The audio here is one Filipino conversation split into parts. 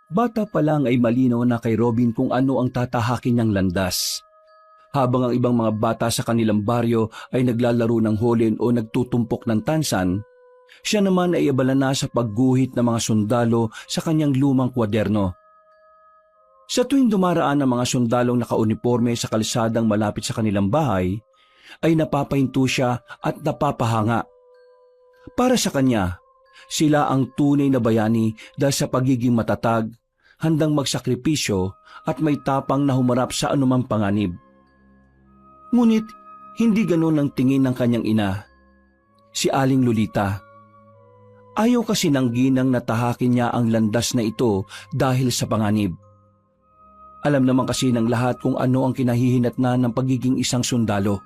Bata pa lang ay malinaw na kay Robin kung ano ang tatahakin niyang landas. Habang ang ibang mga bata sa kanilang baryo ay naglalaro ng holen o nagtutumpok ng tansan, siya naman ay abala na sa pagguhit ng mga sundalo sa kanyang lumang kwaderno. Sa tuwing dumaraan ang mga sundalong nakauniforme sa kalsadang malapit sa kanilang bahay, ay napapahinto siya at napapahanga. Para sa kanya, sila ang tunay na bayani dahil sa pagiging matatag, handang magsakripisyo at may tapang na humarap sa anumang panganib. Ngunit hindi ganoon ang tingin ng kanyang ina, si Aling Lolita. Ayaw kasi ng ginang na tahakin niya ang landas na ito dahil sa panganib. Alam naman kasi ng lahat kung ano ang kinahihinatnan ng pagiging isang sundalo.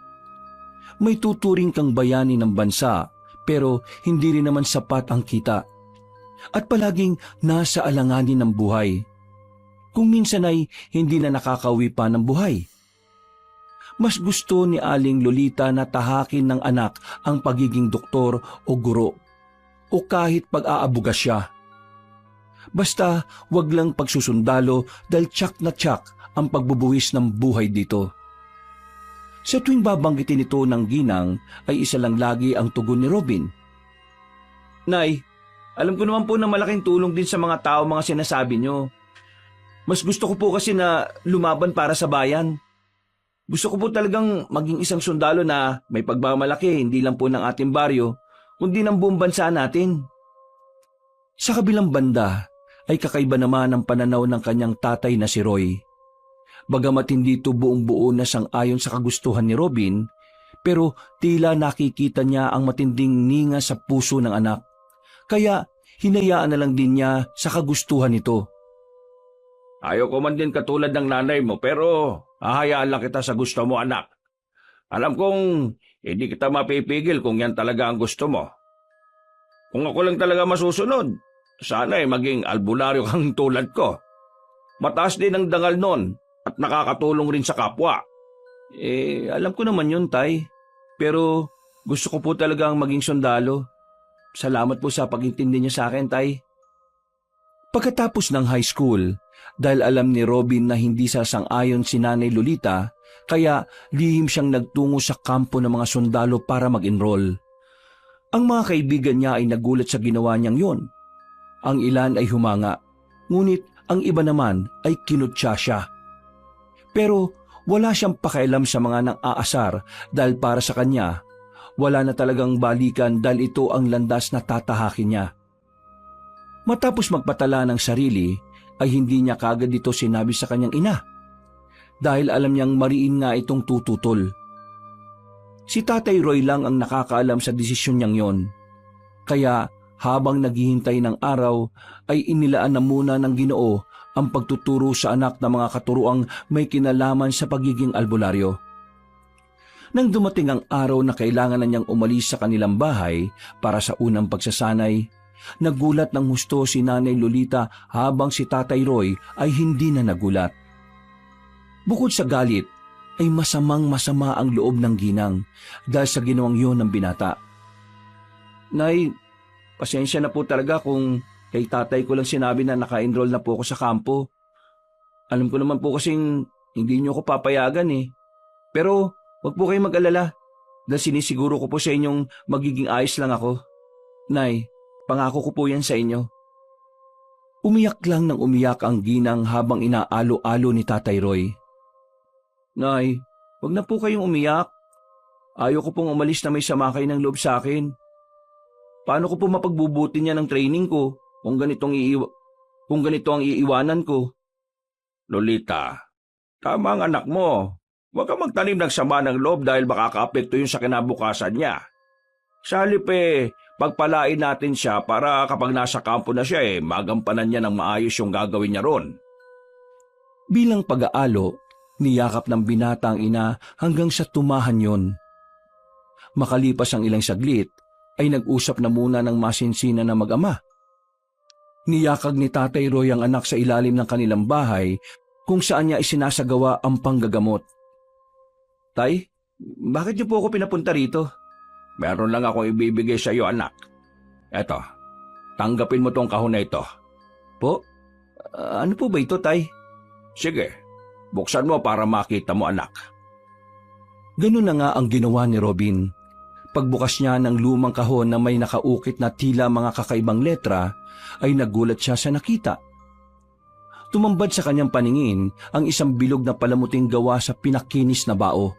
May tuturing kang bayani ng bansa pero hindi rin naman sapat ang kita. At palaging nasa alanganin ng buhay. Kung minsan ay hindi na nakakauwi pa ng buhay. Mas gusto ni Aling Lolita na tahakin ng anak ang pagiging doktor o guro o kahit pag-aabuga siya. Basta wag lang pagsusundalo dahil tsak na tsak ang pagbubuwis ng buhay dito. Sa tuwing babanggitin ito ng ginang ay isa lang lagi ang tugon ni Robin. Nay, alam ko naman po na malaking tulong din sa mga tao mga sinasabi nyo. Mas gusto ko po kasi na lumaban para sa bayan. Gusto ko po talagang maging isang sundalo na may pagmamalaki hindi lang po ng ating baryo, kundi ng buong bansa natin. Sa kabilang banda ay kakaiba naman ang pananaw ng kanyang tatay na si Roy. Bagamat hindi ito buong-buo na sang-ayon sa kagustuhan ni Robin, pero tila nakikita niya ang matinding ninga sa puso ng anak. Kaya hinayaan na lang din niya sa kagustuhan nito. Ayaw ko man din katulad ng nanay mo pero hahayaan lang kita sa gusto mo anak. Alam kong hindi kita mapipigil kung yan talaga ang gusto mo. Kung ako lang talaga masusunod, sana ay maging albularyo kang tulad ko. Mataas din ang dangal nun at nakakatulong rin sa kapwa. Alam ko naman yun, Tay. Pero gusto ko po talagang maging sundalo. Salamat po sa pag-intindi niyo sa akin, Tay. Pagkatapos ng high school, dahil alam ni Robin na hindi sasang-ayon si Nanay Lolita, kaya lihim siyang nagtungo sa kampo ng mga sundalo para mag-enroll. Ang mga kaibigan niya ay nagulat sa ginawa niyang yon. Ang ilan ay humanga, ngunit ang iba naman ay kinutya siya. Pero wala siyang pakialam sa mga nang-aasar dahil para sa kanya, wala na talagang balikan dahil ito ang landas na tatahakin niya. Matapos magpatala ng sarili, ay hindi niya kagad ito sinabi sa kanyang ina. Dahil alam niyang mariin nga itong tututol. Si Tatay Roy lang ang nakakaalam sa desisyon niyang yon. Kaya habang naghihintay ng araw, ay inilaan na muna ng Ginoo ang pagtuturo sa anak ng mga katuruang may kinalaman sa pagiging albularyo. Nang dumating ang araw na kailangan na niyang umalis sa kanilang bahay para sa unang pagsasanay, nagulat ng husto si Nanay Lolita habang si Tatay Roy ay hindi na nagulat. Bukod sa galit, ay masamang-masama ang loob ng ginang dahil sa ginawang yun ng binata. Nay, pasensya na po talaga kung kay tatay ko lang sinabi na naka-enroll na po ako sa kampo. Alam ko naman po kasing hindi niyo ako papayagan eh. Pero wag po kayong mag-alala dahil sinisiguro ko po sa inyong magiging ayos lang ako. Nay, pangako ko po yan sa inyo. Umiyak lang ng umiyak ang ginang habang inaalo-alo ni Tatay Roy. Nay, wag na po kayong umiyak. Ayaw ko pong umalis na may sama kayo ng loob sa akin. Paano ko po mapagbubuti niya ng training ko kung ganito ang iiwanan ko? Lolita, tama ang anak mo. Huwag kang magtanim ng sama ng loob dahil makakaapekto yun sa kinabukasan niya. Sa halip pagpalain natin siya para kapag nasa kampo na siya magampanan niya ng maayos yung gagawin niya ron. Bilang pag-aalo, niyakap ng binata ang ina hanggang sa tumahan yon. Makalipas ang ilang saglit, ay nag-usap na muna ng masinsinan na mag-ama. Niyakag ni Tatay Roy ang anak sa ilalim ng kanilang bahay kung saan niya isinasagawa ang panggagamot. Tay, bakit niyo po ako pinapunta rito? Meron lang akong ibibigay sa iyo, anak. Eto, tanggapin mo tong kahon na ito. Po? Ano po ba ito, Tay? Sige, buksan mo para makita mo, anak. Ganun na nga ang ginawa ni Robin. Pagbukas niya ng lumang kahon na may nakaukit na tila mga kakaibang letra, ay nagulat siya sa nakita. Tumambad sa kanyang paningin ang isang bilog na palamuting gawa sa pinakinis na bao.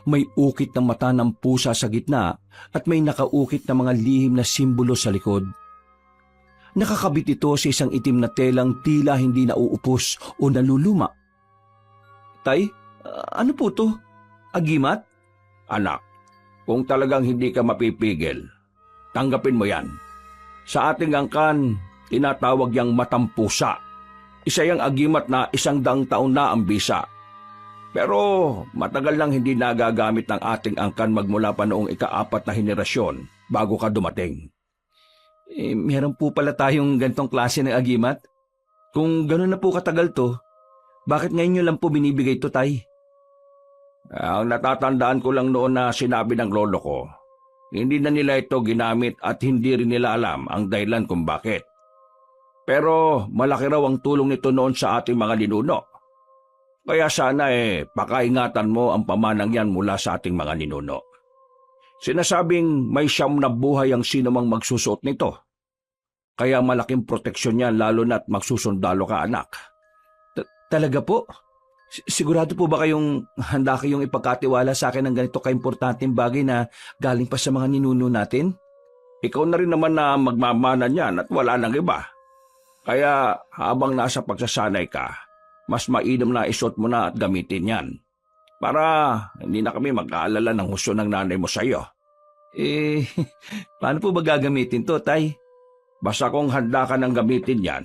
May ukit ng mata ng pusa sa gitna at may nakaukit na mga lihim na simbolo sa likod. Nakakabit ito sa isang itim na telang tila hindi nauupos o naluluma. Tay, ano po to? Agimat? Anak, kung talagang hindi ka mapipigil, tanggapin mo yan. Sa ating angkan, tinatawag yang matampusa. Isa yang agimat na 100 taon na ang bisa. Pero matagal lang hindi nagagamit ng ating angkan magmula pa noong ika-4 na henerasyon bago ka dumating. Meron po pala tayong gantong klase ng agimat? Kung gano'n na po katagal to, bakit ngayon nyo lang po binibigay to, Tay? Ang natatandaan ko lang noon na sinabi ng lolo ko, hindi na nila ito ginamit at hindi rin nila alam ang dahilan kung bakit. Pero malaki raw ang tulong nito noon sa ating mga ninuno. Kaya sana pakaingatan mo ang pamanang yan mula sa ating mga ninuno. Sinasabing may 9 na buhay ang sinumang magsusuot nito. Kaya malaking proteksyon yan lalo na't magsusundalo ka, anak. Talaga po? Sigurado po ba handa kayong ipagkatiwala sa akin ng ganito kaimportanteng bagay na galing pa sa mga ninuno natin? Ikaw na rin naman na magmamana niyan at wala nang iba. Kaya habang nasa pagsasanay ka, mas mainam na isuot mo na at gamitin yan. Para hindi na kami mag-aalala ng husto ng nanay mo sa iyo. Paano po ba gagamitin to, Tay? Basta kung handa ka ng gamitin yan,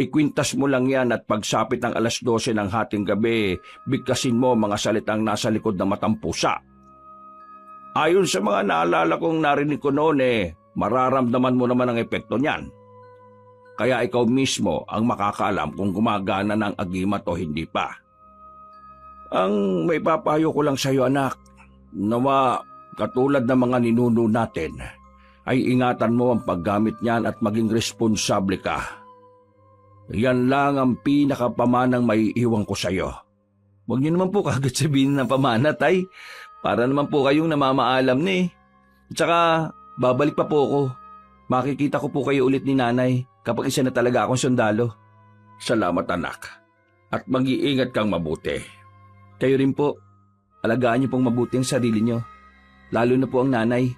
ikwintas mo lang yan at pagsapit ng 12:00 ng hating gabi, bigkasin mo mga salitang nasa likod ng matampusa. Ayon sa mga naalala kong narinig ko noon mararamdaman mo naman ang epekto niyan. Kaya ikaw mismo ang makakaalam kung gumagana ng agimat o hindi pa. Ang may papayo ko lang sa iyo, anak, nawa katulad ng mga ninuno natin, ay ingatan mo ang paggamit niyan at maging responsable ka. Yan lang ang pinakapamanang may iwan ko sa iyo. Huwag niyo naman po kagad sabihin ng pamana, Tay. Para naman po kayong namamaalam ni. At saka, babalik pa po ako. Makikita ko po kayo ulit ni nanay kapag isa na talaga akong sundalo. Salamat, anak. At mag-iingat kang mabuti. Kayo rin po. Alagaan niyo pong mabuti ang sarili niyo. Lalo na po ang nanay.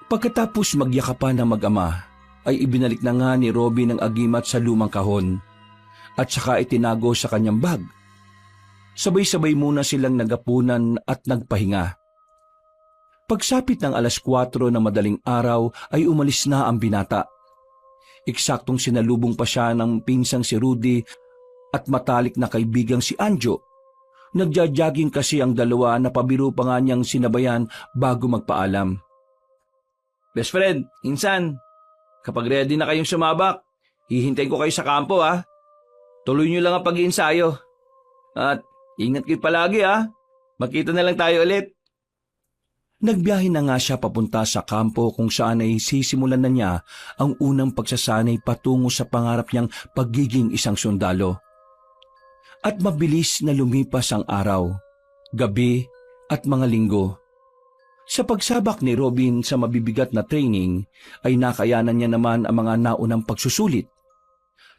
Pagkatapos magyakapan ng mag-ama, ay ibinalik na nga ni Robin ang agimat sa lumang kahon at saka itinago sa kanyang bag. Sabay-sabay muna silang nagapunan at nagpahinga. Pagsapit ng 4:00 na madaling araw ay umalis na ang binata. Eksaktong sinalubong pa siya ng pinsang si Rudy at matalik na kaibigang si Anjo. Nagja-jogging kasi ang dalawa na pabiro pa nga niyang sinabayan bago magpaalam. Best friend, insan, kapag ready na kayong sumabak, hihintayin ko kayo sa kampo ha. Tuloy niyo lang ang pag-iinsayo. At ingat kayo palagi ha. Magkita na lang tayo ulit. Nagbiyahe na nga siya papunta sa kampo kung saan ay sisimulan na niya ang unang pagsasanay patungo sa pangarap niyang pagiging isang sundalo. At mabilis na lumipas ang araw, gabi at mga linggo. Sa pagsabak ni Robin sa mabibigat na training ay nakayanan niya naman ang mga naunang pagsusulit.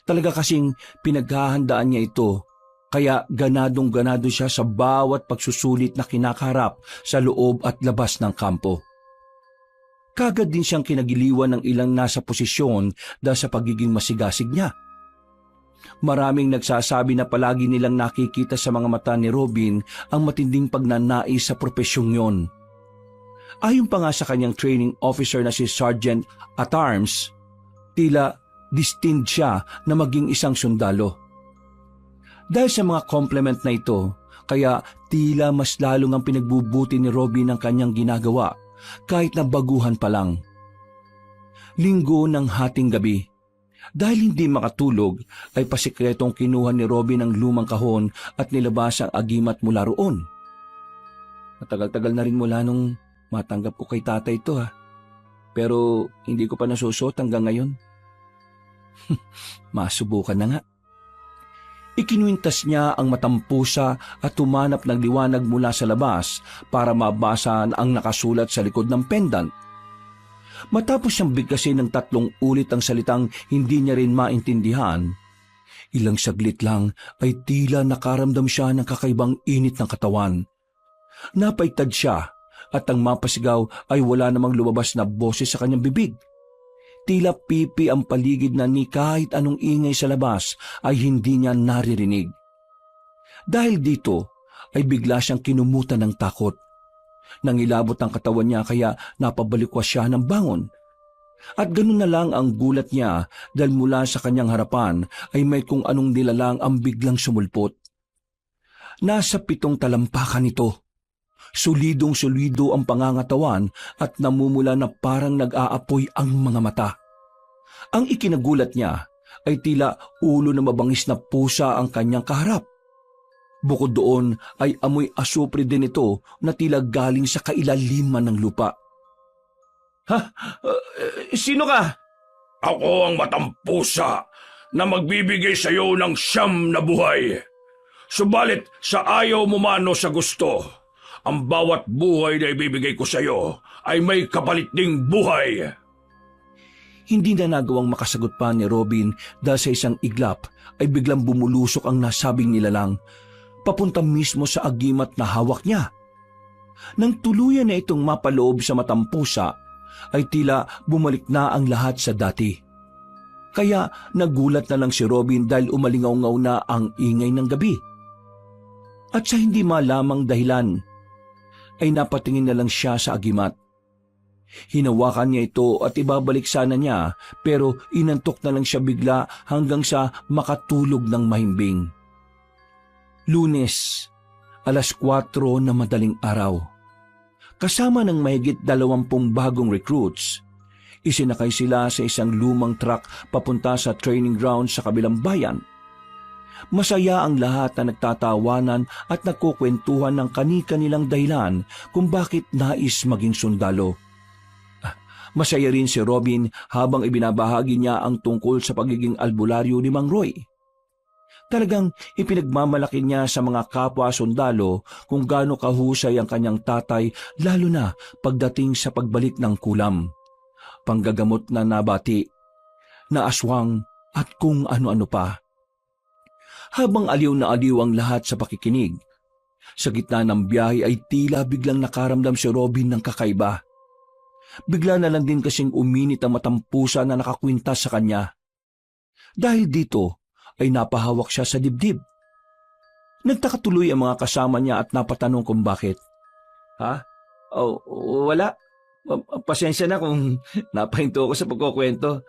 Talaga kasing pinaghahandaan niya ito, kaya ganadong-ganado siya sa bawat pagsusulit na kinakaharap sa loob at labas ng kampo. Kagad din siyang kinagiliwan ng ilang nasa posisyon dahil sa pagiging masigasig niya. Maraming nagsasabi na palagi nilang nakikita sa mga mata ni Robin ang matinding pagnanais sa propesyong yon. Ayon pa nga sa kanyang training officer na si Sergeant at Arms, tila destined siya na maging isang sundalo. Dahil sa mga compliment na ito, kaya tila mas lalong ang pinagbubuti ni Robin ang kanyang ginagawa kahit na baguhan pa lang. Linggo ng hating gabi, dahil hindi makatulog ay pasikretong kinuha ni Robin ang lumang kahon at nilabas ang agimat mula roon. Matagal-tagal na rin mula nung matanggap ko kay tatay ito ha. Pero hindi ko pa nasusuot hanggang ngayon. Masubukan na nga. Ikinuwintas niya ang matampusa at humanap ng liwanag mula sa labas para mabasa ang nakasulat sa likod ng pendant. Matapos siyang bigkasin ng 3 ulit ang salitang hindi niya rin maintindihan, ilang saglit lang ay tila nakaramdam siya ng kakaibang init ng katawan. Napaitad siya at ang mapasigaw ay wala namang lumabas na boses sa kanyang bibig. Tila pipi ang paligid na ni kahit anong ingay sa labas ay hindi niya naririnig. Dahil dito ay bigla siyang kinumutan ng takot. Nangilabot ang katawan niya kaya napabalikwas siya ng bangon. At ganun na lang ang gulat niya dahil mula sa kanyang harapan ay may kung anong nilalang ang biglang sumulpot. Nasa 7 talampakan ito. Solidong-solido ang pangangatawan at namumula na parang nag-aapoy ang mga mata. Ang ikinagulat niya ay tila ulo na mabangis na pusa ang kanyang kaharap. Bukod doon ay amoy asupre din ito na tila galing sa kailaliman ng lupa. Ha? Sino ka? Ako ang matampusa na magbibigay sa iyo ng 9 na buhay. Subalit sa ayaw mo mano sa gusto, ang bawat buhay na ibibigay ko sa iyo ay may kapalit ding buhay. Hindi na nagawang makasagot pa ni Robin dahil sa isang iglap ay biglang bumulusok ang nasabing nilalang, papunta mismo sa agimat na hawak niya. Nang tuluyan na itong mapaloob sa matampusa, ay tila bumalik na ang lahat sa dati. Kaya nagulat na lang si Robin dahil umalingaw-ngaw na ang ingay ng gabi. At sa hindi malamang dahilan, ay napatingin na lang siya sa agimat. Hinawakan niya ito at ibabalik sana niya pero inantok na lang siya bigla hanggang sa makatulog ng mahimbing. Lunes, 4:00 na madaling araw. Kasama ng mahigit 20 bagong recruits, isinakay sila sa isang lumang truck papunta sa training ground sa kabilang bayan. Masaya ang lahat na nagtatawanan at nagkukwentuhan ng kani-kanilang dahilan kung bakit nais maging sundalo. Masaya rin si Robin habang ibinabahagi niya ang tungkol sa pagiging albularyo ni Mang Roy. Talagang ipinagmamalaki niya sa mga kapwa sundalo kung gaano kahusay ang kanyang tatay lalo na pagdating sa pagbalik ng kulam, panggagamot na nabati, na aswang at kung ano-ano pa. Habang aliw na aliw ang lahat sa pakikinig, sa gitna ng biyahe ay tila biglang nakaramdam si Robin ng kakaiba. Bigla na lang din kasing uminit ang matampusa na nakakwintas sa kanya. Dahil dito ay napahawak siya sa dibdib. Nagtaka tuloy ang mga kasama niya at napatanong kung bakit. Ha? Oh, wala. Pasensya na kung napahinto ako sa pagkukwento.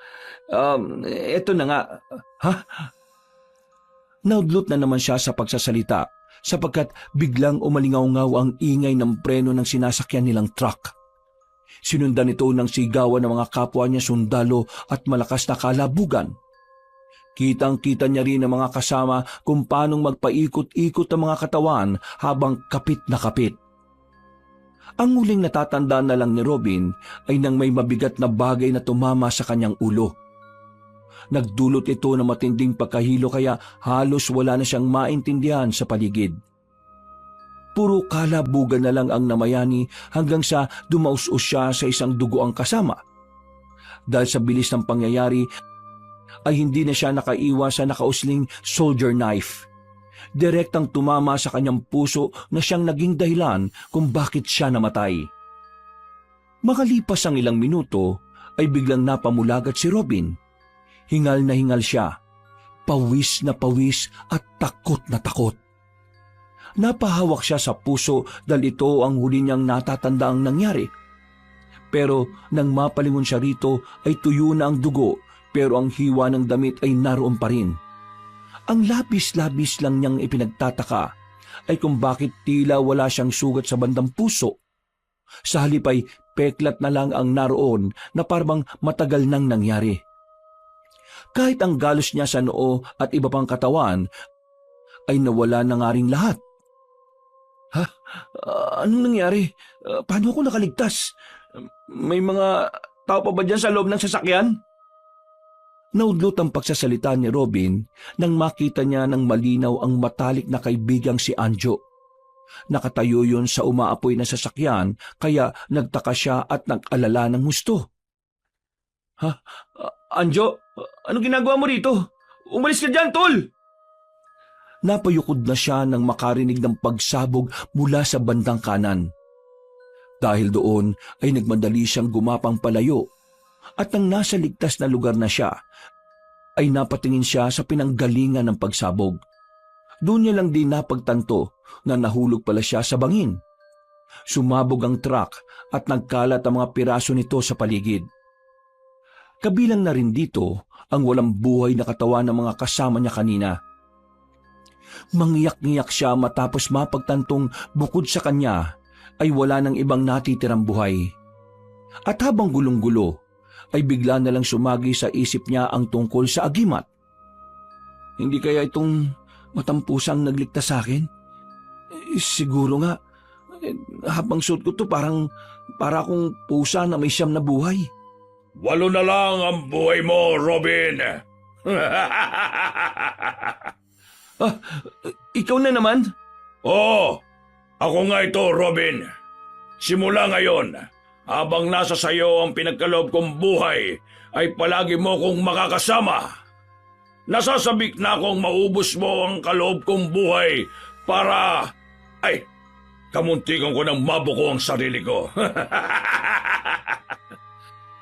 Eto na nga. Ha? Naudlot na naman siya sa pagsasalita sapagkat biglang umalingaw-ngaw ang ingay ng preno ng sinasakyan nilang truck. Sinundan ito ng sigawan ng mga kapwa niya sundalo at malakas na kalabugan. Kitang-kita niya rin ang mga kasama kung paanong magpaikot-ikot ang mga katawan habang kapit na kapit. Ang huling natatandaan na lang ni Robin ay nang may mabigat na bagay na tumama sa kanyang ulo. Nagdulot ito ng matinding pagkahilo kaya halos wala na siyang maintindihan sa paligid. Puro kalabugan na lang ang namayani hanggang sa dumaus-us siya sa isang dugoang kasama. Dahil sa bilis ng pangyayari ay hindi na siya nakaiwas sa nakausling soldier knife. Direktang tumama sa kanyang puso na siyang naging dahilan kung bakit siya namatay. Makalipas ang ilang minuto ay biglang napamulagat si Robin. Hingal na hingal siya, pawis na pawis at takot na takot. Napahawak siya sa puso dahil ito ang huli niyang natatandaang nangyari. Pero nang mapalingon siya rito ay tuyo na ang dugo pero ang hiwa ng damit ay naroon pa rin. Ang labis-labis lang niyang ipinagtataka ay kung bakit tila wala siyang sugat sa bandang puso. Sa halip ay peklat na lang ang naroon na parang matagal nang nangyari. Kahit ang galos niya sa noo at iba pang katawan ay nawala na nga ring lahat. Ha? Anong nangyari? Paano ako nakaligtas? May mga tao pa ba dyan sa loob ng sasakyan? Naudlot ang pagsasalita ni Robin nang makita niya ng malinaw ang matalik na kaibigang si Anjo. Nakatayo yun sa umaapoy na sasakyan kaya nagtaka siya at nag-alala ng husto. Ha? Anjo, anong ginagawa mo rito? Umalis ka dyan, tol! Napayukod na siya nang makarinig ng pagsabog mula sa bandang kanan. Dahil doon ay nagmadali siyang gumapang palayo at nang nasa ligtas na lugar na siya, ay napatingin siya sa pinanggalingan ng pagsabog. Doon niya lang din napagtanto na nahulog pala siya sa bangin. Sumabog ang truck at nagkalat ang mga piraso nito sa paligid. Kabilang na rin dito ang walang buhay na katawan ng mga kasama niya kanina. Mangyak-ngyak siya matapos mapagtantong bukod sa kanya ay wala ng ibang natitirang buhay. At habang gulong-gulo, ay bigla na lang sumagi sa isip niya ang tungkol sa agimat. Hindi kaya itong matampusang nagligtas sa akin? Siguro nga, habang suot ko to para akong pusa na may 9 na buhay. 8 na lang ang buhay mo, Robin. Ikaw na naman? Oo, ako nga ito, Robin. Simula ngayon, habang nasa sayo ang pinagkaloob kong buhay, ay palagi mo kong makakasama. Nasasabik na akong maubos mo ang kaloob kong buhay para... Ay, kamuntikan ko ng mabuko ang sarili ko.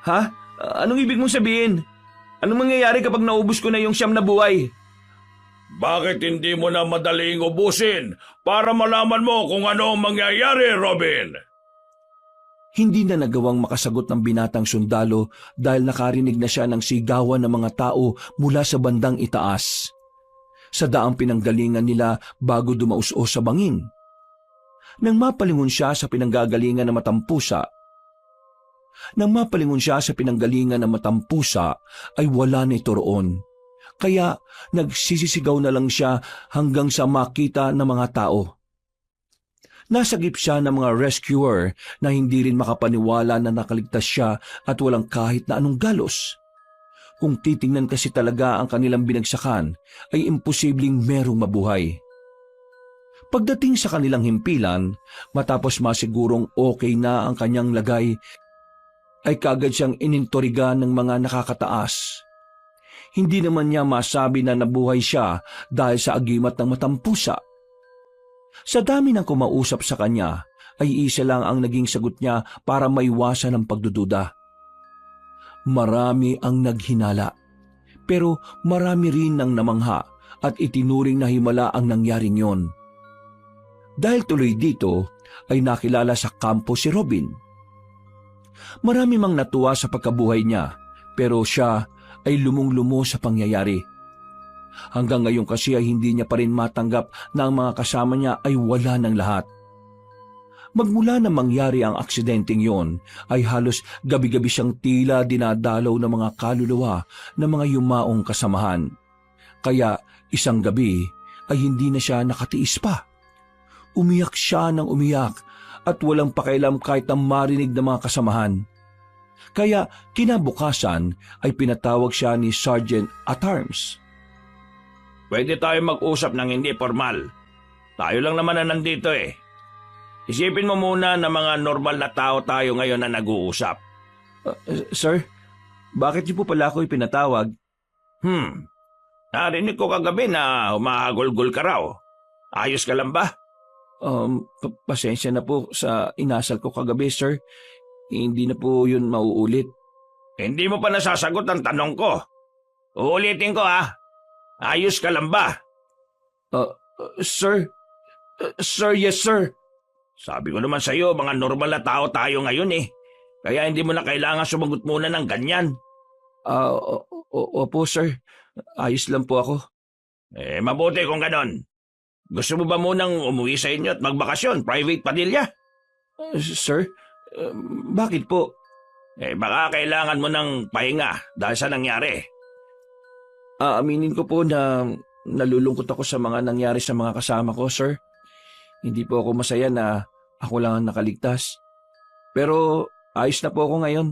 Ha? Anong ibig mong sabihin? Anong mangyayari kapag naubos ko na yung 9 na buhay? Bakit hindi mo na madaling ubusin para malaman mo kung ano ang mangyayari, Robin? Hindi na nagawang makasagot ng binatang sundalo dahil nakarinig na siya ng sigawan ng mga tao mula sa bandang itaas. Sa daang pinanggalingan nila bago dumaus-os sa bangin. Nang mapalingon siya sa pinanggagalingan ng matampusa, ay wala na ito roon. Kaya nagsisisigaw na lang siya hanggang sa makita ng mga tao. Nasagip siya ng mga rescuer na hindi rin makapaniwala na nakaligtas siya at walang kahit na anong galos. Kung titingnan kasi talaga ang kanilang binagsakan, ay imposibleng merong mabuhay. Pagdating sa kanilang himpilan, matapos masigurong okay na ang kanyang lagay, ay kaagad siyang inintoriga ng mga nakakataas. Hindi naman niya masabi na nabuhay siya dahil sa agimat ng matampusa. Sa dami ng kumausap sa kanya, ay isa lang ang naging sagot niya para maiwasan ang pagdududa. Marami ang naghinala, pero marami rin ang namangha at itinuring na himala ang nangyaring yon. Dahil tuloy dito, ay nakilala sa kampo si Robin. Marami mang natuwa sa pagkabuhay niya, pero siya ay lumong-lumo sa pangyayari. Hanggang ngayon kasi ay hindi niya pa rin matanggap na ang mga kasama niya ay wala ng lahat. Magmula na mangyari ang aksidenteng yon, ay halos gabi-gabi siyang tila dinadalaw ng mga kaluluwa ng mga yumaong kasamahan. Kaya isang gabi ay hindi na siya nakatiis pa. Umiyak siya ng umiyak at walang pakialam kahit ang marinig ng mga kasamahan. Kaya kinabukasan ay pinatawag siya ni Sergeant at Arms. Pwede tayo mag-usap ng hindi formal. Tayo lang naman na nandito eh. Isipin mo muna na mga normal na tao tayo ngayon na nag-uusap. Sir, bakit niyo po pala ako ipinatawag? Narinig ko kagabi na humahagulgol ka raw. Ayos ka lang ba? Pasensya na po sa inasal ko kagabi, sir. Hindi na po yun mauulit. Hindi mo pa nasasagot ang tanong ko. Uulitin ko ha. Ayos ka lang ba? Sir, yes sir. Sabi ko naman sa iyo, mga normal na tao tayo ngayon eh. Kaya hindi mo na kailangan sumagot muna ng ganyan. Opo sir. Ayos lang po ako. Mabuti kung ganon. Gusto mo ba munang umuwi sa inyo at magbakasyon, private padilya? Sir, bakit po? Baka kailangan mo ng pahinga dahil sa nangyari. Aminin ko po na nalulungkot ako sa mga nangyari sa mga kasama ko, sir. Hindi po ako masaya na ako lang ang nakaligtas. Pero ayos na po ako ngayon.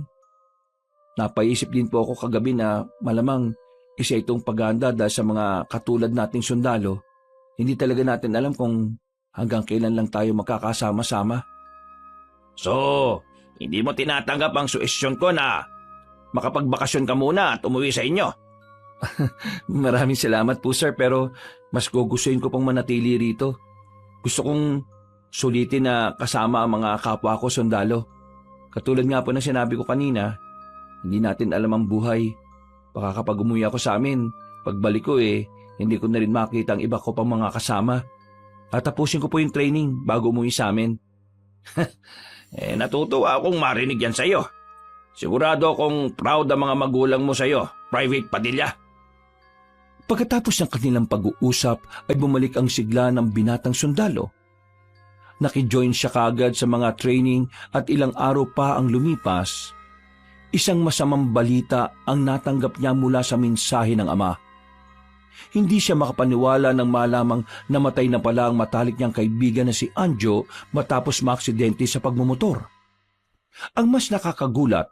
Napaisip din po ako kagabi na malamang isa itong paghahanda dahil sa mga katulad nating sundalo. Hindi talaga natin alam kung hanggang kailan lang tayo magkakasama-sama. So, hindi mo tinatanggap ang suhestyon ko na makapagbakasyon ka muna at umuwi sa inyo? Maraming salamat po sir, pero mas gugustuhin ko pong manatili rito. Gusto kong sulitin na kasama ang mga kapwa ko sundalo. Katulad nga po ng sinabi ko kanina, hindi natin alam ang buhay. Baka kapag umuwi ako sa amin, pagbalik ko hindi ko na rin makita ang iba ko pang mga kasama. At tapusin ko po yung training bago umuwi sa amin. Natutuwa akong marinig yan sa'yo. Sigurado akong proud ang mga magulang mo sa'yo, Private Padilla. Pagkatapos ng kanilang pag-uusap ay bumalik ang sigla ng binatang sundalo. Nakijoin siya kaagad sa mga training at ilang araw pa ang lumipas. Isang masamang balita ang natanggap niya mula sa mensahe ng ama. Hindi siya makapaniwala nang malamang namatay na pala ang matalik niyang kaibigan na si Anjo matapos maaksidente sa pagmumotor. Ang mas nakakagulat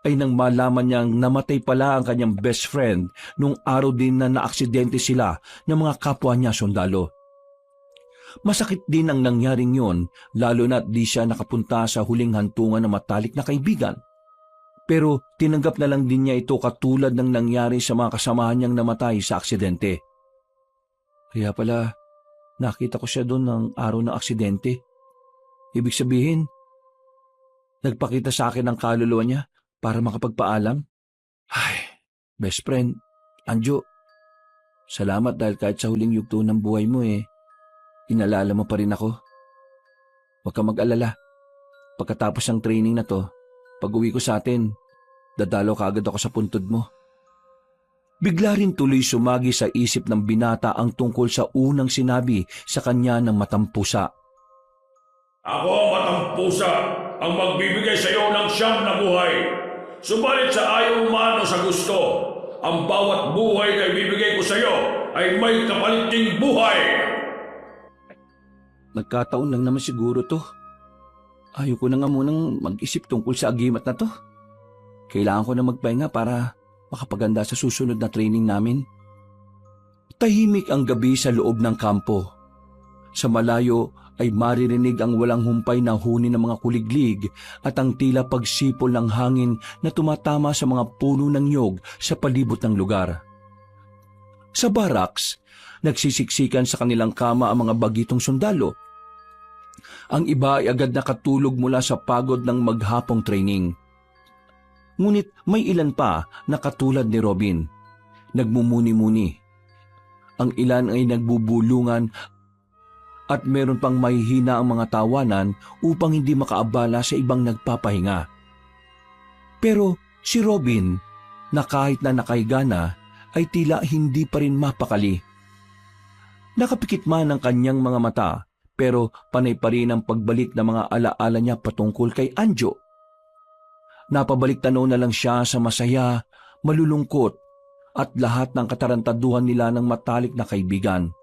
ay nang malaman niyang namatay pala ang kanyang best friend nung araw din na naaksidente sila ng mga kapwa niya sundalo. Masakit din ang nangyaring yon, lalo na't di siya nakapunta sa huling hantungan ng matalik na kaibigan. Pero tinanggap na lang din niya ito katulad ng nangyari sa mga kasamahan niyang namatay sa aksidente. Kaya pala, nakita ko siya doon ng araw ng aksidente. Ibig sabihin, nagpakita sa akin ang kaluluwa niya para makapagpaalam. Ay, best friend, Anjo, salamat dahil kahit sa huling yugto ng buhay mo inalala mo pa rin ako. Huwag kang mag-alala. Pagkatapos ng training na to, pag-uwi ko sa atin, dadalaw kaagad ako sa puntod mo. Bigla rin tuloy sumagi sa isip ng binata ang tungkol sa unang sinabi sa kanya ng matampusa. Ako ang matampusa ang magbibigay sa iyo ng siyam na buhay. Subalit sa ayaw umano sa gusto, ang bawat buhay na ibibigay ko sa iyo ay may kapalit ding buhay. Nagkataon lang naman siguro to. Ayoko na nga munang mag-isip tungkol sa agimat na to. Kailangan ko na magpahinga para makapaganda sa susunod na training namin. Tahimik ang gabi sa loob ng kampo. Sa malayo ay maririnig ang walang humpay na huni ng mga kuliglig at ang tila pagsipol ng hangin na tumatama sa mga puno ng nyog sa palibot ng lugar. Sa barracks, nagsisiksikan sa kanilang kama ang mga bagitong sundalo. Ang iba ay agad nakatulog mula sa pagod ng maghapong training. Ngunit may ilan pa na katulad ni Robin. Nagmumuni-muni. Ang ilan ay nagbubulungan at meron pang mahihina ang mga tawanan upang hindi makaabala sa ibang nagpapahinga. Pero si Robin, na kahit na nakahiga na, ay tila hindi pa rin mapakali. Nakapikit man ang kanyang mga mata, pero panay pa rin ang pagbalik ng mga alaala niya patungkol kay Anjo. Napabalik tanaw na lang siya sa masaya, malulungkot, at lahat ng katarantaduhan nila ng matalik na kaibigan.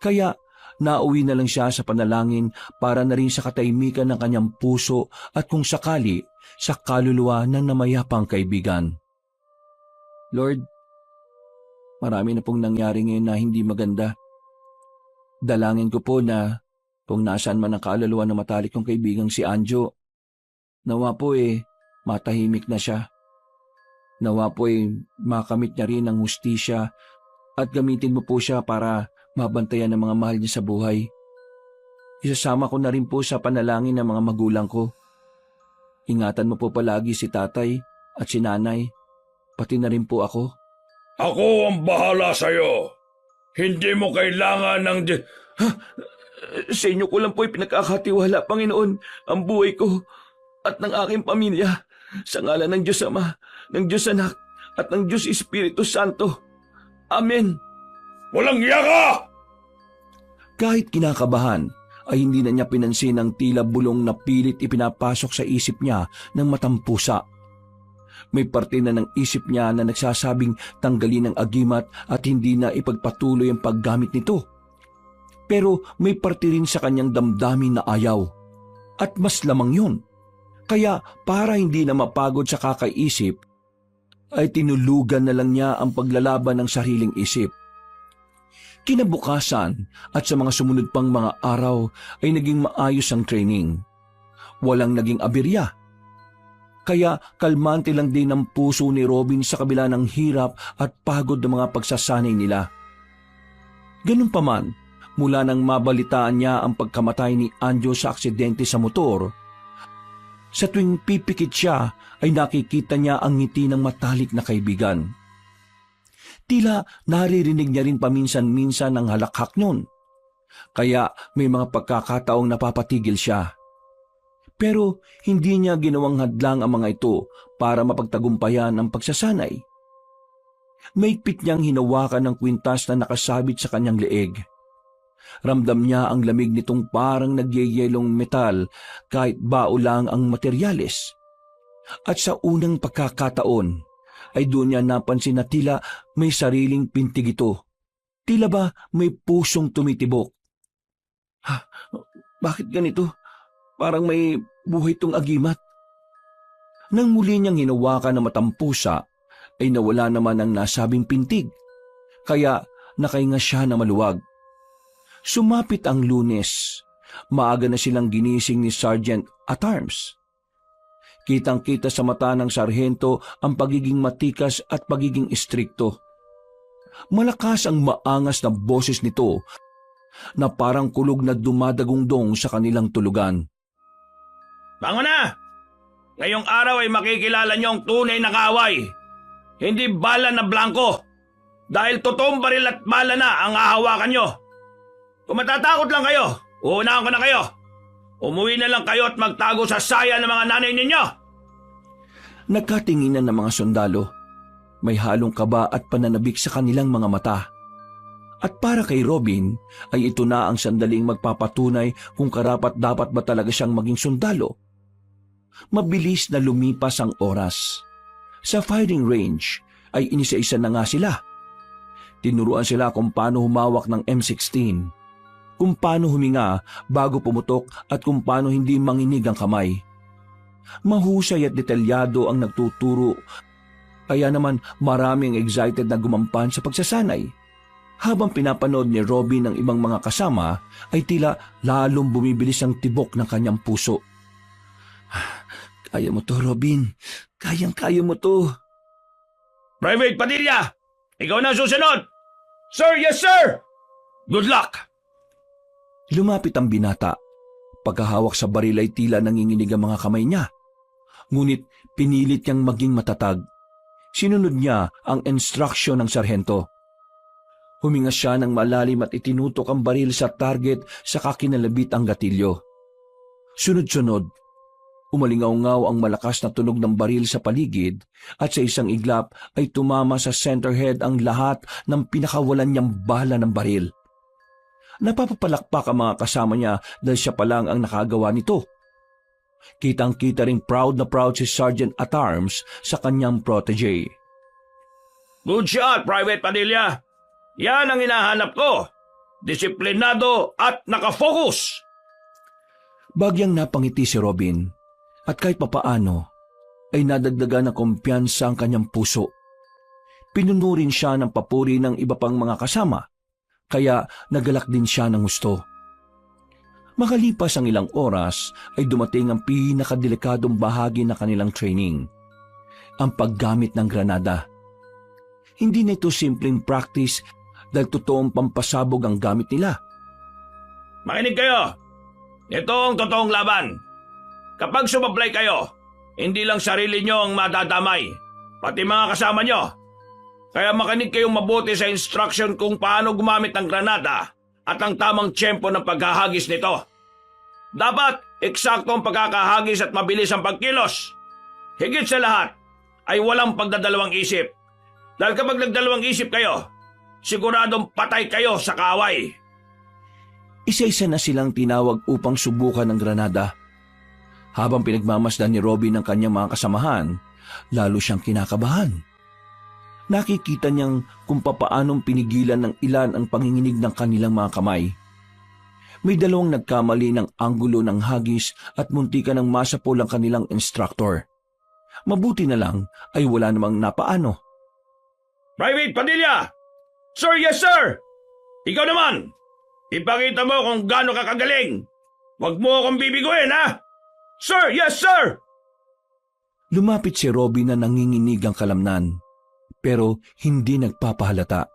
Kaya nauwi na lang siya sa panalangin para na rin sa katahimikan ng kanyang puso at kung sakali sa kaluluwa ng namayapang kaibigan. Lord, marami na pong nangyari ngayon na hindi maganda. Dalangin ko po na kung nasaan man ang kaluluwa ng matalik kong kaibigang si Anjo, nawa po matahimik na siya. Nawa po makamit niya rin ang hustisya at gamitin mo po siya para mabantayan ng mga mahal niya sa buhay. Isasama ko na rin po sa panalangin ng mga magulang ko. Ingatan mo po palagi si tatay at si nanay, pati na rin po ako. Ako ang bahala sa iyo. Hindi mo kailangan ng... Sa inyo ko lang po pinagkakatiwala, Panginoon, ang buhay ko at ng aking pamilya. Sa ngalan ng Diyos Ama, ng Diyos Anak, at ng Diyos Espiritu Santo. Amen. Walang iya ka! Kahit kinakabahan, ay hindi na niya pinansin ang tila bulong na pilit ipinapasok sa isip niya ng matampusa. May parte na ng isip niya na nagsasabing tanggalin ang agimat at hindi na ipagpatuloy ang paggamit nito. Pero may parte rin sa kanyang damdamin na ayaw. At mas lamang yun. Kaya para hindi na mapagod sa kakaisip, ay tinulugan na lang niya ang paglalaban ng sariling isip. Kinabukasan at sa mga sumunod pang mga araw ay naging maayos ang training. Walang naging aberya. Kaya kalmante lang din ang puso ni Robin sa kabila ng hirap at pagod ng mga pagsasanay nila. Ganun pa man, mula nang mabalitaan niya ang pagkamatay ni Anjo sa aksidente sa motor, sa tuwing pipikit siya ay nakikita niya ang ngiti ng matalik na kaibigan. Tila naririnig niya rin paminsan-minsan ang halakhak nun. Kaya may mga pagkakataong napapatigil siya. Pero hindi niya ginawang hadlang ang mga ito para mapagtagumpayan ang pagsasanay. Maigpit niyang hinawakan ng kwintas na nakasabit sa kanyang leeg. Ramdam niya ang lamig nitong parang nagyeyelong metal kahit bao lang ang materyales. At sa unang pagkakataon ay doon niya napansin na tila may sariling pintig ito. Tila ba may pusong tumitibok? Bakit ganito? Parang may buhay itong agimat. Nang muli niyang hinawakan ng matampusa, ay nawala naman ang nasabing pintig. Kaya nakahinga siya na maluwag. Sumapit ang Lunes. Maaga na silang ginising ni Sergeant at Arms. Kitang-kita sa mata ng sarhento ang pagiging matikas at pagiging istrikto. Malakas ang maangas na boses nito na parang kulog na dumadagungdong sa kanilang tulugan. Bango na! Ngayong araw ay makikilala niyo ang tunay na kaaway. Hindi bala na blanco. Dahil totoong baril at bala na ang hahawakan niyo. Kung matatakot lang kayo, uunahan ko na kayo. Umuwi na lang kayo at magtago sa saya ng mga nanay ninyo. Nagkatinginan ng mga sundalo. May halong kaba at pananabik sa kanilang mga mata. At para kay Robin, ay ito na ang sandaling magpapatunay kung karapat-dapat ba talaga siyang maging sundalo. Mabilis na lumipas ang oras. Sa firing range ay inisa-isa na nga sila. Tinuruan sila kung paano humawak ng M16, kung paano huminga bago pumutok at kung paano hindi manginig ang kamay. Mahusay at detalyado ang nagtuturo, kaya naman maraming excited na gumampan sa pagsasanay. Habang pinapanood ni Robin ang ibang mga kasama, ay tila lalong bumibilis ang tibok ng kanyang puso. Kaya mo to, Robin. Kayang-kaya mo to. Private Padilla, ikaw na susunod. Sir, yes sir! Good luck! Lumapit ang binata. Pagkahawak sa baril ay tila nanginginig ang mga kamay niya. Ngunit pinilit niyang maging matatag. Sinunod niya ang instruction ng sarhento. Huminga siya ng malalim at itinutok ang baril sa target saka kinalabit ang gatilyo. Sunod-sunod, umalingaw-ngaw ang malakas na tunog ng baril sa paligid at sa isang iglap ay tumama sa center head ang lahat ng pinakawalan niyang bala ng baril. Napapapalakpak ang mga kasama niya dahil siya pa lang ang nakagawa nito. Kitang-kita ring proud na proud si Sergeant at Arms sa kanyang protege. Good shot, Private Padilla. Yan ang hinahanap ko. Disiplinado at nakafocus. Bagyang napangiti si Robin at kahit papaano ay nadagdagan ng kumpiyansa ang kanyang puso. Pinuno rin siya ng papuri ng iba pang mga kasama, kaya nagalak din siya ng gusto. Makalipas ang ilang oras ay dumating ang pinakadelikadong bahagi ng kanilang training, ang paggamit ng granada. Hindi na ito simpleng practice dahil totoong pampasabog ang gamit nila. Makinig kayo. Ito ang totoong laban. Kapag sumablay kayo, hindi lang sarili nyo ang madadamay, pati mga kasama nyo. Kaya makinig kayong mabuti sa instruction kung paano gumamit ng granada at ang tamang tiyempo ng paghahagis nito. Dapat eksakto ang pagkakahagis at mabilis ang pagkilos. Higit sa lahat ay walang pagdadalawang isip. Dahil kapag nagdalawang isip kayo, siguradong patay kayo sa kaaway. Isa-isa na silang tinawag upang subukan ng granada. Habang pinagmamasdan ni Robin ang kanyang mga kasamahan, lalo siyang kinakabahan. Nakikita niyang kung papaanong pinigilan ng ilan ang panginginig ng kanilang mga kamay. May dalawang nagkamali ng anggulo ng hagis at muntikan ng masapol ang kanilang instructor. Mabuti na lang ay wala namang napaano. Private Padilla! Sir, yes sir! Ikaw naman! Ipakita mo kung gaano ka kagaling! Huwag mo akong bibiguin, ha? Sir, yes sir! Lumapit si Robin na nanginginig ang kalamnan, pero hindi nagpapahalata.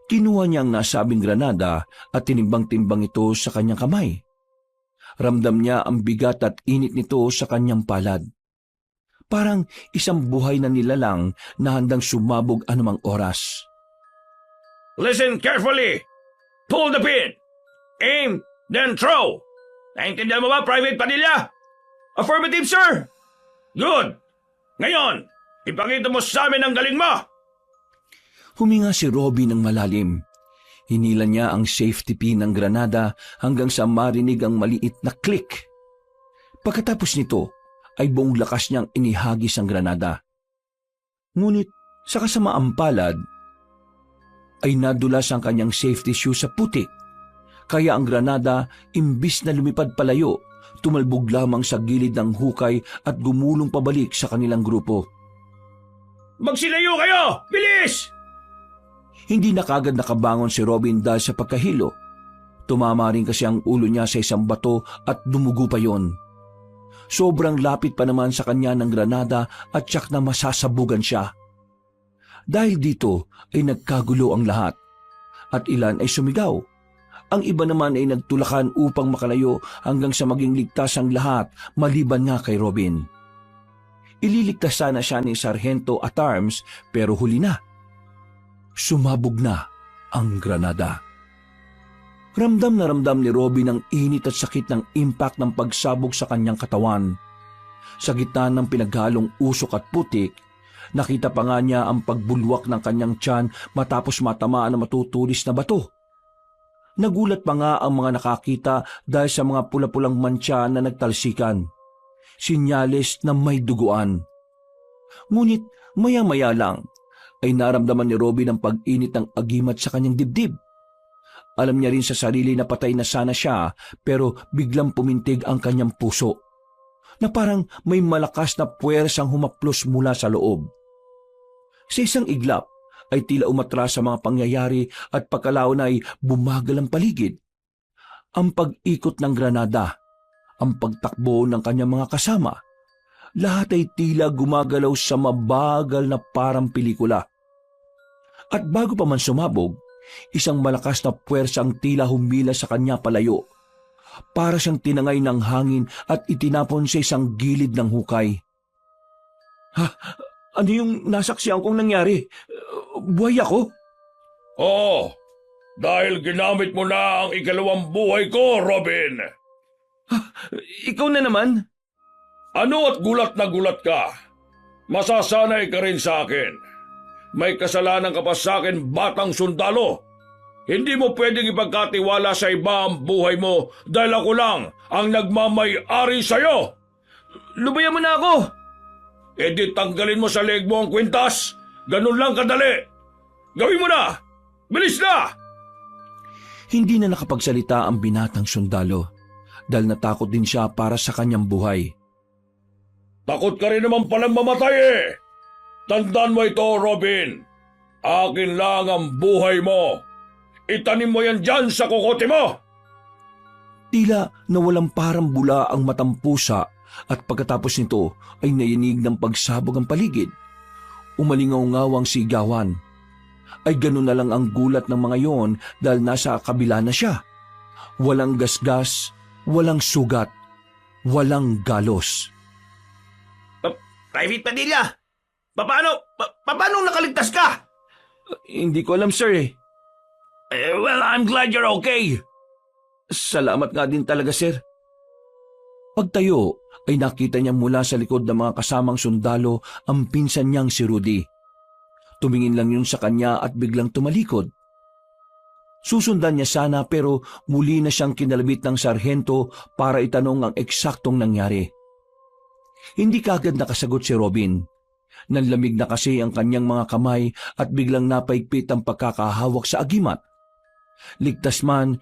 Kinuha niya ang nasabing granada at tinimbang-timbang ito sa kanyang kamay. Ramdam niya ang bigat at init nito sa kanyang palad. Parang isang buhay na nilalang na handang sumabog anumang oras. Listen carefully! Pull the pin! Aim, then throw! Naintindihan mo ba, Private Padilla? Affirmative, sir! Good! Ngayon, ipakita mo sa amin ang galing mo! Huminga si Robin ng malalim. Hinila niya ang safety pin ng granada hanggang sa marinig ang maliit na click. Pagkatapos nito, ay buong lakas niyang inihagis ang granada. Ngunit sa kasamaang palad, ay nadulas ang kanyang safety shoe sa putik. Kaya ang granada, imbis na lumipad palayo, tumalbog lamang sa gilid ng hukay at gumulong pabalik sa kanilang grupo. Magsilayo kayo! Bilis! Hindi na kagad nakabangon si Robin dahil sa pagkahilo. Tumama rin kasi ang ulo niya sa isang bato at dumugo pa yon. Sobrang lapit pa naman sa kanya ng granada at tiyak na masasabugan siya. Dahil dito ay nagkagulo ang lahat at ilan ay sumigaw. Ang iba naman ay nagtulakan upang makalayo hanggang sa maging ligtas ang lahat maliban nga kay Robin. Ililigtas sana siya ni Sargento at Arms pero huli na. Sumabog na ang granada. Ramdam na ramdam ni Robin ang init at sakit ng impact ng pagsabog sa kanyang katawan. Sa gitna ng pinaghalong usok at putik, nakita pa nga niya ang pagbulwak ng kanyang tiyan matapos matamaan ng matutulis na bato. Nagulat pa nga ang mga nakakita dahil sa mga pula-pulang mantsa na nagtalsikan. Sinyales na may duguan. Ngunit maya-maya lang ay naramdaman ni Robin ang pag-init ng agimat sa kanyang dibdib. Alam niya rin sa sarili na patay na sana siya pero biglang pumintig ang kanyang puso na parang may malakas na puwersang humaplos mula sa loob. Sa isang iglap ay tila umatras sa mga pangyayari at pagkalaon ay bumagal ang paligid. Ang pag-ikot ng granada, ang pagtakbo ng kanyang mga kasama, lahat ay tila gumagalaw sa mabagal na parang pelikula. At bago pa man sumabog, isang malakas na puwersa ang tila humila sa kanya palayo. Para siyang tinangay ng hangin at itinapon sa isang gilid ng hukay. Ha? Ano yung nasaksihan kong nangyari? Buhay ako? Oo, dahil ginamit mo na ang ikalawang buhay ko, Robin. Ikaw na naman? Ano at gulat na gulat ka? Masasanay ka rin sa akin. May kasalanan ka pa sa akin, batang sundalo. Hindi mo pwedeng ipagkatiwala sa iba ang buhay mo dahil ako lang ang nagmamay-ari sa'yo. Lubayan mo na ako! E di tanggalin mo sa leeg mo ang kwintas. Ganun lang kadali. Gawin mo na! Bilis na! Hindi na nakapagsalita ang binatang sundalo dahil natakot din siya para sa kanyang buhay. Takot ka rin naman palang mamatay eh. Tandaan mo ito, Robin. Akin lang ang buhay mo. Itanim mo yan dyan sa kukote mo. Tila nawalang parang bula ang matang pusa at pagkatapos nito ay nayinig ng pagsabog ang paligid. Umalingaw-ngaw ang sigawan. Ay ganun na lang ang gulat ng mga yon dahil nasa kabila na siya. Walang gasgas, walang sugat, walang galos. Private Padilla, paano nakaligtas ka? Hindi ko alam, sir eh. Well, I'm glad you're okay. Salamat nga din talaga, sir. Pagtayo ay nakita niya mula sa likod ng mga kasamang sundalo ang pinsan niyang si Rudy. Tumingin lang yun sa kanya at biglang tumalikod. Susundan niya sana pero muli na siyang kinalabit ng sarhento para itanong ang eksaktong nangyari. Hindi kaagad nakasagot si Robin. Nanlamig na kasi ang kanyang mga kamay at biglang napaigpit ang pagkakahawak sa agimat. Ligtas man,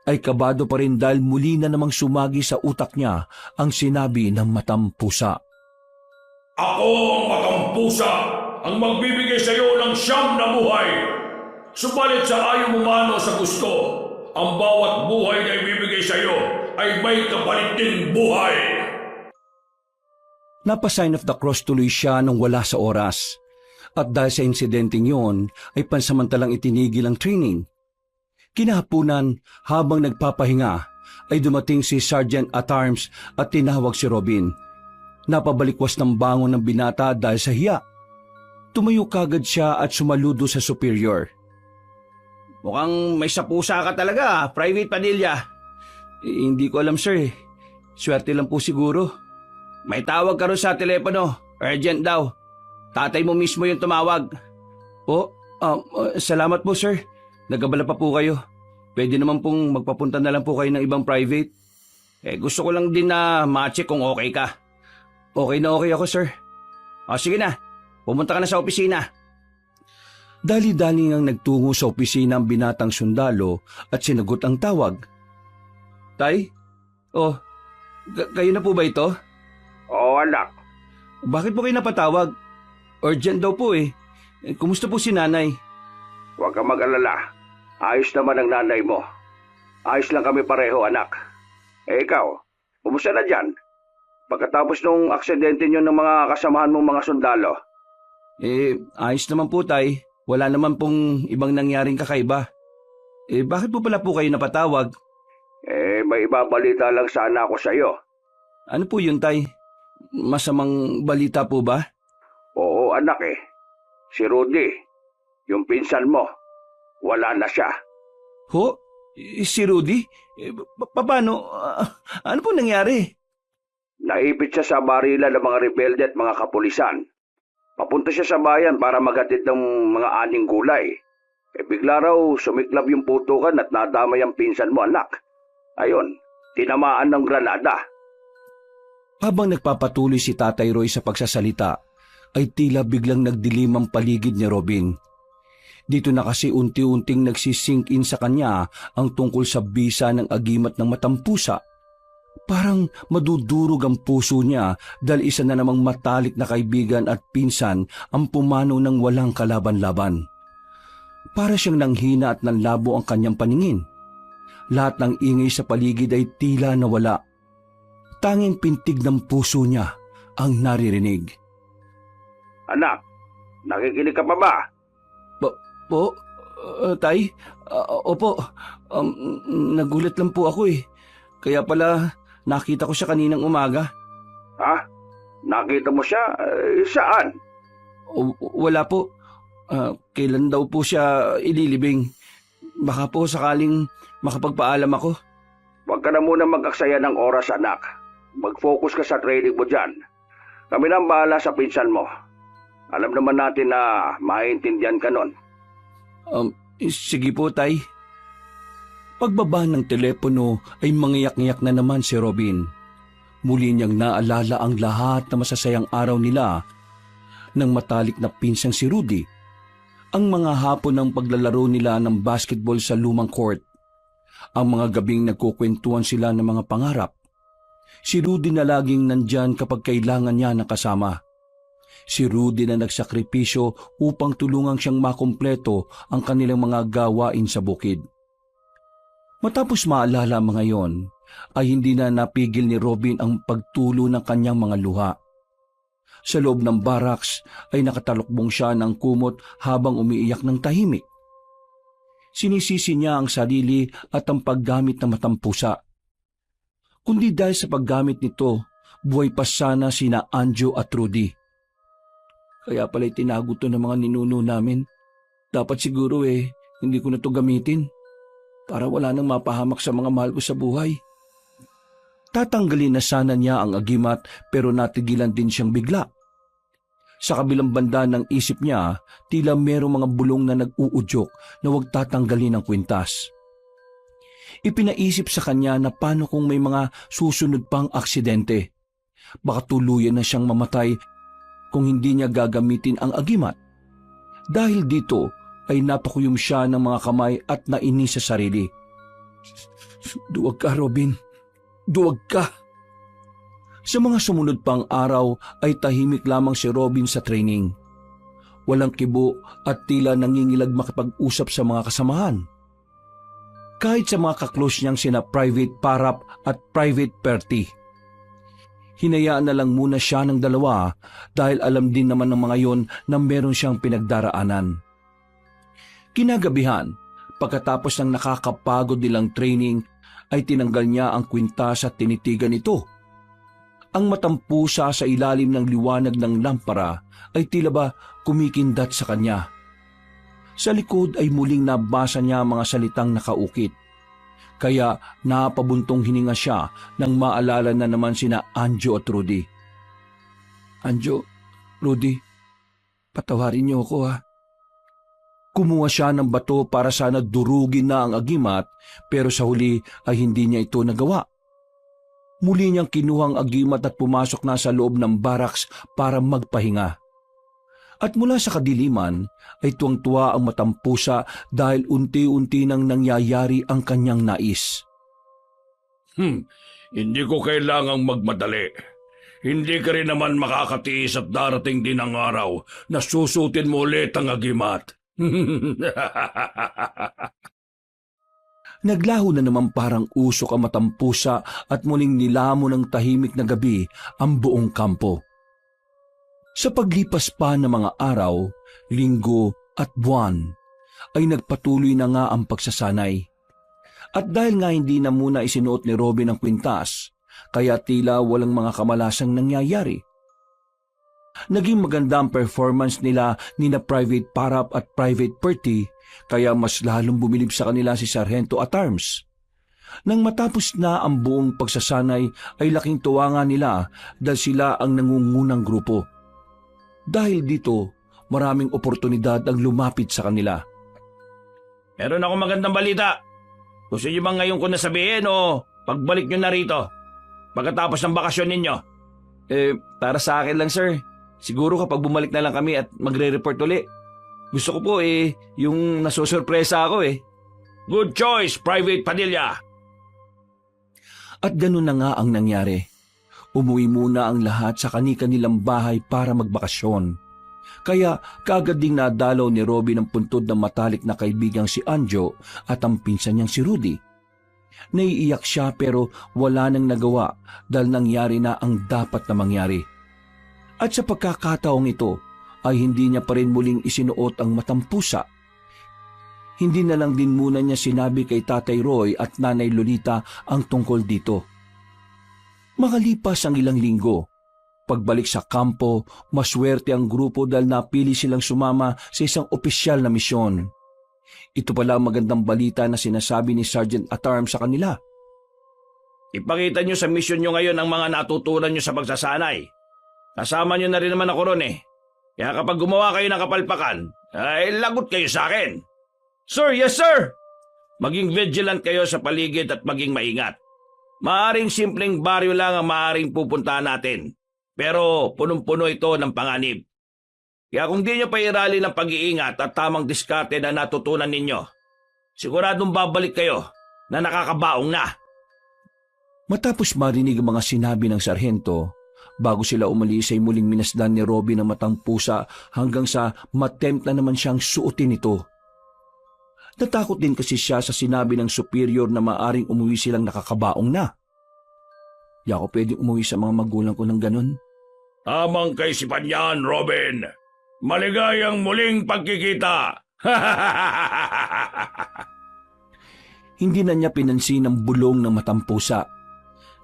ay kabado pa rin dahil muli na namang sumagi sa utak niya ang sinabi ng matang pusa. Ako ang matampusa, ang magbibigay sa iyo ng siyam na buhay. Subalit sa ayaw mumano sa gusto, ang bawat buhay na ibibigay sa iyo ay may kapalit ding buhay. Napa-sign of the cross tuloy siya nang wala sa oras. At dahil sa insidenteng yon, ay pansamantalang itinigil ang training. Kinahapunan, habang nagpapahinga, ay dumating si Sergeant at Arms at tinawag si Robin. Napabalikwas ng bangon ng binata dahil sa hiya. Tumayo kagad siya at sumaludo sa superior. Mukhang may sapusa ka talaga, Private Padilla. Hindi ko alam, sir. Swerte lang po siguro. May tawag ka rin sa telepono. Urgent daw. Tatay mo mismo yung tumawag. Salamat po, sir. Nagabala pa po kayo. Pwede naman pong magpapunta na lang po kayo ng ibang private. Gusto ko lang din na ma-check kung okay ka. Okay na okay ako, sir. Sige na. Pumunta ka na sa opisina. Dali-dali ngang nagtungo sa opisina ang binatang sundalo at sinagot ang tawag. Tay? Kayo na po ba ito? Oo, anak. Bakit po kayo napatawag? Urgent daw po eh. Kumusta po si nanay? Huwag kang mag-alala. Ayos naman ang nanay mo. Ayos lang kami pareho, anak. Ikaw, kumusta na dyan? Pagkatapos nung aksidente nyo ng mga kasamahan mong mga sundalo. Ayos naman po, tay. Wala naman pong ibang nangyaring kakaiba. Bakit po pala po kayo napatawag? May ibabalita lang sana ako sa'yo. Ano po yun, tay? Masamang balita po ba? Oo, anak Si Rudy, yung pinsan mo, wala na siya. Ho? Si Rudy? Paano? Ano po nangyari? Naipit siya sa barila ng mga rebelde at mga kapulisan. Papunta siya sa bayan para maghatid ng mga aning gulay. Bigla raw sumiklab yung putukan at nadamay ang pinsan mo, anak. Ayon, tinamaan ng granada. Habang nagpapatuloy si Tatay Roy sa pagsasalita, ay tila biglang nagdilim ang paligid ni Robin. Dito na kasi unti-unting nagsisink in sa kanya ang tungkol sa bisa ng agimat ng matampusa. Parang madudurog ang puso niya dahil isa na namang matalik na kaibigan at pinsan ang pumanaw ng walang kalaban-laban. Para siyang nanghina at nanlabo ang kanyang paningin. Lahat ng ingay sa paligid ay tila nawala. Tanging pintig ng puso niya ang naririnig. Anak, nakikinig ka pa ba? Tay? Opo. Nagulat lang po ako eh. Kaya pala nakita ko siya kaninang umaga. Ha? Nakita mo siya? Saan? Wala po. Kailan daw po siya ililibing? Baka po sakaling makapagpaalam ako. Huwag ka na muna mag-aksaya ng oras, anak. Mag-focus ka sa training mo dyan. Kami na ang bahala sa pinsan mo. Alam naman natin na maintindihan ka nun. Sige po, tay. Pagbaba ng telepono ay mangiyak-ngiyak na naman si Robin. Muli niyang naalala ang lahat na masasayang araw nila ng matalik na pinsang si Rudy. Ang mga hapon ng paglalaro nila ng basketball sa lumang court. Ang mga gabing nagkukwentuhan sila ng mga pangarap. Si Rudy na laging nandyan kapag kailangan niya ng kasama. Si Rudy na nagsakripisyo upang tulungang siyang makumpleto ang kanilang mga gawain sa bukid. Matapos maalala mga yon, ay hindi na napigil ni Robin ang pagtulo ng kanyang mga luha. Sa loob ng barracks ay nakatalukbong siya ng kumot habang umiiyak ng tahimik. Sinisisi niya ang sarili at ang paggamit ng matampusa. Kundi dahil sa paggamit nito, buhay pa sana sina Anjo at Rudy. Kaya pala'y tinago to ng mga ninuno namin. Dapat siguro hindi ko na to gamitin. Para wala nang mapahamak sa mga mahal ko sa buhay. Tatanggalin na sana niya ang agimat pero natigilan din siyang bigla. Sa kabilang banda ng isip niya, tila merong mga bulong na nag-uudyok na huwag tatanggalin ang kwintas. Ipinaisip sa kanya na paano kung may mga susunod pang aksidente. Baka tuluyan na siyang mamatay kung hindi niya gagamitin ang agimat. Dahil dito ay napakuyom siya ng mga kamay at nainis sa sarili. Duwag ka, Robin. Duwag ka. Sa mga sumunod pang araw ay tahimik lamang si Robin sa training. Walang kibo at tila nangingilag makipag-usap sa mga kasamahan. Kahit sa mga kaklose niyang sina Private Parap at Private Perty. Hinayaan na lang muna siya ng dalawa dahil alam din naman ng mga yon na meron siyang pinagdaraanan. Kinagabihan, pagkatapos ng nakakapagod nilang training, ay tinanggal niya ang kwintas at tinitigan ito. Ang matampusa sa ilalim ng liwanag ng lampara ay tila ba kumikindat sa kanya. Sa likod ay muling nabasa niya mga salitang nakaukit. Kaya napabuntong hininga siya nang maalala na naman sina Anjo at Rudy. Anjo, Rudy, patawarin niyo ako ha. Kumuha siya ng bato para sana durugin na ang agimat pero sa huli ay hindi niya ito nagawa. Muli niyang kinuha ang agimat at pumasok na sa loob ng barracks para magpahinga. At mula sa kadiliman ay tuwang-tuwa ang matampusa dahil unti-unti nang nangyayari ang kanyang nais. Hindi ko kailangang magmadali. Hindi ka rin naman makakatiis at darating din ang araw na susutin mo ulit ang agimat. Naglaho na naman parang usok ang matampusa at muling nilamo ng tahimik na gabi ang buong kampo. Sa paglipas pa ng mga araw, linggo at buwan, ay nagpatuloy na nga ang pagsasanay. At dahil nga hindi na muna isinuot ni Robin ang kwintas, kaya tila walang mga kamalasang nangyayari. Naging maganda ang performance nila ni na Private Parap at Private Perty, kaya mas lalong bumilib sa kanila si Sargento at Arms. Nang matapos na ang buong pagsasanay ay laking tuwa nga nila dahil sila ang nangungunang grupo. Dahil dito, maraming oportunidad ang lumapit sa kanila. Meron akong magandang balita. Gusto niyo bang ngayon ko nasabihin o pagbalik niyo na rito? Pagkatapos ng bakasyon ninyo? Para sa akin lang sir. Siguro kapag bumalik na lang kami at magre-report uli. Gusto ko po yung nasusurpresa ako Good choice, Private Padilla. At ganun na nga ang nangyari. Umuwi muna ang lahat sa kani-kanilang bahay para magbakasyon. Kaya kaagad ding nadalaw ni Robin ang puntod ng matalik na kaibigang si Anjo at ang pinsan niyang si Rudy. Naiiyak siya pero wala nang nagawa dahil nangyari na ang dapat na mangyari. At sa pagkakataong ito ay hindi niya pa rin muling isinuot ang matampusa. Hindi na lang din muna niya sinabi kay Tatay Roy at Nanay Lolita ang tungkol dito. Makalipas ang ilang linggo, pagbalik sa kampo, maswerte ang grupo dahil napili silang sumama sa isang opisyal na misyon. Ito pala ang magandang balita na sinasabi ni Sergeant At-Arms sa kanila. Ipakita niyo sa misyon niyo ngayon ang mga natutunan niyo sa pagsasanay. Kasama niyo na rin naman ako ron Kaya kapag gumawa kayo ng kapalpakan, ay lagot kayo sa akin. Sir, yes sir! Maging vigilant kayo sa paligid at maging maingat. Maaring simpleng baryo lang ang maaring pupuntahan natin. Pero punong-puno ito ng panganib. Kaya kung di nyo pa irali ng pag-iingat at tamang diskarte na natutunan ninyo, siguradong babalik kayo na nakakabaong na. Matapos marinig ang mga sinabi ng sarhento, bago sila umalis ay muling minasdan ni Robin ang matang pusa hanggang sa matempt na naman siyang suotin ito. Natakot din kasi siya sa sinabi ng superior na maaring umuwi silang nakakabaong na. Di ako pwedeng umuwi sa mga magulang ko ng ganun. Tamang kaisipan yan, Robin. Maligayang muling pagkikita. Hindi na niya pinansin ang bulong ng matampusa.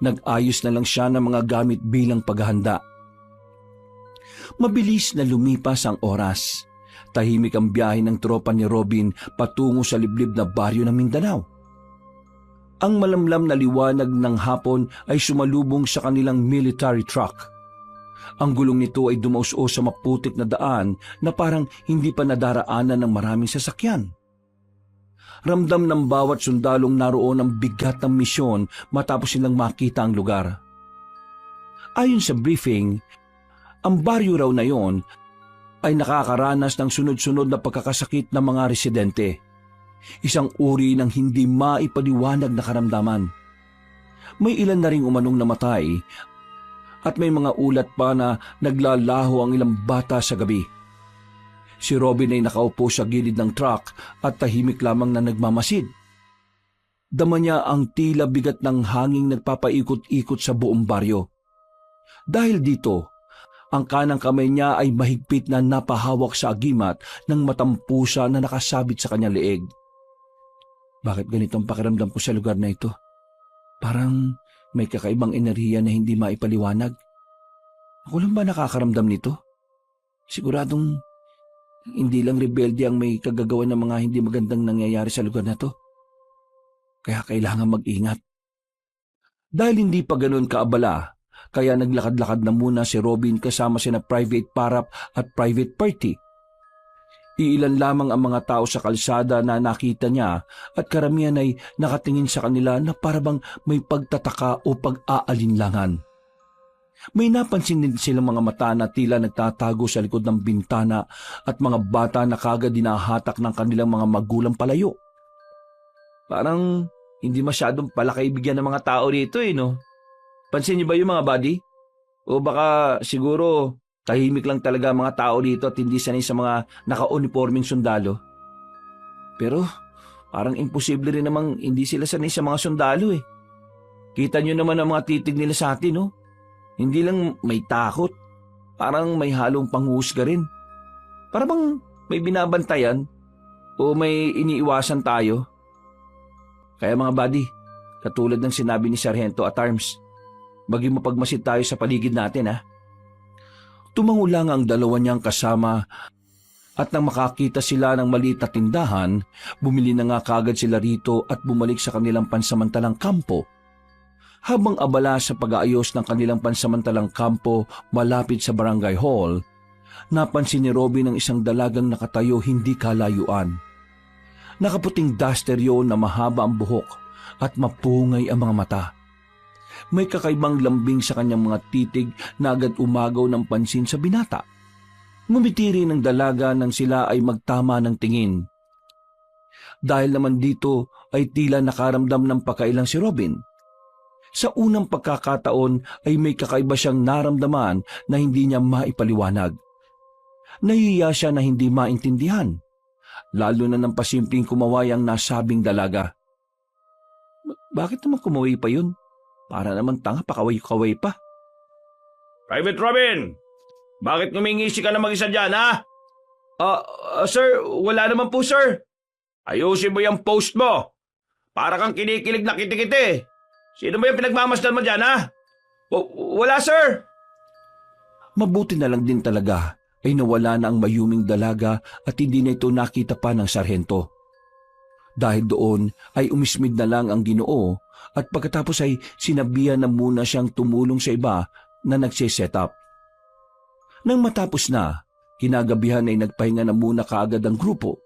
Nag-ayos na lang siya ng mga gamit bilang paghahanda. Mabilis na lumipas ang oras. Tahimik ang biyahe ng tropa ni Robin patungo sa liblib na baryo ng Mindanao. Ang malamlam na liwanag ng hapon ay sumalubong sa kanilang military truck. Ang gulong nito ay dumaus-os sa maputik na daan na parang hindi pa nadaraanan ng maraming sasakyan. Ramdam ng bawat sundalong naroon ang bigat ng misyon matapos silang makita ang lugar. Ayon sa briefing, ang baryo raw na yon ay nakakaranas ng sunod-sunod na pagkakasakit ng mga residente. Isang uri ng hindi maipaliwanag na karamdaman. May ilan na ring umanong namatay at may mga ulat pa na naglalaho ang ilang bata sa gabi. Si Robin ay nakaupo sa gilid ng truck at tahimik lamang na nagmamasid. Dama niya ang tila bigat ng hanging nagpapaikot-ikot sa buong baryo. Dahil dito, ang kanang kamay niya ay mahigpit na napahawak sa agimat ng matampusa na nakasabit sa kanyang leeg. Bakit ganito ang pakiramdam ko sa lugar na ito? Parang may kakaibang enerhiya na hindi maipaliwanag. Ako lang ba nakakaramdam nito? Siguradong hindi lang rebelde ang may kagagawa ng mga hindi magandang nangyayari sa lugar na to. Kaya kailangan mag-ingat. Dahil hindi pa ganoon kaabala, kaya naglakad-lakad na muna si Robin kasama sina Private Parap at Private Perty. Iilan lamang ang mga tao sa kalsada na nakita niya at karamihan ay nakatingin sa kanila na parabang may pagtataka o pag-aalinlangan. May napansin din silang mga mata na tila nagtatago sa likod ng bintana at mga bata na kagad dinahatak ng kanilang mga magulang palayo. Parang hindi masyadong palakaibigyan ng mga tao rito no? Pansin niyo ba yung mga buddy? O baka siguro tahimik lang talaga mga tao dito at hindi sanay sa mga naka-uniforming sundalo. Pero parang imposible rin namang hindi sila sanay sa mga sundalo Kita niyo naman ang mga titig nila sa atin Hindi lang may takot, parang may halong panghusga rin. Parang may binabantayan o may iniiwasan tayo. Kaya mga buddy, katulad ng sinabi ni Sargento at Arms, maging mapagmasid tayo sa paligid natin Tumango lang ang dalawa niyang kasama at nang makakita sila ng maliit na tindahan, bumili na nga kagad sila rito at bumalik sa kanilang pansamantalang kampo. Habang abala sa pag-aayos ng kanilang pansamantalang kampo malapit sa barangay hall, napansin ni Robin ang isang dalagang nakatayo hindi kalayuan. Nakaputing duster yun na mahaba ang buhok at mapungay ang mga mata. May kakaibang lambing sa kanyang mga titig na agad umagaw ng pansin sa binata. Ngumiti rin ang dalaga nang sila ay magtama ng tingin. Dahil naman dito ay tila nakaramdam ng pakailang si Robin. Sa unang pagkakataon ay may kakaiba siyang naramdaman na hindi niya maipaliwanag. Nahihiya siya na hindi maintindihan, lalo na ng pasimpleng kumaway ang nasabing dalaga. Bakit naman kumaway pa yun? Para naman tanga pakaway-kaway pa. Private Robin! Bakit ngumingisi ka na mag-isa dyan, ha? Sir, wala naman po, sir. Ayusin mo yung post mo. Para kang kinikilig na kiti-kiti. Sino ba yung pinagmamasdan mo dyan, ha? Wala, sir. Mabuti na lang din talaga ay nawala na ang mayuming dalaga at hindi na ito nakita pa ng sarhento. Dahil doon ay umismid na lang ang Ginoo at pagkatapos ay sinabihan na muna siyang tumulong sa iba na nagsiset up. Nang matapos na, kinagabihan ay nagpahinga na muna kaagad ang grupo.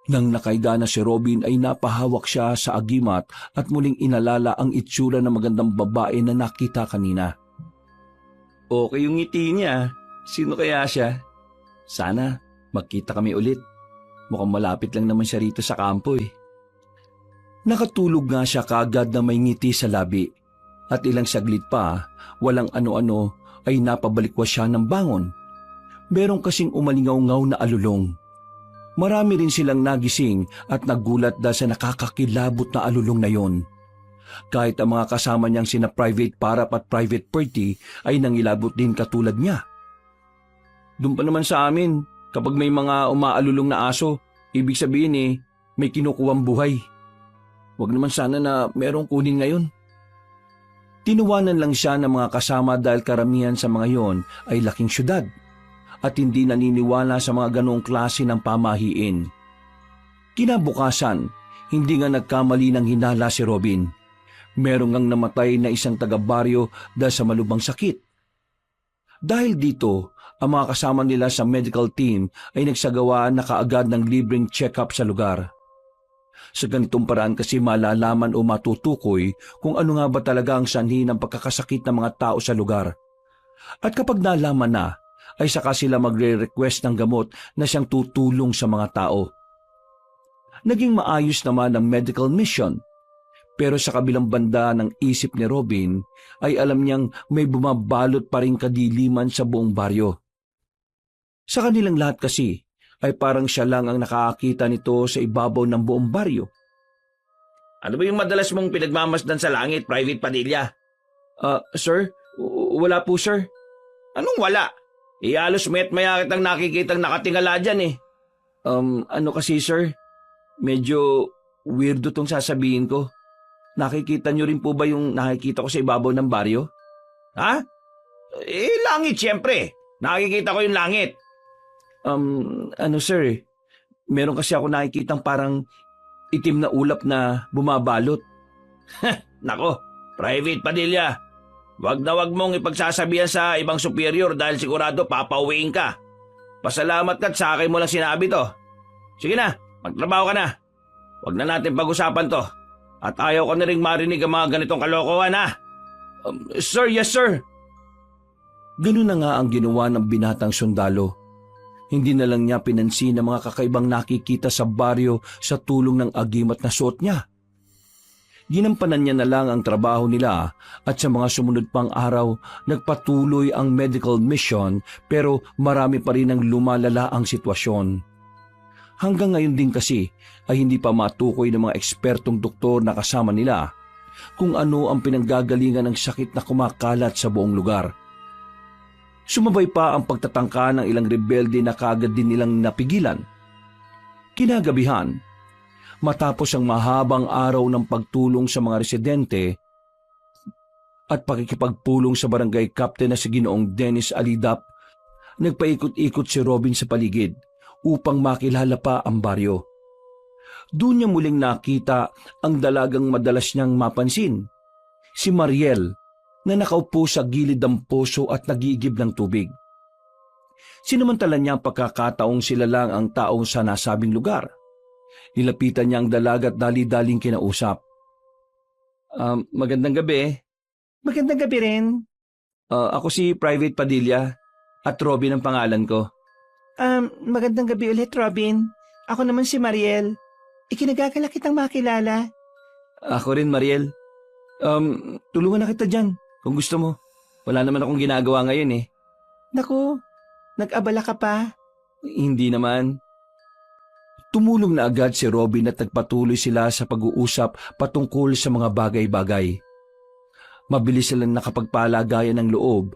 Nang nakaiga na si Robin ay napahawak siya sa agimat at muling inalala ang itsura ng magandang babae na nakita kanina. Okay yung ngiti niya. Sino kaya siya? Sana magkita kami ulit. Mukhang malapit lang naman siya rito sa kampo Nakatulog nga siya kaagad na may ngiti sa labi at ilang saglit pa, walang ano-ano ay napabalikwas siya ng bangon. Merong kasing umalingaw-ngaw na alulong. Marami rin silang nagising at nagulat dahil sa nakakakilabot na alulong na yon. Kahit ang mga kasama niyang sina Private Parap at Private Perty ay nangilabot din katulad niya. Doon pa naman sa amin, kapag may mga umaalulong na aso, ibig sabihin may kinukuwang buhay. Huwag naman sana na merong kunin ngayon. Tinuwanan lang siya ng mga kasama dahil karamihan sa mga yon ay laking syudad at hindi naniniwala sa mga ganoong klase ng pamahiin. Kinabukasan, hindi nga nagkamali ng hinala si Robin. Merong ngang namatay na isang taga-baryo dahil sa malubhang sakit. Dahil dito, ang mga kasama nila sa medical team ay nagsagawa na kaagad ng libreng check-up sa lugar. Sa ganitong paraan kasi malalaman o matutukoy kung ano nga ba talaga ang sanhi ng pagkakasakit ng mga tao sa lugar. At kapag nalaman na, ay saka sila magre-request ng gamot na siyang tutulong sa mga tao. Naging maayos naman ang medical mission, Pero sa kabilang banda ng isip ni Robin ay alam niyang may bumabalot pa ring kadiliman sa buong baryo. Sa kanilang lahat kasi ay parang siya lang ang nakakakita nito sa ibabaw ng buong baryo. Ano ba yung madalas mong pinagmamasdan sa langit, Private Padilla? Sir? Wala po, sir. Anong wala? Iyalos met maya kitang nakikitang nakatingala dyan eh. Ano kasi, sir? Medyo weirdo tong sasabihin ko. Nakikita niyo rin po ba yung nakikita ko sa ibabaw ng baryo? Ha? Langit siyempre. Nakikita ko yung langit. Ano, sir? Meron kasi ako nakikitang parang itim na ulap na bumabalot. Nako, Private Padilla. Wag na wag mong ipagsasabihan sa ibang superior dahil sigurado papauwiin ka. Pasalamat ka't sa akin mo lang sinabi to. Sige na, magtrabaho ka na. Wag na natin pag-usapan to. At ayaw ko na rin marinig ang mga ganitong kalokohan ha. Sir, yes sir. Ganun na nga ang ginawa ng binatang sundalo. Hindi na lang niya pinansin ang mga kakaibang nakikita sa baryo sa tulong ng agimat na suot niya. Ginampanan niya na lang ang trabaho nila at sa mga sumunod pang araw, nagpatuloy ang medical mission pero marami pa rin ang lumalala ang sitwasyon. Hanggang ngayon din kasi ay hindi pa matukoy ng mga ekspertong doktor na kasama nila kung ano ang pinanggagalingan ng sakit na kumakalat sa buong lugar. Sumabay pa ang pagtatangka ng ilang rebelde na kaagad din nilang napigilan. Kinagabihan, matapos ang mahabang araw ng pagtulong sa mga residente at pakikipagpulong sa barangay captain na si Ginoong Dennis Alidap, nagpaikot-ikot si Robin sa paligid upang makilala pa ang baryo. Doon niya muling nakita ang dalagang madalas niyang mapansin, si Mariel, na nakaupo sa gilid ng poso at nag-iigib ng tubig. Sinamantala niya ang pagkakataong sila lang ang taong sa nasabing lugar. Nilapitan niya ang dalaga at dali-daling kinausap. Magandang gabi. Magandang gabi rin. Ako si Private Padilla at Robin ang pangalan ko. Magandang gabi ulit, Robin. Ako naman si Mariel. Ikinagagala kitang makilala. Ako rin, Mariel. Tulungan na kita dyan kung gusto mo. Wala naman akong ginagawa ngayon eh. Naku, nag-abala ka pa? Hindi naman. Tumulong na agad si Robin at nagpatuloy sila sa pag-uusap patungkol sa mga bagay-bagay. Mabilis silang nakapagpalagayan ng loob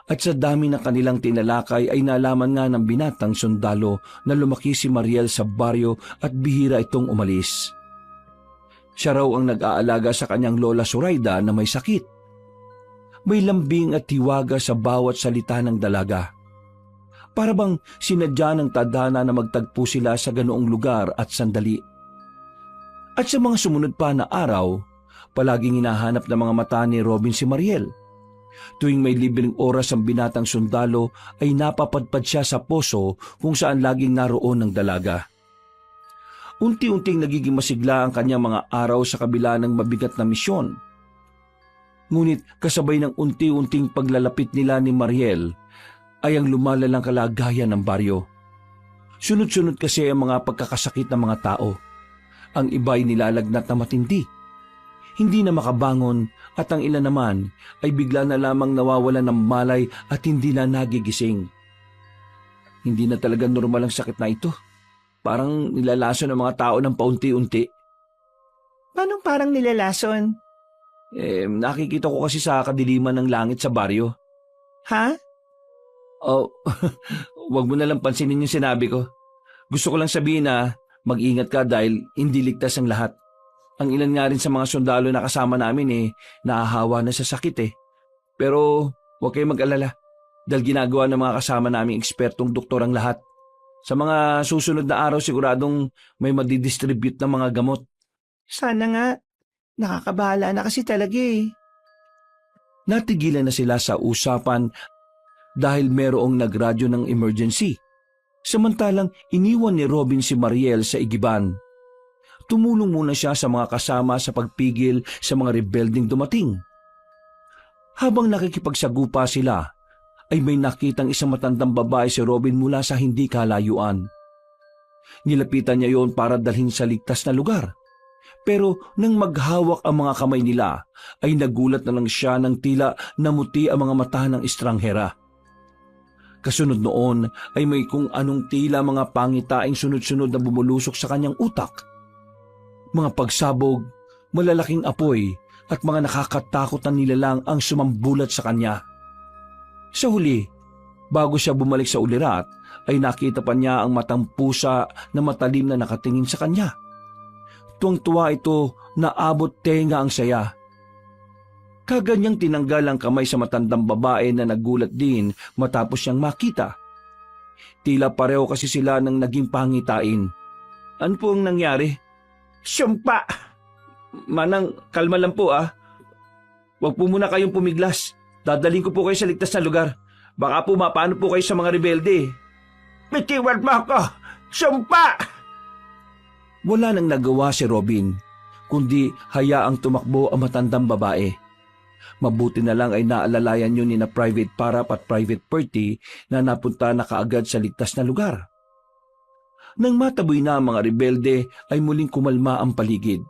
at sa dami ng kanilang tinalakay ay nalaman nga ng binatang sundalo na lumaki si Mariel sa baryo at bihira itong umalis. Siya raw ang nag-aalaga sa kanyang lola Zoraida na may sakit. May lambing at hiwaga sa bawat salita ng dalaga. Para bang sinadya ng tadhana na magtagpo sila sa ganoong lugar at sandali. At sa mga sumunod pa na araw, palaging hinahanap ng mga mata ni Robin si Mariel. Tuwing may libreng oras ang binatang sundalo ay napapadpad siya sa poso kung saan laging naroon ng dalaga. Unti-unting nagiging masigla ang kanyang mga araw sa kabila ng mabigat na misyon. Ngunit kasabay ng unti-unting paglalapit nila ni Mariel ay ang lumalalang kalagayan ng baryo. Sunod-sunod kasi ang mga pagkakasakit ng mga tao. Ang iba'y nilalagnat na matindi. Hindi na makabangon at ang ilan naman ay bigla na lamang nawawalan ng malay at hindi na nagigising. Hindi na talaga normal ang sakit na ito. Parang nilalason ng mga tao ng paunti-unti. Paano parang nilalason? Nakikita ko kasi sa kadiliman ng langit sa baryo. Ha? Oh, wag mo na lang pansinin yung sinabi ko. Gusto ko lang sabihin na mag-ingat ka dahil hindi ligtas ang lahat. Ang ilan nga rin sa mga sundalo na kasama namin nahahawa na sa sakit eh. Pero huwag kayong mag-alala dahil ginagawa ng mga kasama naming ekspertong doktor ang lahat. Sa mga susunod na araw siguradong may madidistribute ng mga gamot. Sana nga. Nakakabahala na kasi talaga eh. Natigilan na sila sa usapan dahil merong nagradyo ng emergency. Samantalang iniwan ni Robin si Mariel sa igiban. Tumulong muna siya sa mga kasama sa pagpigil sa mga rebelding dumating. Habang nakikipagsagupa sila, ay may nakitang isang matandang babae si Robin mula sa hindi kalayuan. Nilapitan niya yon para dalhin sa ligtas na lugar. Pero nang maghawak ang mga kamay nila, ay nagulat na lang siya ng tila namuti ang mga mata ng estranghera. Kasunod noon ay may kung anong tila mga pangitaing sunod-sunod na bumulusok sa kanyang utak. Mga pagsabog, malalaking apoy at mga nakakatakot na nilalang ang sumambulat sa kanya. Sa huli, bago siya bumalik sa ulirat, ay nakita pa niya ang matang pusa na matalim na nakatingin sa kanya. Tuwang-tuwa ito na abot tenga ang saya. Kaganyang tinanggal ang kamay sa matandang babae na nagulat din matapos siyang makita. Tila pareho kasi sila ng naging pangitain. Ano po ang nangyari? Sumpa! Manang, kalma lang po ah. Huwag po muna kayong pumiglas. Dadaling ko po kayo sa ligtas na lugar. Baka po mapano po kayo sa mga rebelde. Bitiwan mo ako! Sumpa! Wala nang nagawa si Robin, kundi hayaang tumakbo ang matandang babae. Mabuti na lang ay naalalayan yun ni na Private Parap at Private Perty na napunta na kaagad sa ligtas na lugar. Nang mataboy na ang mga rebelde ay muling kumalma ang paligid.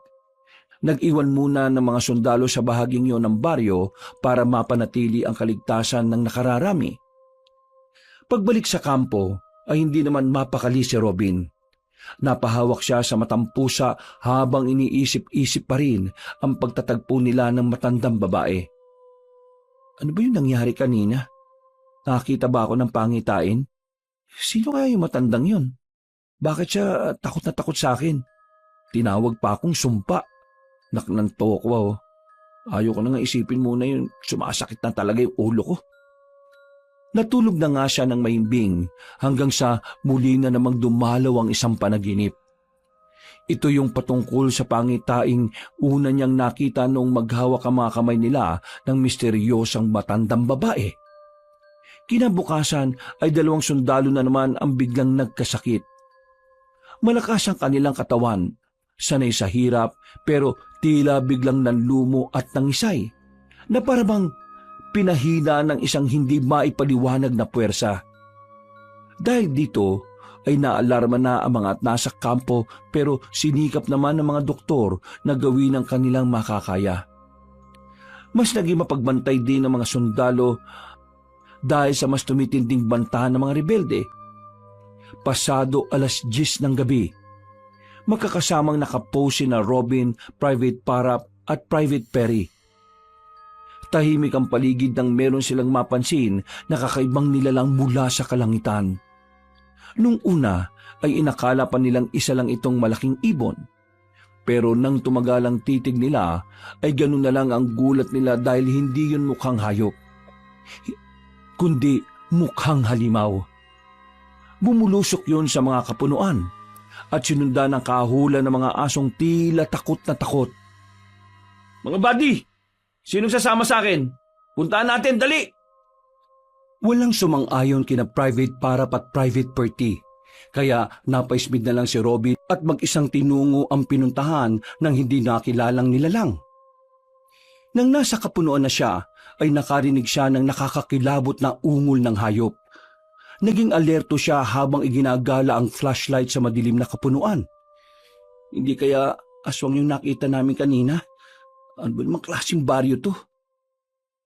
Nag-iwan muna ng mga sundalo sa bahaging yon ng baryo para mapanatili ang kaligtasan ng nakararami. Pagbalik sa kampo ay hindi naman mapakali si Robin. Napahawak siya sa matampusa habang iniisip-isip pa rin ang pagtatagpo nila ng matandang babae. Ano ba yung nangyari kanina? Nakakita ba ako ng pangitain? Sino kaya yung matandang yun? Bakit siya takot na takot sa akin? Tinawag pa akong sumpa. Naknanto ko oh. Ayoko na nga isipin muna yun. Sumasakit na talaga yung ulo ko. Natulog na nga siya ng mahimbing hanggang sa muli na namang dumalaw ang isang panaginip. Ito yung patungkol sa pangitaing una niyang nakita noong maghawak ang mga kamay nila ng misteryosang matandang babae. Kinabukasan ay 2 sundalo na naman ang biglang nagkasakit. Malakas ang kanilang katawan, sanay sa hirap pero tila biglang nanlumo at nangisay, na parabang pinahina ng isang hindi maipaliwanag na puwersa. Dahil dito ay naalarma na ang mga nasa kampo pero sinikap naman ng mga doktor na gawin ang kanilang makakaya. Mas naging mapagbantay din ng mga sundalo dahil sa mas tumitinding bantahan ng mga rebelde. Pasado 10:00 ng gabi, magkakasamang nakapose na Robin, Private Parap at Private Perry. Tahimik ang paligid nang meron silang mapansin na kakaibang nilalang mula sa kalangitan. Nung una ay inakala pa nilang isa lang itong malaking ibon. Pero nang tumagal ang titig nila ay ganun na lang ang gulat nila dahil hindi yun mukhang hayop, kundi mukhang halimaw. Bumulusok yun sa mga kapunuan at sinundan ng kahulan ng mga asong tila takot na takot. Mga buddy! Sinong sasama sa akin? Puntaan natin, dali! Walang sumang-ayon kina Private Parap at Private Perty, kaya napaismid na lang si Robin at mag-isang tinungo ang pinuntahan ng hindi nakilalang nilalang. Nang nasa kapunuan na siya, ay nakarinig siya ng nakakakilabot na ungol ng hayop. Naging alerto siya habang iginagala ang flashlight sa madilim na kapunuan. Hindi kaya aswang yung nakita namin kanina? Ano ba namang klaseng baryo to?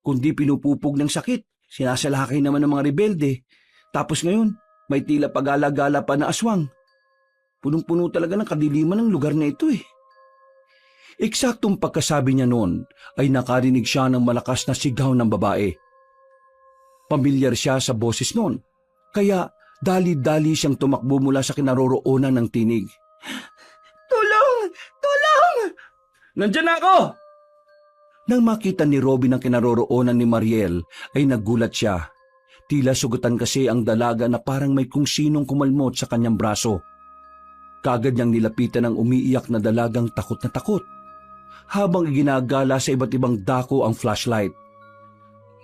Kundi pinupupog ng sakit, sinasalakay naman ng mga rebelde. Tapos ngayon, may tila pagala-gala pa na aswang. Punong-puno talaga ng kadiliman ng lugar na ito eh. Eksaktong pagkasabi niya noon ay nakarinig siya ng malakas na sigaw ng babae. Pamilyar siya sa boses noon, kaya dali-dali siyang tumakbo mula sa kinaroroonan ng tinig. Tulong! Tulong! Nandyan na ako! Nang makita ni Robin ang kinaroroonan ni Mariel, ay nagulat siya. Tila sugatan kasi ang dalaga na parang may kung sinong kumalmot sa kanyang braso. Kagad niyang nilapitan ang umiiyak na dalagang takot na takot, habang iginagala sa iba't ibang dako ang flashlight.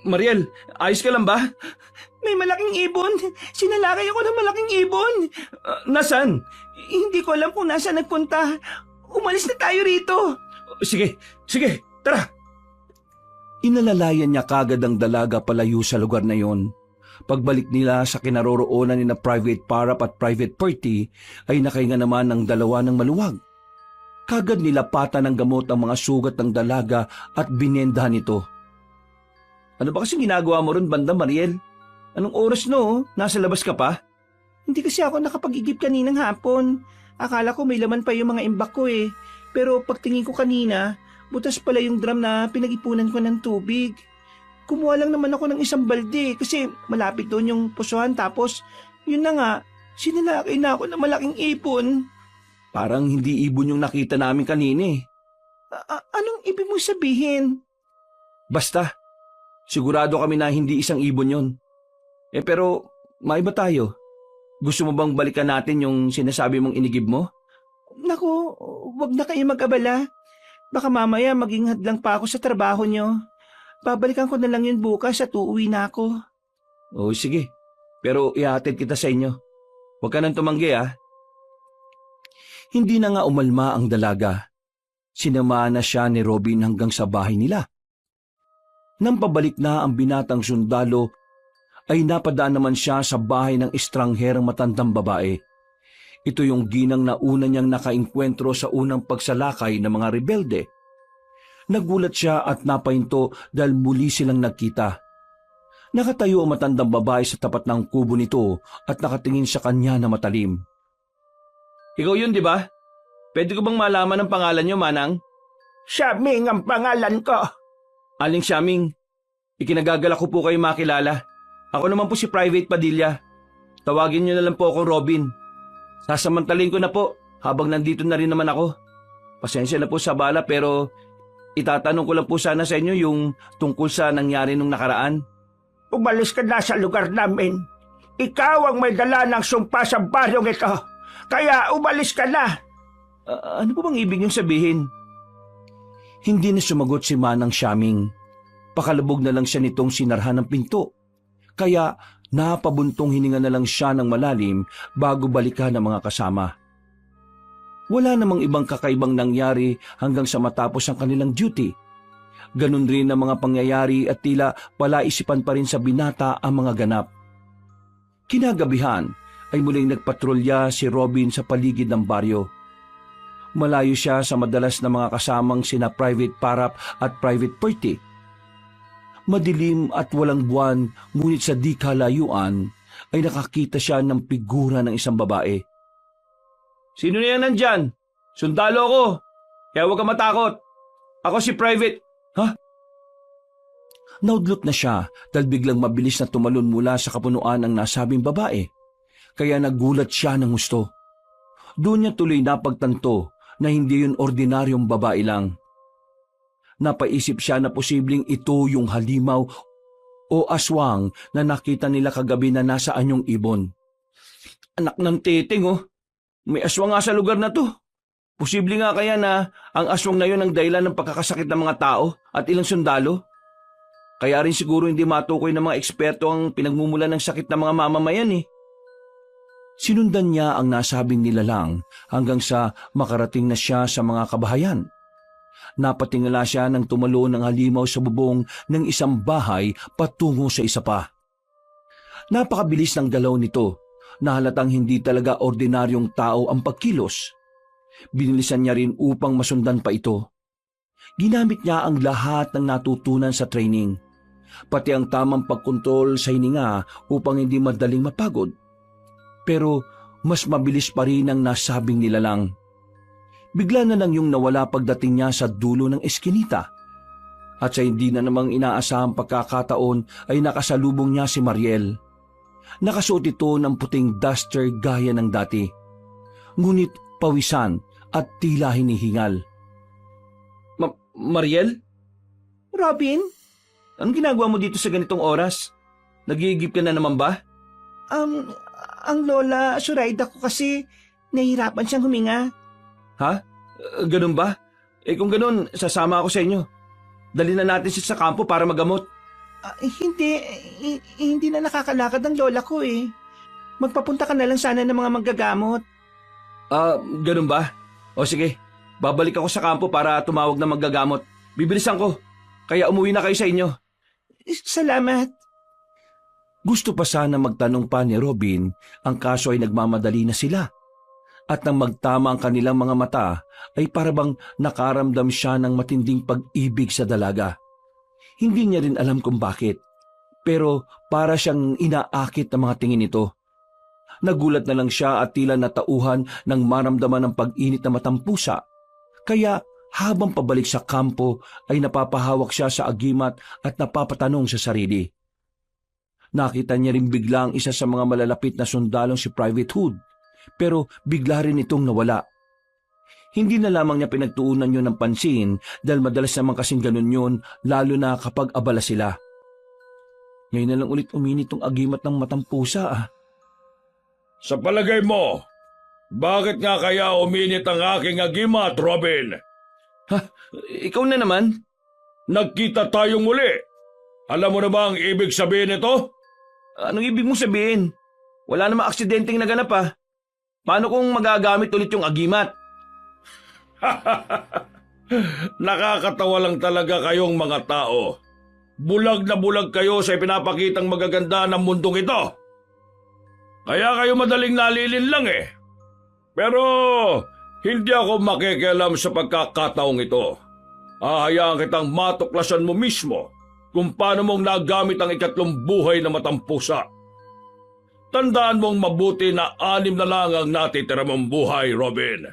Mariel, ayos ka lang ba? May malaking ibon! Sinalakay ako ng malaking ibon! Nasaan? Hindi ko alam kung nasa nagpunta. Umalis na tayo rito! Sige, tara! Inalalayan niya kagad ang dalaga palayo sa lugar na yon. Pagbalik nila sa kinaroroonan ni na Private Parap at Private Perty ay nakahinga naman ng dalawa ng maluwag. Kagad nilapatan ng gamot ang mga sugat ng dalaga at binendahan ito. Ano ba kasi ginagawa mo ron, Banda Mariel? Anong oras no? Nasa labas ka pa? Hindi kasi ako nakapag-igip kaninang hapon. Akala ko may laman pa yung mga imbak ko eh. Pero pagtingin ko kanina, butas pala yung drum na pinag-ipunan ko ng tubig. Kumuha lang naman ako ng isang balde kasi malapit doon yung pusuhan tapos yun na nga, sinilakay na ako ng malaking ipon. Parang hindi ibon yung nakita namin kanina eh. Anong ibig mo sabihin? Basta, sigurado kami na hindi isang ibon yon. Pero, maiba tayo. Gusto mo bang balikan natin yung sinasabi mong inigib mo? Naku, wag na kayo mag-abala. Baka mamaya maging hadlang pa ako sa trabaho nyo. Babalikan ko na lang yun bukas at uuwi na ako. Oo, sige. Pero ihatid kita sa inyo. Huwag ka nang tumanggi ah. Hindi na nga umalma ang dalaga. Sinamahan na siya ni Robin hanggang sa bahay nila. Nang pabalik na ang binatang sundalo, ay napadaan naman siya sa bahay ng estrangherang matandang babae. Ito yung ginang na una niyang nakainkwentro sa unang pagsalakay ng mga rebelde. Nagulat siya at napahinto dahil muli silang nagkita. Nakatayo ang matandang babae sa tapat ng kubo nito at nakatingin sa kanya na matalim. Ikaw yun, di ba? Pwede ko bang malaman ang pangalan niyo, Manang? Shaming ang pangalan ko. Aling Shaming, ikinagagalak ko po kayo makilala. Ako naman po si Private Padilla. Tawagin niyo na lang po akong Robin. Sasamantalin ko na po habang nandito na rin naman ako. Pasensya na po sa bala pero itatanong ko lang po sana sa inyo yung tungkol sa nangyari nung nakaraan. Umalis ka na sa lugar namin. Ikaw ang may dala ng sumpa sa baryong ito. Kaya umalis ka na. Ano po bang ibig niyong sabihin? Hindi na sumagot si Manang Shaming. Pakalabog na lang siya nitong sinarhan ng pinto. Kaya napabuntong hininga na lang siya ng malalim bago balikan ng mga kasama. Wala namang ibang kakaibang nangyari hanggang sa matapos ang kanilang duty. Ganon rin ang mga pangyayari at tila palaisipan pa rin sa binata ang mga ganap. Kinagabihan ay muling nagpatrolya si Robin sa paligid ng baryo. Malayo siya sa madalas na mga kasamang sina Private Parap at Private Perty. Madilim at walang buwan, ngunit sa di kalayuan ay nakakita siya ng figura ng isang babae. Sino na yan nandyan? Sundalo ako, kaya huwag ka matakot. Ako si Private. Ha? Naudlot na siya dahil biglang mabilis na tumalon mula sa kapunuan ang nasabing babae. Kaya nagulat siya ng husto. Doon niya tuloy napagtanto na hindi yun ordinaryong babae lang. Napaisip siya na posibleng ito yung halimaw o aswang na nakita nila kagabi na nasa anyong ibon. Anak ng titing oh, may aswang nga sa lugar na to. Posible nga kaya na ang aswang na yun ang dahilan ng pagkakasakit ng mga tao at ilang sundalo? Kaya rin siguro hindi matukoy ng mga eksperto ang pinagmumulan ng sakit ng mga mamamayan eh. Sinundan niya ang nasabing nilalang hanggang sa makarating na siya sa mga kabahayan. Napatingala siya nang tumalo ng halimaw sa bubong ng isang bahay patungo sa isa pa. Napakabilis ng galaw nito na halatang hindi talaga ordinaryong tao ang pagkilos. Binilisan niya rin upang masundan pa ito. Ginamit niya ang lahat ng natutunan sa training, pati ang tamang pagkontrol sa hininga upang hindi madaling mapagod. Pero mas mabilis pa rin ang nasabing nilalang. Bigla na lang yung nawala pagdating niya sa dulo ng eskinita. At sa hindi na namang inaasahang pagkakataon ay nakasalubong niya si Mariel. Nakasuot ito ng puting duster gaya ng dati. Ngunit pawisan at tila hinihingal. Mariel? Robin? Anong ginagawa mo dito sa ganitong oras? Nagigip ka na naman ba? Ang lola Suraida ko kasi nahihirapan siyang huminga. Ha? Ganun ba? Kung ganun, sasama ako sa inyo. Dali na natin siya sa kampo para magamot. Hindi na nakakalakad ang lola ko eh. Magpapunta ka na lang sana ng mga manggagamot. Ganun ba? O sige, babalik ako sa kampo para tumawag na manggagamot. Bibilisan ko, kaya umuwi na kayo sa inyo. Salamat. Gusto pa sana magtanong pa ni Robin, ang kaso ay nagmamadali na sila. At nang magtama ang kanilang mga mata, ay parabang nakaramdam siya ng matinding pag-ibig sa dalaga. Hindi niya rin alam kung bakit, pero para siyang inaakit ng mga tingin nito. Nagulat na lang siya at tila natauhan ng maramdaman ng pag-init na matang pusa. Kaya habang pabalik sa kampo ay napapahawak siya sa agimat at napapatanong sa sarili. Nakita niya rin bigla ang isa sa mga malalapit na sundalong si Private Hood, pero bigla rin itong nawala. Hindi na lamang niya pinagtuunan yun ng pansin dahil madalas naman kasing ganun yun lalo na kapag abala sila. Ngayon na lang ulit uminit tong agimat ng matang pusa. Sa palagay mo, bakit nga kaya uminit ang aking agimat, Robin? Ikaw na naman. Nagkita tayong muli. Alam mo na ba ang ibig sabihin nito? Anong ibig mong sabihin? Wala namang aksidenteng naganap ah. Paano kung magagamit ulit yung agimat? Nakakatawa lang talaga kayong mga tao. Bulag na bulag kayo sa ipinapakitang magaganda ng mundong ito. Kaya kayo madaling nalilin lang eh. Pero hindi ako makikialam sa pagkakataong ito. Hahayaan kitang matuklasan mo mismo kung paano mong nagamit ang ikatlong buhay na matampusa. Tandaan mong mabuti na 6 na lang ang natitira mong buhay, Robin.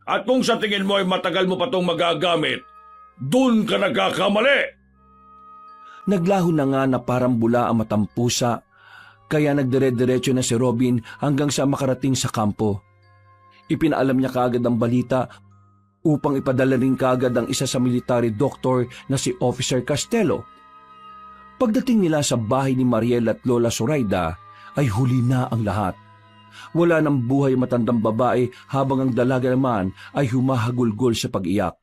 At kung sa tingin mo ay matagal mo pa itong magagamit, dun ka nagkakamali. Naglaho na nga na parang bula ang matampusa, kaya nagdire-diretso na si Robin hanggang sa makarating sa kampo. Ipinaalam niya kaagad ang balita upang ipadala rin kaagad ang isa sa military doctor na si Officer Castello. Pagdating nila sa bahay ni Mariel at Lola Zoraida, ay huli na ang lahat. Wala nang buhay matandang babae habang ang dalaga naman ay humahagulgol sa pag-iyak.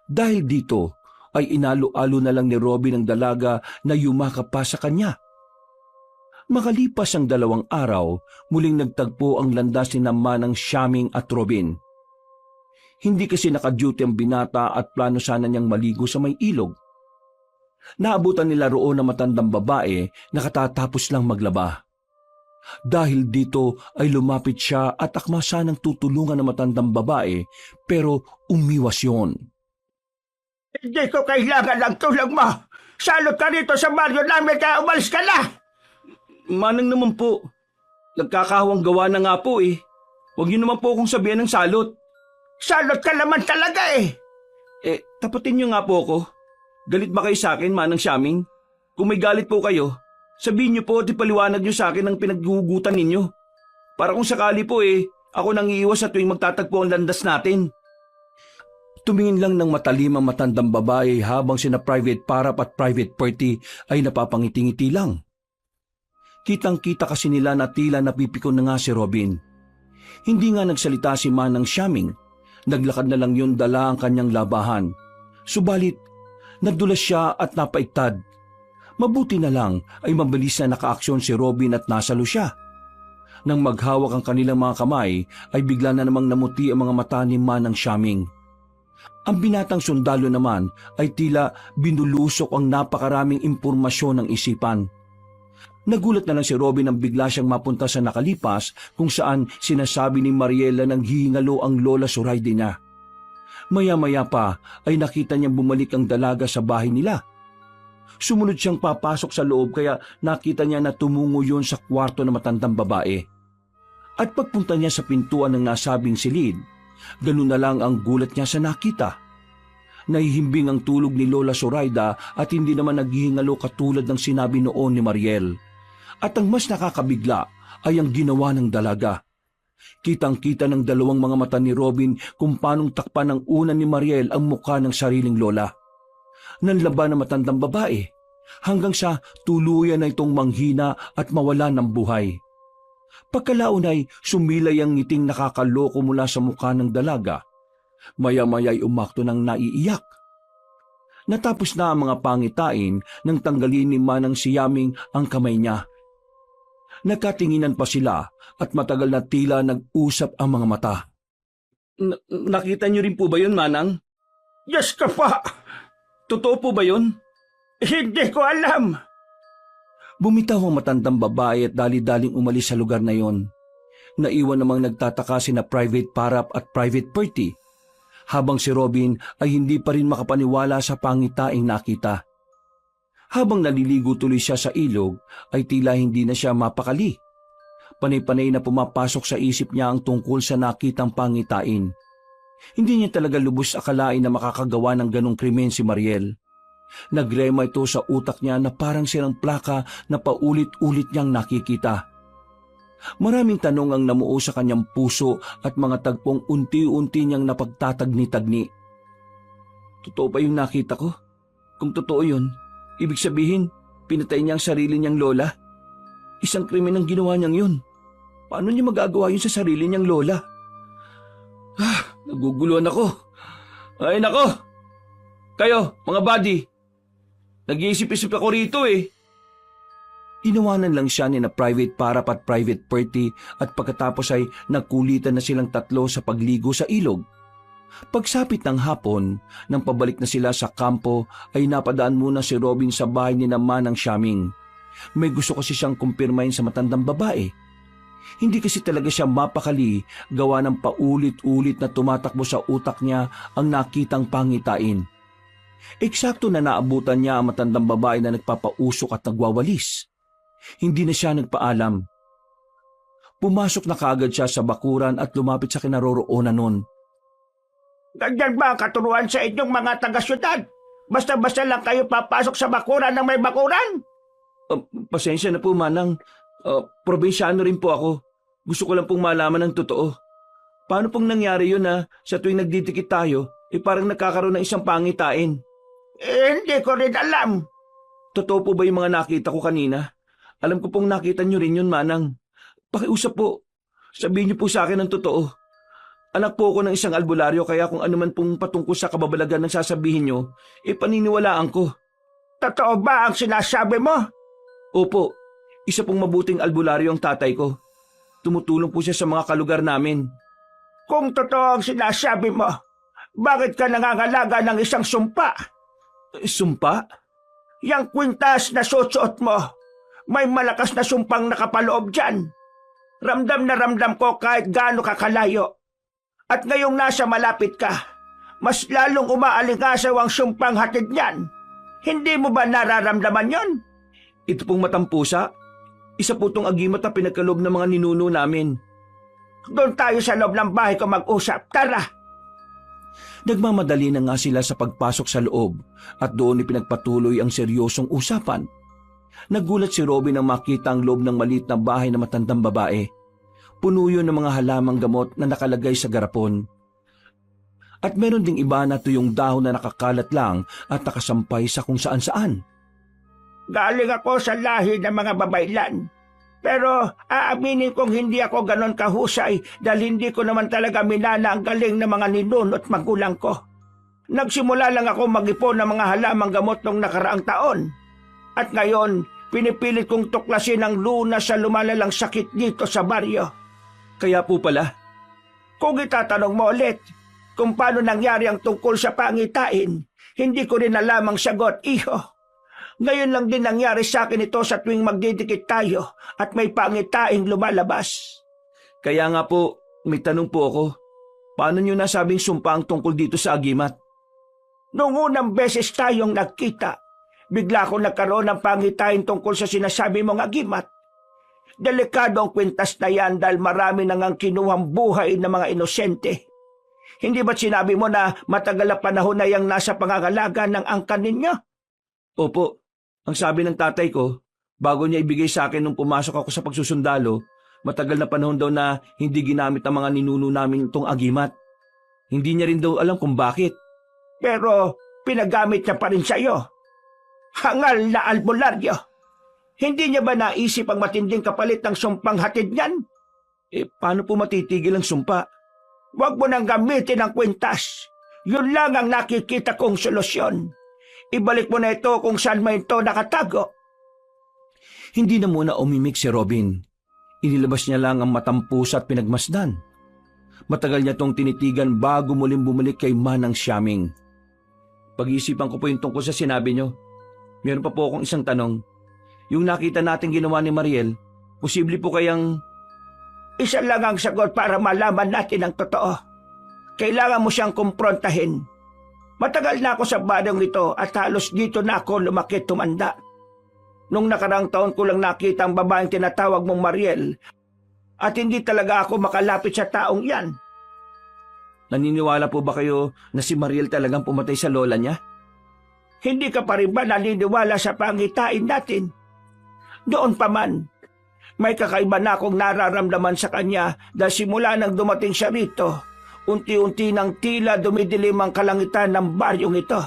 Dahil dito ay inalo-alo na lang ni Robin ang dalaga na yumakap pa sa kanya. Makalipas ang 2 araw, muling nagtagpo ang landas ni Manang Siyaming at Robin. Hindi kasi naka-duty ang binata at plano sana niyang maligo sa may ilog. Naabutan nila roon na matandang babae na katatapos lang maglaba. Dahil dito ay lumapit siya at akma sanang tutulungan ng matandang babae pero umiwas yon. Hindi ko kailangan ng tulong mo. Salot ka rito sa baryo namin kaya umalis ka na. Manang naman po. Nagkakahawang gawa na nga po eh. Huwag niyo naman po akong sabihan ng salot. Salot ka naman talaga eh. Tapatin niyo nga po ako. Galit ba kayo sa akin, Manang Siyaming? Kung may galit po kayo, sabihin niyo po at ipaliwanag niyo sa akin ang pinaghuhugutan ninyo. Para kung sakali po ako nang iiwas sa tuwing magtatagpo ang landas natin. Tumingin lang ng matalim ang matandang babae habang sina Private Parap at Private Perty ay napapangiti-ngiti lang. Kitang-kita kasi nila na tila napipikon na nga si Robin. Hindi nga nagsalita si Manang Siyaming. Naglakad na lang yun dala ang kanyang labahan. Subalit, nagdulas siya at napaiktad. Mabuti na lang ay mabilis na nakaaksyon si Robin at nasalo siya. Nang maghawak ang kanilang mga kamay, ay bigla na namang namuti ang mga mata ni Manang Siyaming. Ang binatang sundalo naman ay tila binulusok ang napakaraming impormasyon ng isipan. Nagulat na lang si Robin nang bigla siyang mapunta sa nakalipas kung saan sinasabi ni Mariela nang hihingalo ang Lola Zoraida niya. Maya-maya pa ay nakita niyang bumalik ang dalaga sa bahay nila. Sumunod siyang papasok sa loob kaya nakita niya na tumungo yun sa kwarto ng matandang babae. At pagpunta niya sa pintuan ng nasabing silid, ganun na lang ang gulat niya sa nakita. Nahihimbing ang tulog ni Lola Zoraida at hindi naman naghihingalo katulad ng sinabi noon ni Mariel. At ang mas nakakabigla ay ang ginawa ng dalaga. Kitang-kita ng 2 mga mata ni Robin kung paanong takpan ng una ni Mariel ang mukha ng sariling lola. Nanlaban na matandang babae hanggang sa tuluyan na itong manghina at mawala ng buhay. Pagkalaon ay sumilay ang ngiting nakakaloko mula sa mukha ng dalaga. Maya-maya'y umakto ng naiiyak. Natapos na ang mga pangitain nang tanggalin ni Manang Siyaming ang kamay niya. Nagkatinginan pa sila at matagal na tila nag-usap ang mga mata. Nakita niyo rin po ba yun, Manang? Diyos ka pa! Totoo po ba yun? Hindi ko alam. Bumitaw ang matandang babae at dali-daling umalis sa lugar na yon. Naiwan namang nagtataka sina Private Parap at Private Perty, habang si Robin ay hindi pa rin makapaniwala sa pangitaing nakita. Habang naliligo tuloy siya sa ilog, ay tila hindi na siya mapakali. Panay-panay na pumapasok sa isip niya ang tungkol sa nakitang pangitain. Hindi niya talaga lubos akalain na makakagawa ng ganong krimen si Mariel. Nagrema ito sa utak niya na parang sirang plaka na paulit-ulit niyang nakikita. Maraming tanong ang namuo sa kanyang puso at mga tagpong unti-unti niyang napagtatagni-tagni. Totoo ba yung nakita ko? Kung totoo yun, ibig sabihin, pinatay niya ang sarili niyang lola? Isang krimen ang ginawa niyang yun. Paano niya magagawa yun sa sarili niyang lola? Naguguluhan ako. Ay nako! Kayo, mga buddy, nag-iisip-isip ako rito eh. Inawanan lang siya ni na Private Parap at Private Perty at pagkatapos ay nagkulitan na silang tatlo sa pagligo sa ilog. Pagsapit ng hapon, nang pabalik na sila sa kampo, ay napadaan muna si Robin sa bahay ni na Manang Siaming. May gusto kasi siyang kumpirmahin sa matandang babae. Hindi kasi talaga siya mapakali gawa ng paulit-ulit na tumatakbo sa utak niya ang nakitang pangitain. Eksakto na naabutan niya ang matandang babae na nagpapausok at nagwawalis. Hindi na siya nagpaalam. Pumasok na kaagad siya sa bakuran at lumapit sa kinaroroonan nun. Ganyan ba ang katuruan sa inyong mga taga-syudad? Basta-basta lang kayo papasok sa bakuran ng may bakuran? Pasensya na po, Manang. Probinsyano rin po ako. Gusto ko lang pong malaman ng totoo. Paano pong nangyari yun na sa tuwing nagdidikit tayo, parang nagkakaroon ng isang pangitain? Hindi ko rin alam. Totoo po ba yung mga nakita ko kanina? Alam ko pong nakita nyo rin yun, Manang. Pakiusap po. Sabihin niyo po sa akin ang totoo. Anak po ako ng isang albularyo kaya kung ano man pong patungkol sa kababalagan ng sasabihin nyo, paniniwalaan ko. Totoo ba ang sinasabi mo? Opo, isa pong mabuting albularyo ang tatay ko. Tumutulong po siya sa mga kalugar namin. Kung totoo ang sinasabi mo, bakit ka nangangalaga ng isang sumpa? Sumpa? Yang kwintas na susuot mo, may malakas na sumpang nakapaloob dyan. Ramdam na ramdam ko kahit gaano kakalayo. At ngayong nasa malapit ka, mas lalong umaalingasaw ang sumpang hatid niyan. Hindi mo ba nararamdaman yon? Ito pong matampusa, isa po tong agimat na pinagkaloob ng mga ninuno namin. Doon tayo sa loob ng bahay ko mag-usap. Tara! Nagmamadali na nga sila sa pagpasok sa loob at doon ipinagpatuloy ang seryosong usapan. Nagulat si Robin nang makita ang loob ng maliit na bahay na matandang babae. Puno yun ng mga halamang gamot na nakalagay sa garapon. At meron ding iba na tuyong dahon na nakakalat lang at nakasampay sa kung saan-saan. Galing ako sa lahi ng mga babaylan. Pero aaminin kong hindi ako ganon kahusay dahil hindi ko naman talaga minana ang galing ng mga ninunot magulang ko. Nagsimula lang ako mag-ipon ng mga halamang gamot nung nakaraang taon. At ngayon, pinipilit kong tuklasin ang lunas sa lumalalang sakit dito sa baryo. Kaya po pala. Kung itatanong mo ulit kung paano nangyari ang tungkol sa pangitain, hindi ko rin alam ang sagot, iho. Ngayon lang din nangyari sa akin ito sa tuwing magdidikit tayo at may pangitaing lumalabas. Kaya nga po, may tanong po ako. Paano nyo nasabing sumpa ang tungkol dito sa agimat? Noong unang beses tayong nagkita, bigla akong nagkaroon ng pangitain tungkol sa sinasabi mong agimat. Delikado ang kwintas na yan dahil marami nang ang kinuhang buhay ng mga inosente. Hindi ba't sinabi mo na matagal na panahon na yang nasa pangangalaga ng angkan ninyo? Opo, ang sabi ng tatay ko, bago niya ibigay sa akin nung pumasok ako sa pagsusundalo, matagal na panahon daw na hindi ginamit ng mga ninuno namin itong agimat. Hindi niya rin daw alam kung bakit. Pero pinagamit niya pa rin sa'yo. Hangal na albularyo. Hindi niya ba naisip ang matinding kapalit ng sumpang hatid niyan? Paano po matitigil ang sumpa? Huwag mo nang gamitin ang kwintas. Yun lang ang nakikita kong solusyon. Ibalik mo na ito kung saan may ito nakatago. Hindi na muna umimik si Robin. Inilabas niya lang ang matampus at pinagmasdan. Matagal niya tong tinitigan bago muling bumalik kay Manang Siaming. Pag-iisipan ko po yung tungkol sa sinabi niyo. Meron pa po akong isang tanong. Yung nakita natin ginawa ni Mariel, posible po kayang... Isa lang ang sagot para malaman natin ang totoo. Kailangan mo siyang kumprontahin. Matagal na ako sa baryong ito at halos dito na ako lumaki tumanda. Nung nakarang taon ko lang nakita ang babaeng tinatawag mong Mariel at hindi talaga ako makalapit sa taong yan. Naniniwala po ba kayo na si Mariel talagang pumatay sa lola niya? Hindi ka pa rin ba naniniwala sa pangitain natin? Noon pa man, may kakaiba na akong nararamdaman sa kanya dahil simula nang dumating siya rito, unti-unti nang tila dumidilim ang kalangitan ng baryong ito.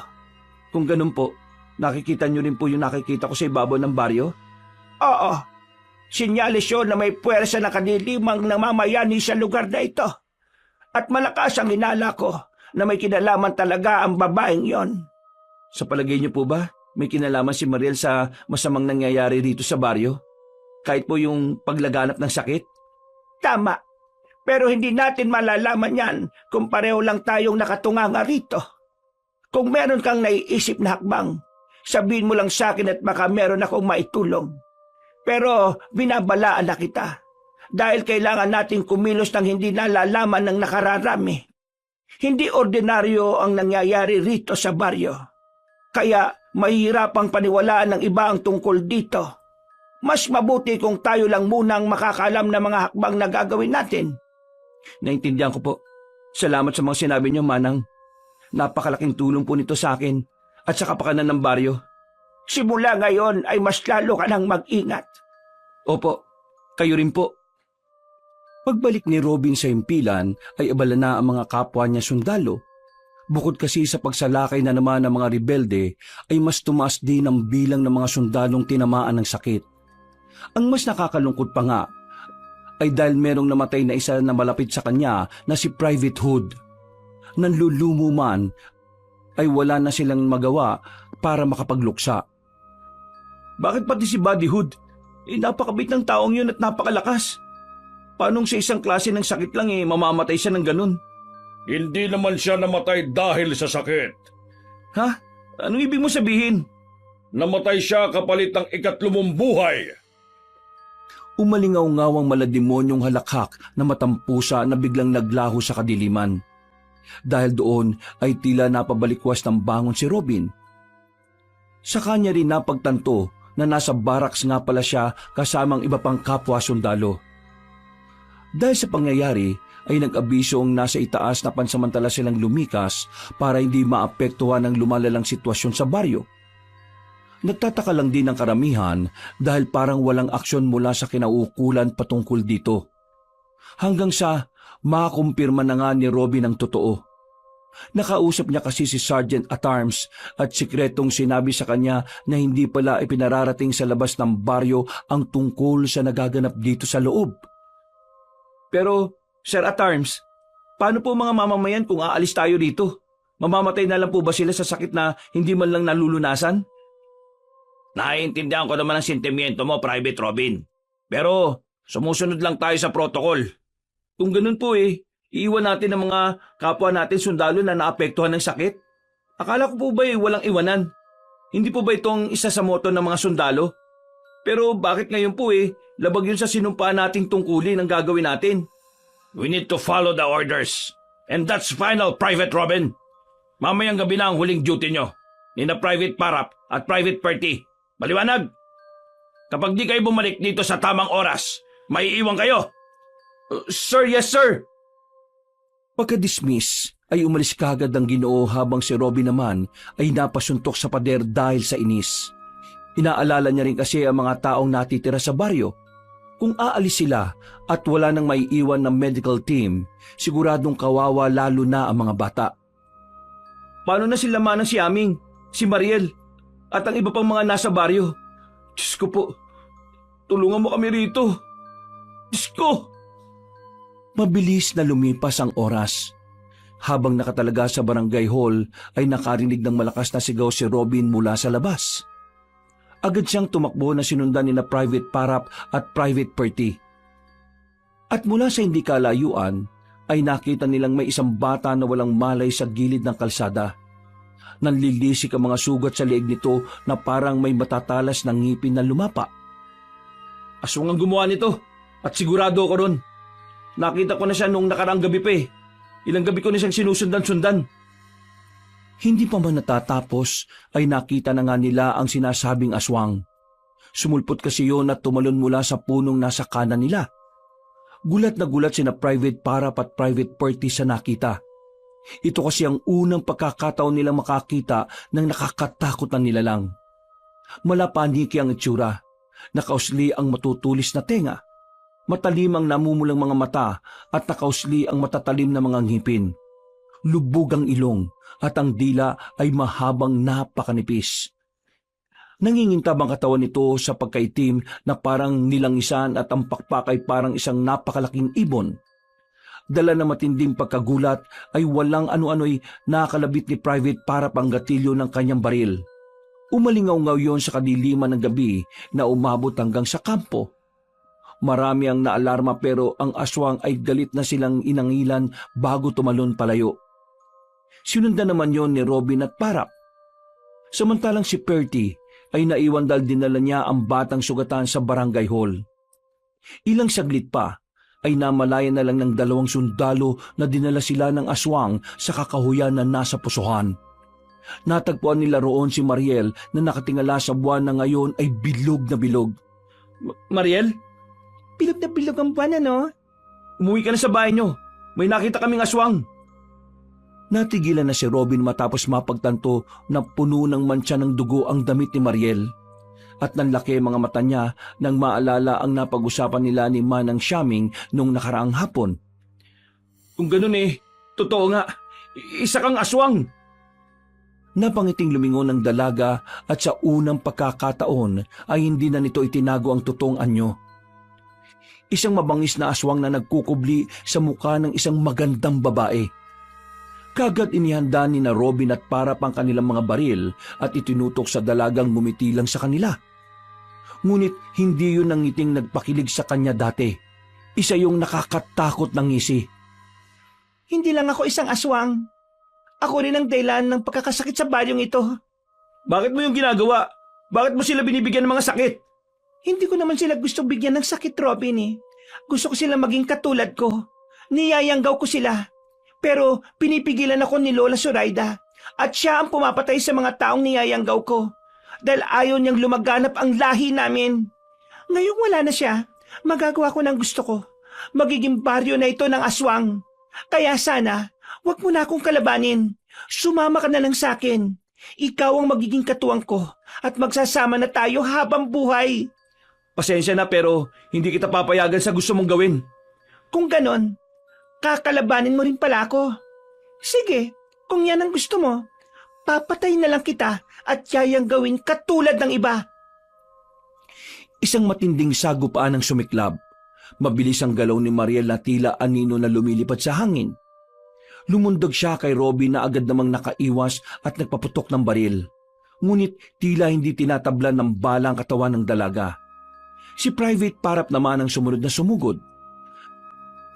Kung ganun po, nakikita niyo rin po yung nakikita ko sa ibabaw ng baryo? Oo, sinyalis yun na may puwersa na kanilimang namamayani sa lugar na ito. At malakas ang hinala ko na may kinalaman talaga ang babaeng yon. Sa palagay niyo po ba, may kinalaman si Mariel sa masamang nangyayari rito sa baryo? Kahit po yung paglaganap ng sakit? Tama, pero hindi natin malalaman yan kung pareho lang tayong nakatunganga rito. Kung meron kang naiisip na hakbang, sabihin mo lang sa akin at baka meron akong maitulong. Pero binabalaan na kita dahil kailangan nating kumilos ng hindi nalalaman ng nakararami. Hindi ordinaryo ang nangyayari rito sa baryo. Kaya mahihirapang paniwalaan ng iba ang tungkol dito. Mas mabuti kung tayo lang munang makakalam ng mga hakbang na gagawin natin. Naintindihan ko po. Salamat sa mga sinabi niyo, Manang. Napakalaking tulong po nito sa akin at sa kapakanan ng baryo. Simula ngayon ay mas lalo ka nang mag-ingat. Opo, kayo rin po. Pagbalik ni Robin sa himpilan ay abala na ang mga kapwa niya sundalo. Bukod kasi sa pagsalakay na naman ng mga rebelde ay mas tumaas din ang bilang ng mga sundalong tinamaan ng sakit. Ang mas nakakalungkot pa nga ay dahil merong namatay na isa na malapit sa kanya na si Private Hood. Nanlulumo man ay wala na silang magawa para makapagluksa. Bakit pati si Buddy Hood? Napakabait ng taong yun at napakalakas. Paanong sa isang klase ng sakit lang mamamatay siya ng ganun? Hindi naman siya namatay dahil sa sakit. Ha? Anong ibig mo sabihin? Namatay siya kapalit ng ikatlumong buhay. Umalingaw-ngawang malademonyong halakhak na matampusa na biglang naglaho sa kadiliman. Dahil doon ay tila napabalikwas ng bangon si Robin. Sa kanya rin napagtanto na nasa barracks nga pala siya kasamang iba pang kapwa sundalo. Dahil sa pangyayari ay nag-abiso ang nasa itaas na pansamantala silang lumikas para hindi maapektuhan ang lumalalang sitwasyon sa baryo. Nagtataka lang din ang karamihan dahil parang walang aksyon mula sa kinauukulan patungkol dito. Hanggang sa makakumpirma na nga ni Robin ang totoo. Nakausap niya kasi si Sergeant at Arms at sikretong sinabi sa kanya na hindi pala ipinararating sa labas ng baryo ang tungkol sa nagaganap dito sa loob. Pero, Sir at Arms, paano po mga mamamayan kung aalis tayo dito? Mamamatay na lang po ba sila sa sakit na hindi man lang nalulunasan? Naiintindihan ko naman ang sentimiento mo, Private Robin. Pero sumusunod lang tayo sa protocol. Kung ganun po iiwan natin ang mga kapwa natin sundalo na naapektuhan ng sakit. Akala ko po ba walang iwanan? Hindi po ba itong isa sa moto ng mga sundalo? Pero bakit ngayon po labag yun sa sinumpaan nating tungkulin ang gagawin natin? We need to follow the orders. And that's final, Private Robin. Mamayang gabi na ang huling duty nyo. Nina Private Parap at Private Perty. Maliwanag? Kapag di kayo bumalik dito sa tamang oras, may iwan kayo. Sir, yes sir! Pagka-dismiss ay umalis kagad ang Ginoo habang si Robin naman ay napasuntok sa pader dahil sa inis. Inaalala niya rin kasi ang mga taong natitira sa baryo. Kung aalis sila at wala nang maiiwan ng medical team, siguradong kawawa lalo na ang mga bata. Paano na sila manang si Aming, si Mariel, at ang iba pang mga nasa baryo? Diyos ko po, tulungan mo kami rito. Diyos ko! Mabilis na lumipas ang oras. Habang nakatalaga sa barangay hall ay nakarinig ng malakas na sigaw si Robin mula sa labas. Agad siyang tumakbo na sinundan ni na Private Parap at Private Perty. At mula sa hindi kalayuan ay nakita nilang may isang bata na walang malay sa gilid ng kalsada. Nanlilisik ang mga sugat sa leeg nito na parang may matatalas ng ngipin na lumapa. Aswang ang gumawa nito at sigurado ako ron. Nakita ko na siya nung nakaraang gabi pa eh. Ilang gabi ko na siyang sinusundan-sundan. Hindi pa man natatapos ay nakita na nga nila ang sinasabing aswang. Sumulpot kasi yun at tumalon mula sa punong nasa kanan nila. Gulat na gulat sina Private Parap at Private Perty sa nakita. Ito kasi ang unang pagkakataon nilang makakita ng nakakatakot na nilalang. Malapaniki ang itsura, nakausli ang matutulis na tenga, matalim ang namumulang mga mata at nakausli ang matatalim na mga ngipin. Lubog ang ilong at ang dila ay mahabang napakanipis. Nangingintab ang katawan nito sa pagkaitim na parang nilangisan at ang pakpak ay parang isang napakalaking ibon. Dala na matinding pagkagulat ay walang ano-ano'y nakalabit ni Private Parap ang gatilyo ng kanyang baril. Umalingaw-ngaw yon sa kadiliman ng gabi na umabot hanggang sa kampo. Marami ang naalarma pero ang aswang ay galit na silang inangilan bago tumalon palayo. Sinundan naman yon ni Robin at Parap. Samantalang si Perty ay naiwan dahil dinala niya ang batang sugatan sa barangay hall. Ilang saglit pa ay namalayan na lang ng 2 sundalo na dinala sila ng aswang sa kakahuyan na nasa pusuhan. Natagpuan nila roon si Mariel na nakatingala sa buwan na ngayon ay bilog na bilog. Mariel, Bilog na bilog ang buwan, ano? umuwi ka na sa bahay niyo. May nakita kaming aswang. Natigilan na si Robin matapos mapagtanto na puno ng mantsa ng dugo ang damit ni Mariel. At nanlaki mga mata niya nang maalala ang napag-usapan nila ni Manang Shaming nung nakaraang hapon. Kung ganun eh, totoo nga. Isa kang aswang. Napangiting lumingon ng dalaga at sa unang pagkakataon ay hindi na nito itinago ang totoong anyo. Isang mabangis na aswang na nagkukubli sa mukha ng isang magandang babae. Kagad inihanda ni na Robin at Parap ang kanilang mga baril at itinutok sa dalagang ngumiti lang sa kanila. Ngunit hindi yun ang ngiting nagpakilig sa kanya dati. Isa yung nakakatakot ng ngisi. Hindi lang ako isang aswang. Ako rin ang dahilan ng pagkakasakit sa baryong ito. Bakit mo yung ginagawa? Bakit mo sila binibigyan ng mga sakit? Hindi ko naman sila gusto bigyan ng sakit, Robin eh. Gusto ko sila maging katulad ko. Niyayanggaw ko sila. Pero pinipigilan ako ni Lola Zoraida at siya ang pumapatay sa mga taong niyayanggaw ko dahil ayaw niyang lumaganap ang lahi namin. Ngayong wala na siya, magagawa ko ng gusto ko. Magiging baryo na ito ng aswang. Kaya sana, wag mo na akong kalabanin. Sumama ka na lang sa akin. Ikaw ang magiging katuwang ko at magsasama na tayo habang buhay. Pasensya na pero hindi kita papayagan sa gusto mong gawin. Kung ganon, kakalabanin mo rin pala ako. Sige, kung yan ang gusto mo, papatay na lang kita at yayang gawin katulad ng iba. Isang matinding sagupaan ang sumiklab. Mabilis ang galaw ni Mariel na tila anino na lumilipad sa hangin. Lumundag siya kay Robin na agad namang nakaiwas at nagpaputok ng baril. Ngunit tila hindi tinatablan ng bala ang katawan ng dalaga. Si Private Parap naman ang sumunod na sumugod.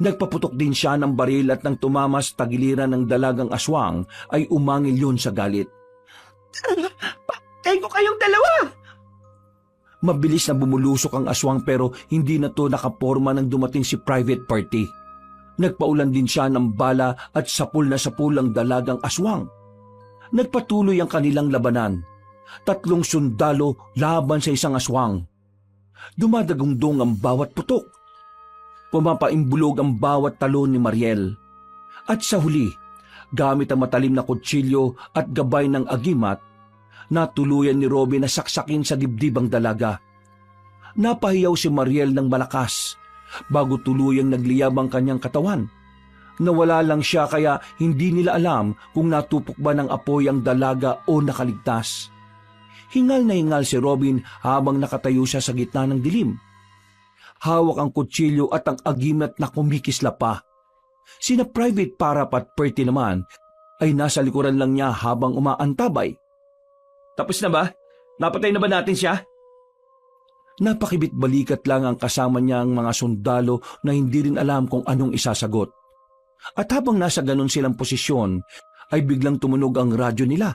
Nagpaputok din siya ng baril at nang tumamas tagiliran ng dalagang aswang ay umangil yun sa galit. Patay ko kayong dalawa! Mabilis na bumulusok ang aswang pero hindi na to nakaporma nang dumating si Private Perty. Nagpaulan din siya ng bala at sapul na sapul ang dalagang aswang. Nagpatuloy ang kanilang labanan. 3 sundalo laban sa isang aswang. Dumadagundong ang bawat putok. Pumapaimbulog ang bawat talon ni Mariel. At sa huli, gamit ang matalim na kutsilyo at gabay ng agimat, natuluyan ni Robin na saksakin sa dibdib ang dalaga. Napahiyaw si Mariel ng malakas bago tuluyang nagliyab ang kanyang katawan. Nawala lang siya kaya hindi nila alam kung natupok ba ng apoy ang dalaga o nakaligtas. Hingal na hingal si Robin habang nakatayo siya sa gitna ng dilim. Hawak ang kutsilyo at ang agimat na kumikisla pa. Sina Private Parap at Perty naman ay nasa likuran lang niya habang umaantabay. Tapos na ba? Napatay na ba natin siya? Napakibit balikat lang ang kasama niyang mga sundalo na hindi rin alam kung anong isasagot. At habang nasa ganon silang posisyon, ay biglang tumunog ang radyo nila.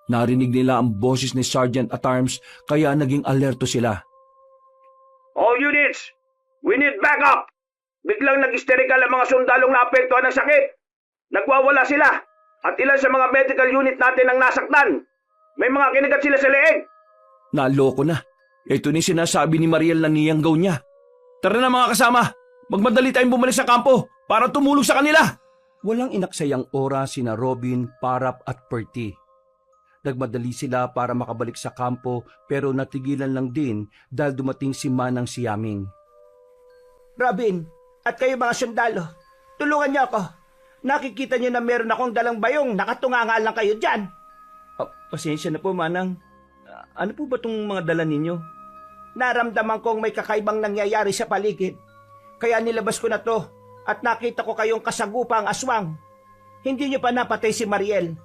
Narinig nila ang boses ni Sergeant at Arms kaya naging alerto sila. All units, we need backup. Biglang nag-hysterical ang mga sundalong naapektuhan ng sakit. Nagwawala sila at ilan sa mga medical unit natin ang nasaktan. May mga kinagat sila sa leeg. Naloko na. Ito ni sinasabi ni Mariel na niyanggaw niya. Tara na mga kasama, magmadali tayong bumalik sa kampo para tumulong sa kanila. Walang inaksayang oras sina Robin, Parap at Perty. Nagmadali sila para makabalik sa kampo pero natigilan lang din dahil dumating si Manang Siaming. Robin, at kayo mga sundalo, tulungan niyo ako. Nakikita niyo na meron akong dalang bayong, nakatunganga lang kayo dyan. Pasensya na po, Manang. Ano po ba itong mga dala ninyo? Naramdaman kong may kakaibang nangyayari sa paligid. Kaya nilabas ko na to at nakita ko kayong kasagupang aswang. Hindi niyo pa napatay si Mariel.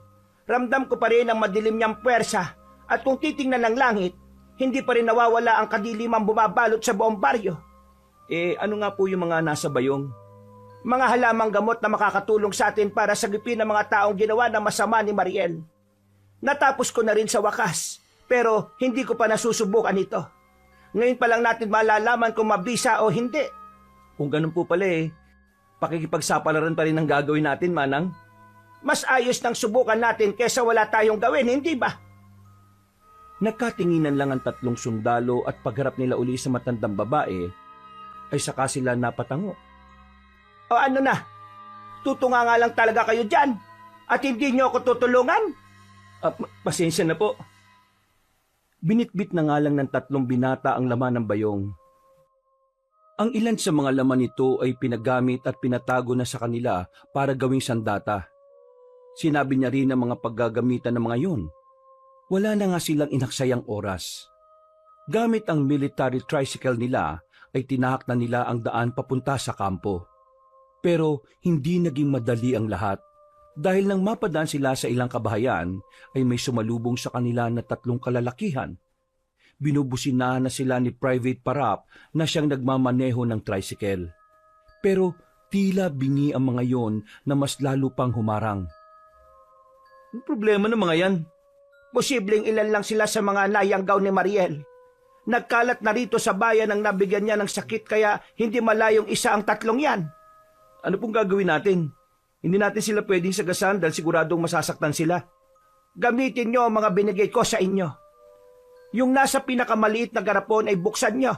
Ramdam ko pa rin ang madilim niyang puwersa at kung titingnan ng langit, hindi pa rin nawawala ang kadilimang bumabalot sa buong baryo. Ano nga po yung mga nasa bayong? Mga halamang gamot na makakatulong sa atin para sagipin ang mga taong ginawa ng masama ni Mariel. Natapos ko na rin sa wakas, pero hindi ko pa nasusubukan ito. Ngayon pa lang natin malalaman kung mabisa o hindi. Kung ganun po pala pakikipagsapalaran pa rin ang gagawin natin, Manang. Mas ayos nang subukan natin kesa wala tayong gawin, hindi ba? Nagkatinginan lang ang tatlong sundalo at pagharap nila uli sa matandang babae, ay saka sila napatango. O ano na? Tutunga nga lang talaga kayo dyan at hindi niyo ako tutulungan? Pasensya na po. Binitbit na nga lang ng tatlong binata ang laman ng bayong. Ang ilan sa mga laman nito ay pinagamit at pinatago na sa kanila para gawing sandata. Sinabi niya rin ang mga paggagamitan ng mga yun. Wala na nga silang inaksayang oras. Gamit ang military tricycle nila ay tinahak na nila ang daan papunta sa kampo. Pero hindi naging madali ang lahat. Dahil nang mapadaan sila sa ilang kabahayan, ay may sumalubong sa kanila na tatlong kalalakihan. Binubusinahan na sila ni Private Parap na siyang nagmamaneho ng tricycle. Pero tila bingi ang mga yon na mas lalo pang humarang. Ang problema ng mga yan? Posibleng ilan lang sila sa mga nayanggaw ni Mariel. Nagkalat na rito sa bayan ang nabigyan niya ng sakit kaya hindi malayong isa ang tatlong yan. Ano pong gagawin natin? Hindi natin sila pwedeng sagasan dahil siguradong masasaktan sila. Gamitin niyo ang mga binigay ko sa inyo. Yung nasa pinakamaliit na garapon ay buksan niyo.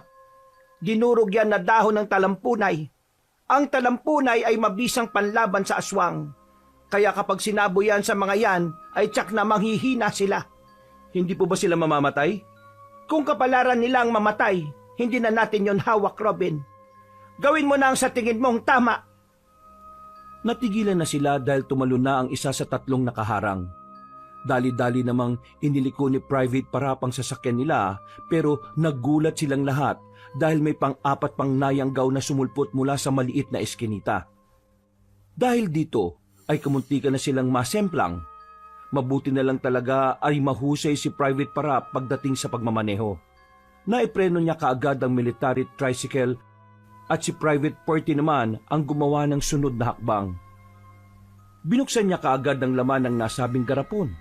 Dinurog yan na dahon ng talampunay. Ang talampunay ay mabisang panlaban sa aswang. Kaya kapag sinabo yan sa mga yan, ay tsak na manghihina sila. Hindi po ba sila mamamatay? Kung kapalaran nilang mamatay, hindi na natin yon hawak, Robin. Gawin mo na ang sa tingin mong tama. Natigilan na sila dahil tumalo na ang isa sa tatlong nakaharang. Dali-dali namang iniliko ni Private Parap ang sasakyan nila pero nagulat silang lahat dahil may pang-apat pang nayanggaw na sumulpot mula sa maliit na eskinita. Dahil dito ay kamuntikan na silang masemplang. Mabuti na lang talaga ay mahusay si Private Parap pagdating sa pagmamaneho. Naipreno niya kaagad ang military tricycle at si Private Perty naman ang gumawa ng sunod na hakbang. Binuksan niya kaagad ang laman ng nasabing garapon.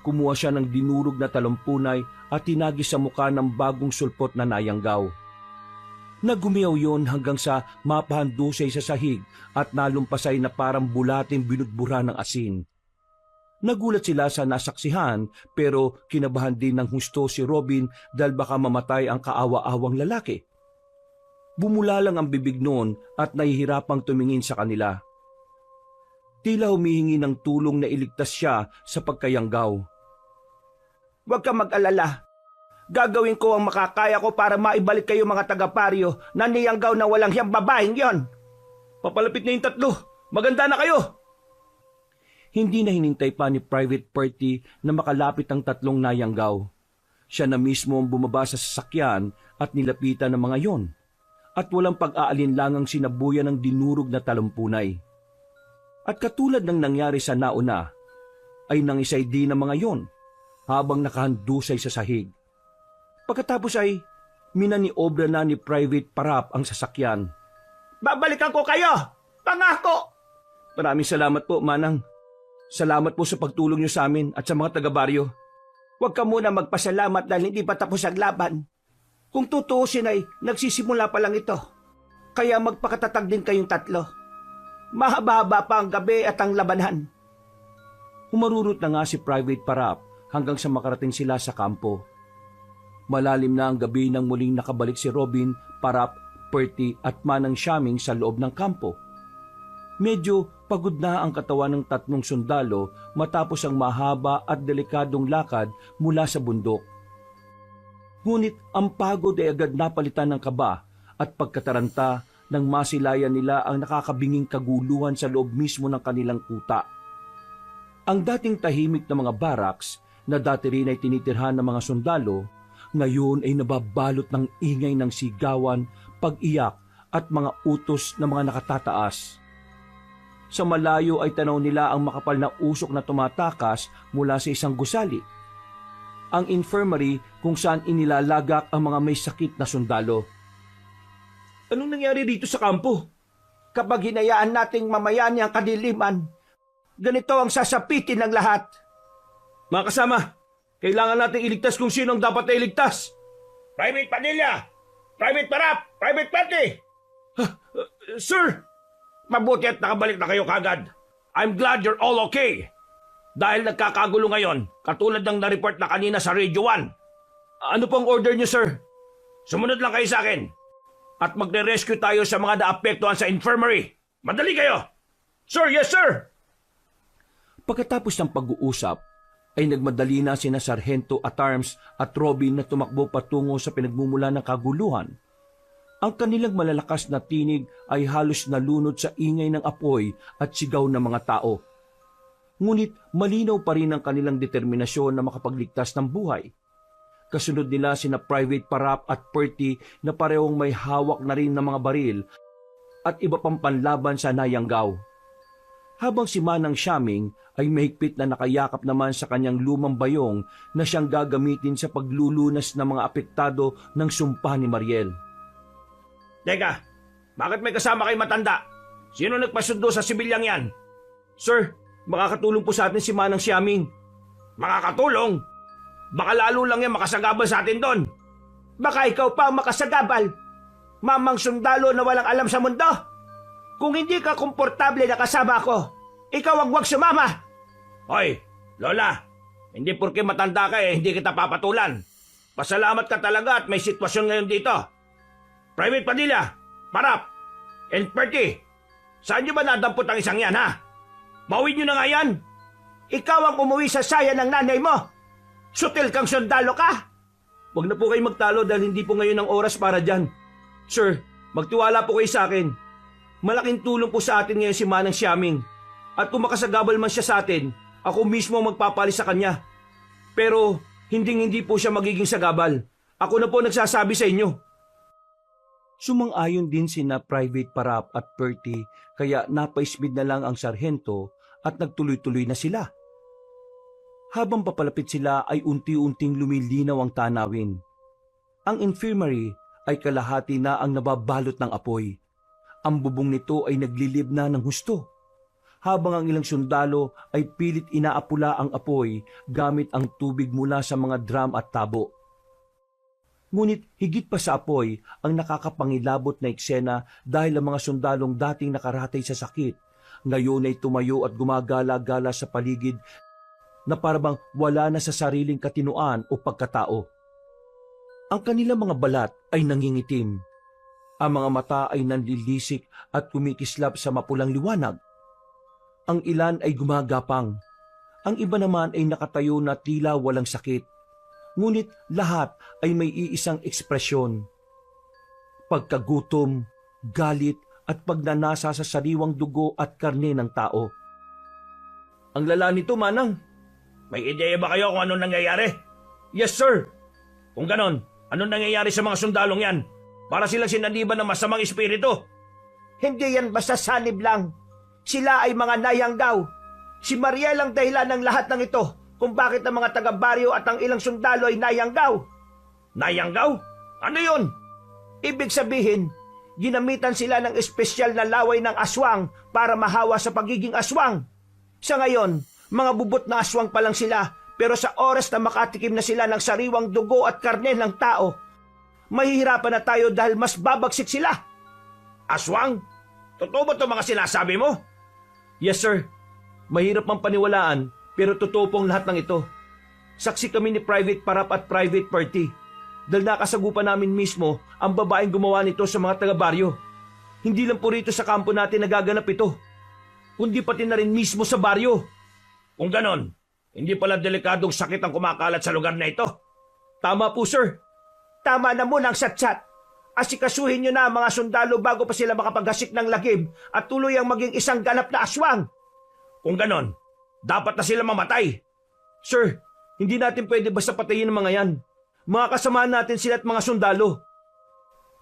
Kumuha siya ng dinurog na talampunay at tinagi sa muka ng bagong sulpot na nayanggaw. Nagumiyaw yon hanggang sa mapahandusay sa sahig at nalumpasay na parang bulating binudbura ng asin. Nagulat sila sa nasaksihan pero kinabahan din ng husto si Robin dahil baka mamatay ang kaawa-awang lalaki. Bumula lang ang bibig noon at nahihirapang tumingin sa kanila. Tila humihingi ng tulong na iligtas siya sa pagkayanggaw. Huwag kang mag-alala. Gagawin ko ang makakaya ko para maibalik kayo mga taga-paryo na niyanggaw na walang hiyang babaeng yon. Papalapit na yung tatlo. Maganda na kayo! Hindi na hinintay pa ni Private Perty na makalapit ang tatlong nayanggaw. Siya na mismo ang bumaba sa sasakyan at nilapitan ng mga yon. At walang pag-aalinlangang sinabuyan ng dinurog na talampunay. At katulad ng nangyari sa nauna, ay nangisay din ng mga yon habang nakahandusay sa sahig. Pagkatapos ay minaniobra na ni Private Parap ang sasakyan. Babalikan ko kayo! Pangako! Maraming salamat po, Manang. Salamat po sa pagtulong niyo sa amin at sa mga taga-baryo. Huwag ka muna magpasalamat dahil hindi pa tapos ang laban. Kung tutuusin ay nagsisimula pa lang ito. Kaya magpakatatag din kayong tatlo. Mahaba-haba pa ang gabi at ang labanan. Humarurot na nga si Private Parap hanggang sa makarating sila sa kampo. Malalim na ang gabi nang muling nakabalik si Robin, Parap, Perty at Manang Siaming sa loob ng kampo. Medyo pagod na ang katawan ng tatlong sundalo matapos ang mahaba at delikadong lakad mula sa bundok. Ngunit ang pagod ay agad napalitan ng kaba at pagkataranta nang masilayan nila ang nakakabinging kaguluhan sa loob mismo ng kanilang kuta. Ang dating tahimik na mga barracks na dati rin ay tinitirhan ng mga sundalo, ngayon ay nababalot ng ingay ng sigawan, pag-iyak at mga utos ng mga nakatataas. Sa malayo ay tanaw nila ang makapal na usok na tumatakas mula sa isang gusali. Ang infirmary kung saan inilalagak ang mga may sakit na sundalo. Anong nangyari dito sa kampo? Kapag hinayaan nating mamayani ang kadiliman, ganito ang sasapitin ng lahat. Mga kasama, kailangan nating iligtas kung sino ang dapat na iligtas. Private Padilla! Private Parap! Private Perty! Sir! Mabuti at nakabalik na kayo kagad. I'm glad you're all okay. Dahil nagkakagulo ngayon, katulad ng na-report na kanina sa Radio 1. Ano pong order niyo, sir? Sumunod lang kayo sa akin. At magre-rescue tayo sa mga naapektuhan sa infirmary. Madali kayo! Sir, yes sir! Pagkatapos ng pag-uusap, ay nagmadali na sina Sargento at Arms at Robin na tumakbo patungo sa pinagmumula ng kaguluhan. Ang kanilang malalakas na tinig ay halos nalunod sa ingay ng apoy at sigaw ng mga tao. Ngunit malinaw pa rin ang kanilang determinasyon na makapagligtas ng buhay. Kasunod nila sina Private Parap at Perty na parehong may hawak na rin ng mga baril at iba pang panlaban sa Nayanggaw. Habang si Manang Siaming ay mahigpit na nakayakap naman sa kanyang lumang bayong na siyang gagamitin sa paglulunas ng mga apektado ng sumpa ni Mariel. Teka, bakit may kasama kay matanda? Sino nagpasundo sa sibilyang yan? Sir, makakatulong po sa atin si Manang Siaming. Makakatulong? Baka lalo lang yan makasagabal sa atin doon. Baka ikaw pa ang makasagabal. Mamang sundalo na walang alam sa mundo. Kung hindi ka komportable na kasama ko, ikaw ang huwag sumama. Hoy, Lola, hindi porke matanda ka hindi kita papatulan. Pasalamat ka talaga at may sitwasyon ngayon dito. Private Padilla, Parap, and Perty, saan nyo ba nadampot ang isang yan, ha? Bawin nyo na nga yan. Ikaw ang umuwi sa saya ng nanay mo. Sutil kang sundalo ka. Huwag na po kayo magtalo dahil hindi po ngayon ang oras para dyan. Sir, magtiwala po kayo sa akin. Malaking tulong po sa atin ngayon si Manang Siaming. At kung makasagabal man siya sa atin, ako mismo ang magpapalis sa kanya. Pero hindi po siya magiging sagabal. Ako na po nagsasabi sa inyo. Sumang-ayon din sina Private Parap at Perty kaya napaisbid na lang ang sarhento at nagtuloy-tuloy na sila. Habang papalapit sila ay unti-unting lumilinaw ang tanawin. Ang infirmary ay kalahati na ang nababalot ng apoy. Ang bubong nito ay naglilib na ng husto. Habang ang ilang sundalo ay pilit inaapula ang apoy gamit ang tubig mula sa mga drum at tabo. Ngunit higit pa sa apoy ang nakakapangilabot na eksena dahil ang mga sundalong dating nakaratay sa sakit, ngayon ay tumayo at gumagala-gala sa paligid na parabang wala na sa sariling katinuan o pagkatao. Ang kanilang mga balat ay nangingitim. Ang mga mata ay nanlilisik at kumikislap sa mapulang liwanag. Ang ilan ay gumagapang. Ang iba naman ay nakatayo na tila walang sakit. Ngunit lahat ay may iisang ekspresyon. Pagkagutom, galit at pagnanasa sa sariwang dugo at karne ng tao. Ang lala nito, Manang. May ideya ba kayo kung anong nangyayari? Yes, sir. Kung ganon, anong nangyayari sa mga sundalong yan? Para silang sinaniban ng masamang espiritu. Hindi yan basta sanib lang. Sila ay mga Nayanggaw. Si Mariel ang dahilan ng lahat ng ito kung bakit ang mga taga-baryo at ang ilang sundalo ay Nayanggaw. Nayanggaw? Ano yun? Ibig sabihin, ginamitan sila ng espesyal na laway ng aswang para mahawa sa pagiging aswang. Sa ngayon, mga bubot na aswang pa lang sila, pero sa oras na makatikim na sila ng sariwang dugo at karne ng tao, mahihirapan na tayo dahil mas babagsik sila. Aswang? Totoo ba ito mga sinasabi mo? Yes, sir. Mahirap mang paniwalaan, pero totoo pong lahat ng ito. Saksi kami ni Private Parap at Private Party. Dahil nakasagupan namin mismo ang babaeng gumawa nito sa mga taga-baryo. Hindi lang po rito sa kampo natin nagaganap ito, kundi pati na rin mismo sa baryo. Kung ganon, hindi pala delikadong sakit ang kumakalat sa lugar na ito. Tama po, sir. Tama na muna ang satsat. Asikasuhin nyo na ang mga sundalo bago pa sila makapaghasik ng lagim at tuloy ang maging isang ganap na aswang. Kung ganon, dapat na sila mamatay. Sir, hindi natin pwede basta patayin ang mga yan. Mga kasamahan natin sila at mga sundalo.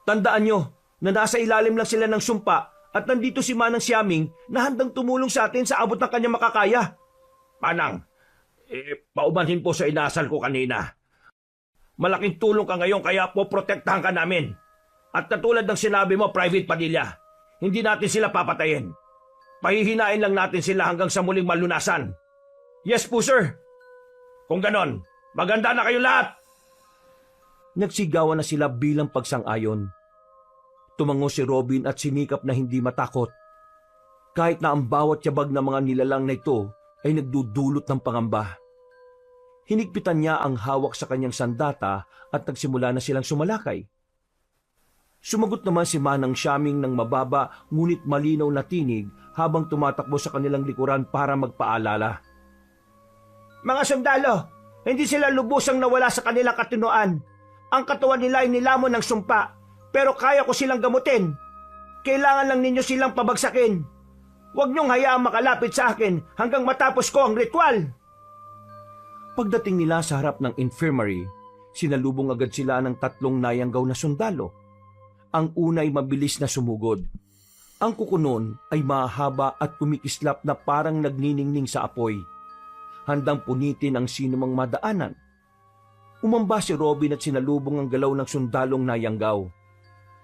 Tandaan nyo na nasa ilalim lang sila ng sumpa at nandito si Manang Siaming na handang tumulong sa atin sa abot ng kanyang makakaya. Manang, paumanhin po sa inasal ko kanina. Malaking tulong ka ngayon kaya po protektahan ka namin. At katulad ng sinabi mo, Private Padilla, hindi natin sila papatayin. Pahihinain lang natin sila hanggang sa muling malunasan. Yes po, sir. Kung ganon, maganda na kayo lahat. Nagsigawan na sila bilang pagsang-ayon. Tumango si Robin at sinikap na hindi matakot. Kahit na ang bawat yabag ng mga nilalang na ito ay nagdudulot ng pangamba. Hinigpitan niya ang hawak sa kanyang sandata at nagsimula na silang sumalakay. Sumagot naman si Manang Siaming ng mababa ngunit malinaw na tinig habang tumatakbo sa kanilang likuran para magpaalala. Mga sundalo, hindi sila lubusang nawala sa kanilang katinuan. Ang katawan nila ay nilamon ng sumpa, pero kaya ko silang gamutin. Kailangan lang ninyo silang pabagsakin. Huwag niyong hayaang makalapit sa akin hanggang matapos ko ang ritual. Pagdating nila sa harap ng infirmary, sinalubong agad sila ng 3 nayanggaw na sundalo. Ang una ay mabilis na sumugod. Ang kukunon ay mahaba at kumikislap na parang nagniningning sa apoy. Handang punitin ang sinumang madaanan. Umamba si Robin at sinalubong ang galaw ng sundalong nayanggaw.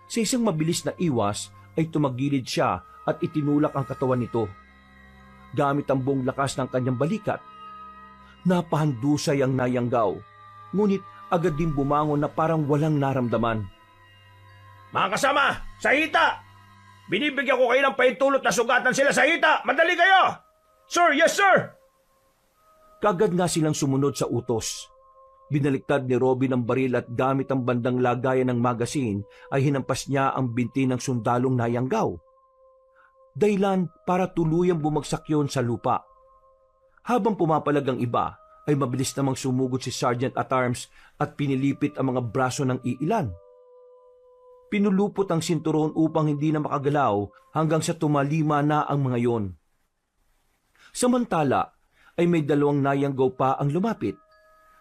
Sa isang mabilis na iwas ay tumagilid siya at itinulak ang katawan nito. Gamit ang buong lakas ng kanyang balikat. Napahandusay ang nayanggaw, ngunit agad din bumangon na parang walang naramdaman. Mga kasama, sa hita! Binibigyan ko kayo ng pahintulot na sugatan sila sa hita! Madali kayo! Sir, yes sir! Kagad nga silang sumunod sa utos. Binaliktad ni Robin ang baril at gamit ang bandang lagayan ng magasin ay hinampas niya ang binti ng sundalong nayanggaw. Dahilan para tuluyang bumagsak yon sa lupa. Habang pumapalag ang iba, ay mabilis namang sumugod si Sergeant at Arms at pinilipit ang mga braso ng iilan. Pinulupot ang sinturon upang hindi na makagalaw hanggang sa tumalima na ang mga yon. Samantala, ay may 2 nayanggaw pa ang lumapit.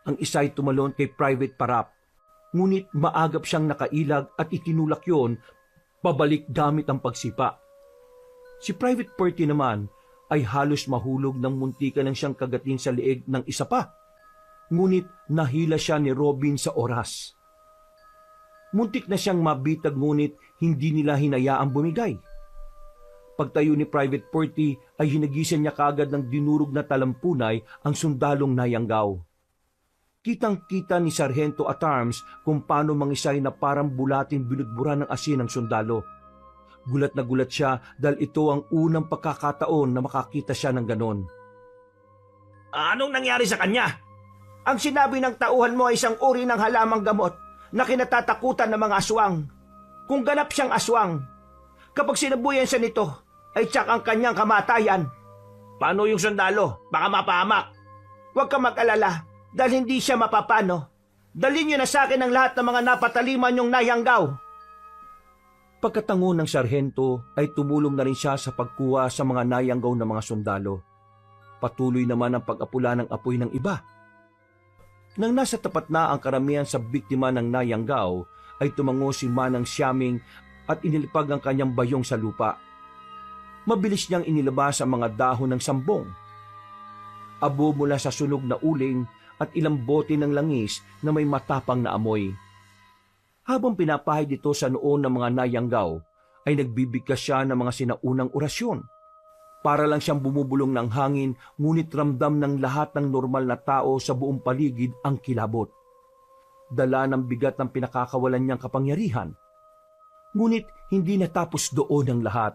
Ang isa ay tumalon kay Private Parap, ngunit maagap siyang nakailag at itinulak yon pabalik gamit ang pagsipa. Si Private Party naman ay halos mahulog ng muntikan ng siyang kagatin sa leeg ng isa pa, ngunit nahila siya ni Robin sa oras. Muntik na siyang mabitag ngunit hindi nila hinayaang bumigay. Pagtayo ni Private Party ay hinagisan niya kaagad ng dinurog na talampunay ang sundalong nayanggaw. Kitang-kita ni Sargento at Arms kung paano mangisay na parang bulatin binudburan ng asin ng sundalo. Gulat na gulat siya dahil ito ang unang pagkakataon na makakita siya ng ganon. Anong nangyari sa kanya? Ang sinabi ng tauhan mo ay isang uri ng halamang gamot na kinatatakutan ng mga aswang. Kung ganap siyang aswang, kapag sinabuyan siya nito, ay tsak ang kanyang kamatayan. Paano yung sundalo? Baka mapahamak. Huwag ka mag-alala dahil hindi siya mapapano. Dalhin niyo na sa akin ang lahat ng mga napataliman niyong nayanggaw. Pagkatango ng sarhento ay tumulong na rin siya sa pagkuha sa mga nayanggaw ng mga sundalo. Patuloy naman ang pag-apula ng apoy ng iba. Nang nasa tapat na ang karamihan sa biktima ng nayanggaw, ay tumango si Manang Siaming at inilipag ang kanyang bayong sa lupa. Mabilis niyang inilabas ang mga dahon ng sambong. Abo mula sa sunog na uling at ilang bote ng langis na may matapang na amoy. Habang pinapahid ito sa noon ng mga nayanggaw, ay nagbibigkas siya ng mga sinaunang orasyon. Para lang siyang bumubulong ng hangin, ngunit ramdam ng lahat ng normal na tao sa buong paligid ang kilabot. Dala ng bigat ng pinakakawalan niyang kapangyarihan. Ngunit hindi natapos doon ang lahat.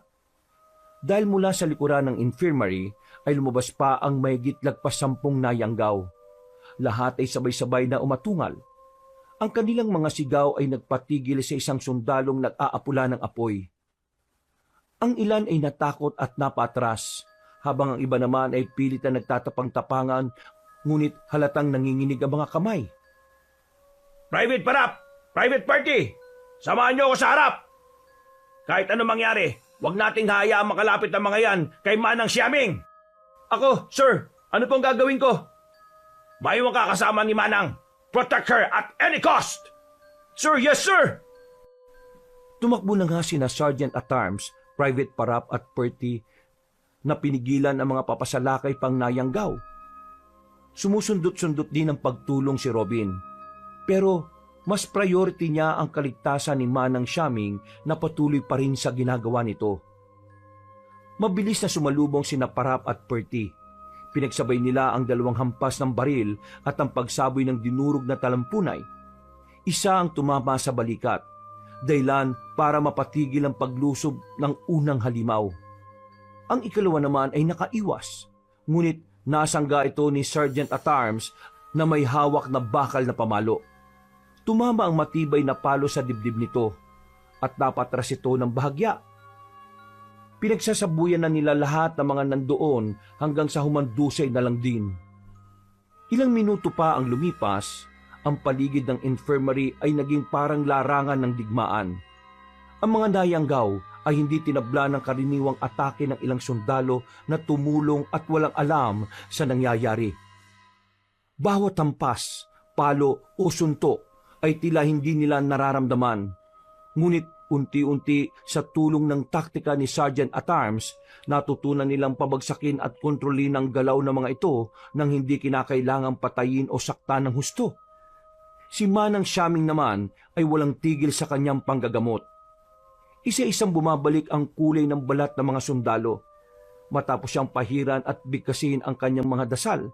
Dahil mula sa likuran ng infirmary ay lumabas pa ang mahigit lagpas 10 nayanggaw. Lahat ay sabay-sabay na umatungal. Ang kanilang mga sigaw ay nagpatigil sa isang sundalong nag-aapula ng apoy. Ang ilan ay natakot at napatras, habang ang iba naman ay pilit na nagtatapang-tapangan, ngunit halatang nanginginig ang mga kamay. Private Parap! Private Party! Samahan niyo ako sa harap! Kahit ano mangyari, huwag nating hayaang makalapit ang mga yan kay Manang Xiaming! Ako, sir, ano pong gagawin ko? Mayroong kakasama ni Manang. Protect her at any cost! Sir, yes sir! Tumakbo na nga sina Sergeant at Arms, Private Parap at Perty na pinigilan ang mga papasalakay pang nayanggaw. Sumusundot-sundot din ang pagtulong si Robin. Pero mas priority niya ang kaligtasan ni Manang Xiaming na patuloy pa rin sa ginagawa nito. Mabilis na sumalubong sina Parap at Perty. Pinagsabay nila ang 2 hampas ng baril at ang pagsaboy ng dinurog na talampunay. Isa ang tumama sa balikat, dahilan para mapatigil ang paglusob ng unang halimaw. Ang ikalawa naman ay nakaiwas, ngunit nasangga ito ni Sergeant at Arms na may hawak na bakal na pamalo. Tumama ang matibay na palo sa dibdib nito at napatras ito ng bahagya. Pinagsasabuyan na nila lahat ng mga nandoon hanggang sa humandusay na lang din. Ilang minuto pa ang lumipas, ang paligid ng infirmary ay naging parang larangan ng digmaan. Ang mga nayanggaw ay hindi tinabla ng karaniwang atake ng ilang sundalo na tumulong at walang alam sa nangyayari. Bawat hampas, palo o suntok ay tila hindi nila nararamdaman. Ngunit unti-unti sa tulong ng taktika ni Sergeant at Arms, natutunan nilang pabagsakin at kontrolin ang galaw ng mga ito nang hindi kinakailangang patayin o saktan ng husto. Si Manang Xiaming naman ay walang tigil sa kanyang panggagamot. Isa-isang bumabalik ang kulay ng balat ng mga sundalo, matapos siyang pahiran at bigkasin ang kanyang mga dasal.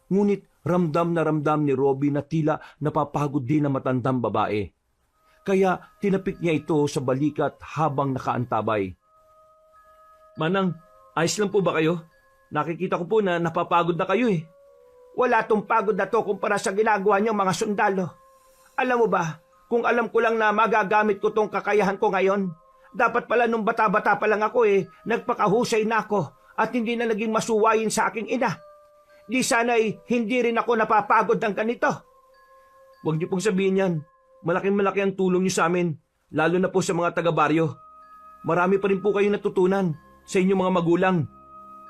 Ngunit ramdam na ramdam ni Robin na tila napapagod din ang matandang babae. Kaya tinapik niya ito sa balikat habang nakaantabay. Manang, ayos lang po ba kayo? Nakikita ko po na napapagod na kayo eh. Wala tong pagod na to kumpara sa ginagawa niyang mga sundalo. Alam mo ba, kung alam ko lang na magagamit ko tong kakayahan ko ngayon, dapat pala nung bata-bata pa lang ako nagpakahusay na ako at hindi na naging masuwayin sa aking ina. Di sana'y hindi rin ako napapagod ng ganito. Huwag niyo pong sabihin yan. Malaking-malaki ang tulong niyo sa amin, lalo na po sa mga taga-baryo. Marami pa rin po kayong natutunan sa inyong mga magulang.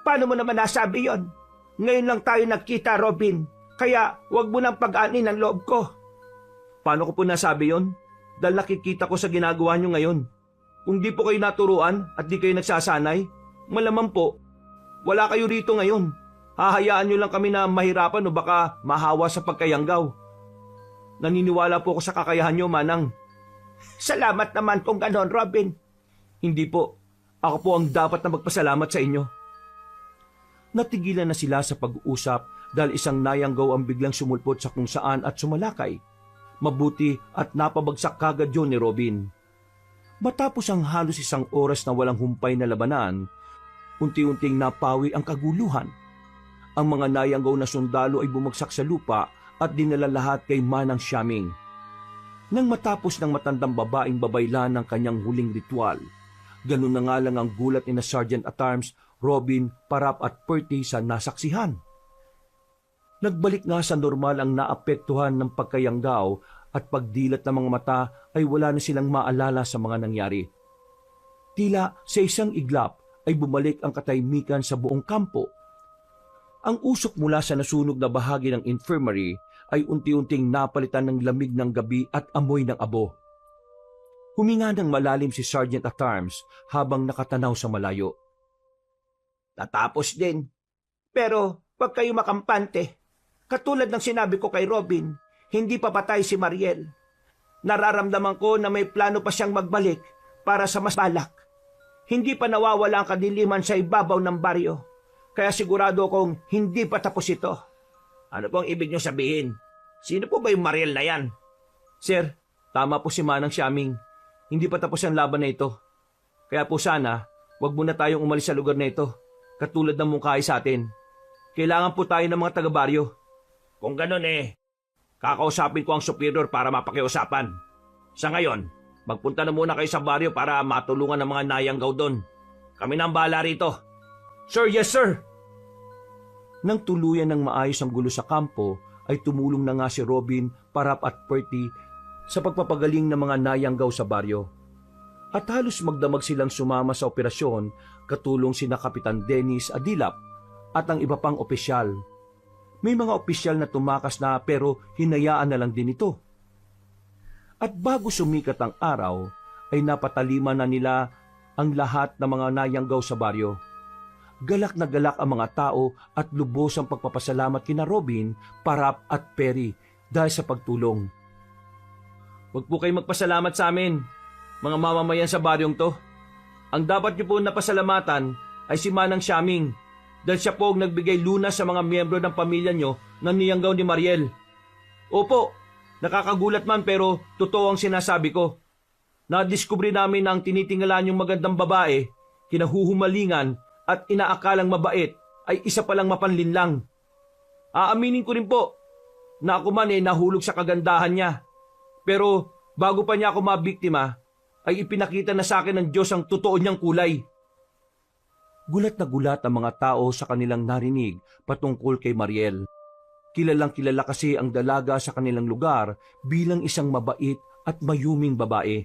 Paano mo naman nasabi yon? Ngayon lang tayo nagkita, Robin. Kaya huwag mo nang pag-anin ang loob ko. Paano ko po nasabi yon? Dahil nakikita ko sa ginagawa niyo ngayon. Kung di po kayo naturuan at di kayo nagsasanay, malamang po, wala kayo rito ngayon. Hahayaan niyo lang kami na mahirapan o baka mahawa sa pagkayanggaw. Naniniwala po ako sa kakayahan niyo, Manang. Salamat naman kung ganon, Robin. Hindi po. Ako po ang dapat na magpasalamat sa inyo. Natigilan na sila sa pag-uusap dahil isang nayanggaw ang biglang sumulpot sa kung saan at sumalakay. Mabuti at napabagsak kagad yun ni Robin. Matapos ang halos 1 oras na walang humpay na labanan, unti-unting napawi ang kaguluhan. Ang mga nayanggaw na sundalo ay bumagsak sa lupa at dinala lahat kay Manang Xiaming. Nang matapos ng matandang babaeng babaylan ng kanyang huling ritual, ganun na nga lang ang gulat ni na Sergeant at Arms, Robin, Parap at Perty sa nasaksihan. Nagbalik nga sa normal ang naapektuhan ng pagkayanggaw at pagdilat ng mga mata ay wala na silang maalala sa mga nangyari. Tila sa isang iglap ay bumalik ang katahimikan sa buong kampo. Ang usok mula sa nasunog na bahagi ng infirmary ay unti-unting napalitan ng lamig ng gabi at amoy ng abo. Huminga ng malalim si Sergeant at Arms habang nakatanaw sa malayo. Natapos din. Pero pag kayo makampante, katulad ng sinabi ko kay Robin, hindi pa patay si Mariel. Nararamdaman ko na may plano pa siyang magbalik para sa mas balak. Hindi pa nawawala ang kadiliman sa ibabaw ng baryo. Kaya sigurado kong hindi pa tapos ito. Ano pong ibig niyo sabihin? Sino po ba yung Mariel na yan? Sir, tama po si Manang Xiaming. hindi pa tapos ang laban na ito. Kaya po sana, wag muna tayong umalis sa lugar na ito, katulad ng mungkahi sa atin. Kailangan po tayo ng mga taga-baryo. Kung ganun kakausapin ko ang superior para mapakiusapan. Sa ngayon, magpunta na muna kayo sa baryo para matulungan ng mga nayanggaw doon. Kami na ang bahala rito. Sir, yes sir! Nang tuluyan ng maayos ang gulo sa kampo, ay tumulong na nga si Robin, Parap at Perty sa pagpapagaling ng mga nayanggaw sa baryo. At halos magdamag silang sumama sa operasyon, katulong sina Kapitan Dennis Adilap at ang iba pang opisyal. May mga opisyal na tumakas na pero hinayaan na lang din ito. At bago sumikat ang araw, ay napatalima na nila ang lahat ng mga nayanggaw sa baryo. Galak na galak ang mga tao at lubos ang pagpapasalamat kina Robin, Parap at Perry dahil sa pagtulong. Huwag po kayong magpasalamat sa amin, mga mamamayan sa baryong to. Ang dapat niyo po napasalamatan ay si Manang Siaming dahil siya po ang nagbigay lunas sa mga miyembro ng pamilya niyo na niyanggaw ni Mariel. Opo, nakakagulat man pero totoo ang sinasabi ko. Nadiskubre namin na ang tinitingala niyong magandang babae, kinahuhumalingan at inaakalang mabait ay isa palang mapanlinlang. Aaminin ko rin po na ako man nahulog sa kagandahan niya. Pero bago pa niya ako mabiktima, ay ipinakita na sa akin ng Diyos ang totoo niyang kulay. Gulat na gulat ang mga tao sa kanilang narinig patungkol kay Mariel. Kilalang kilala kasi ang dalaga sa kanilang lugar bilang isang mabait at mayuming babae.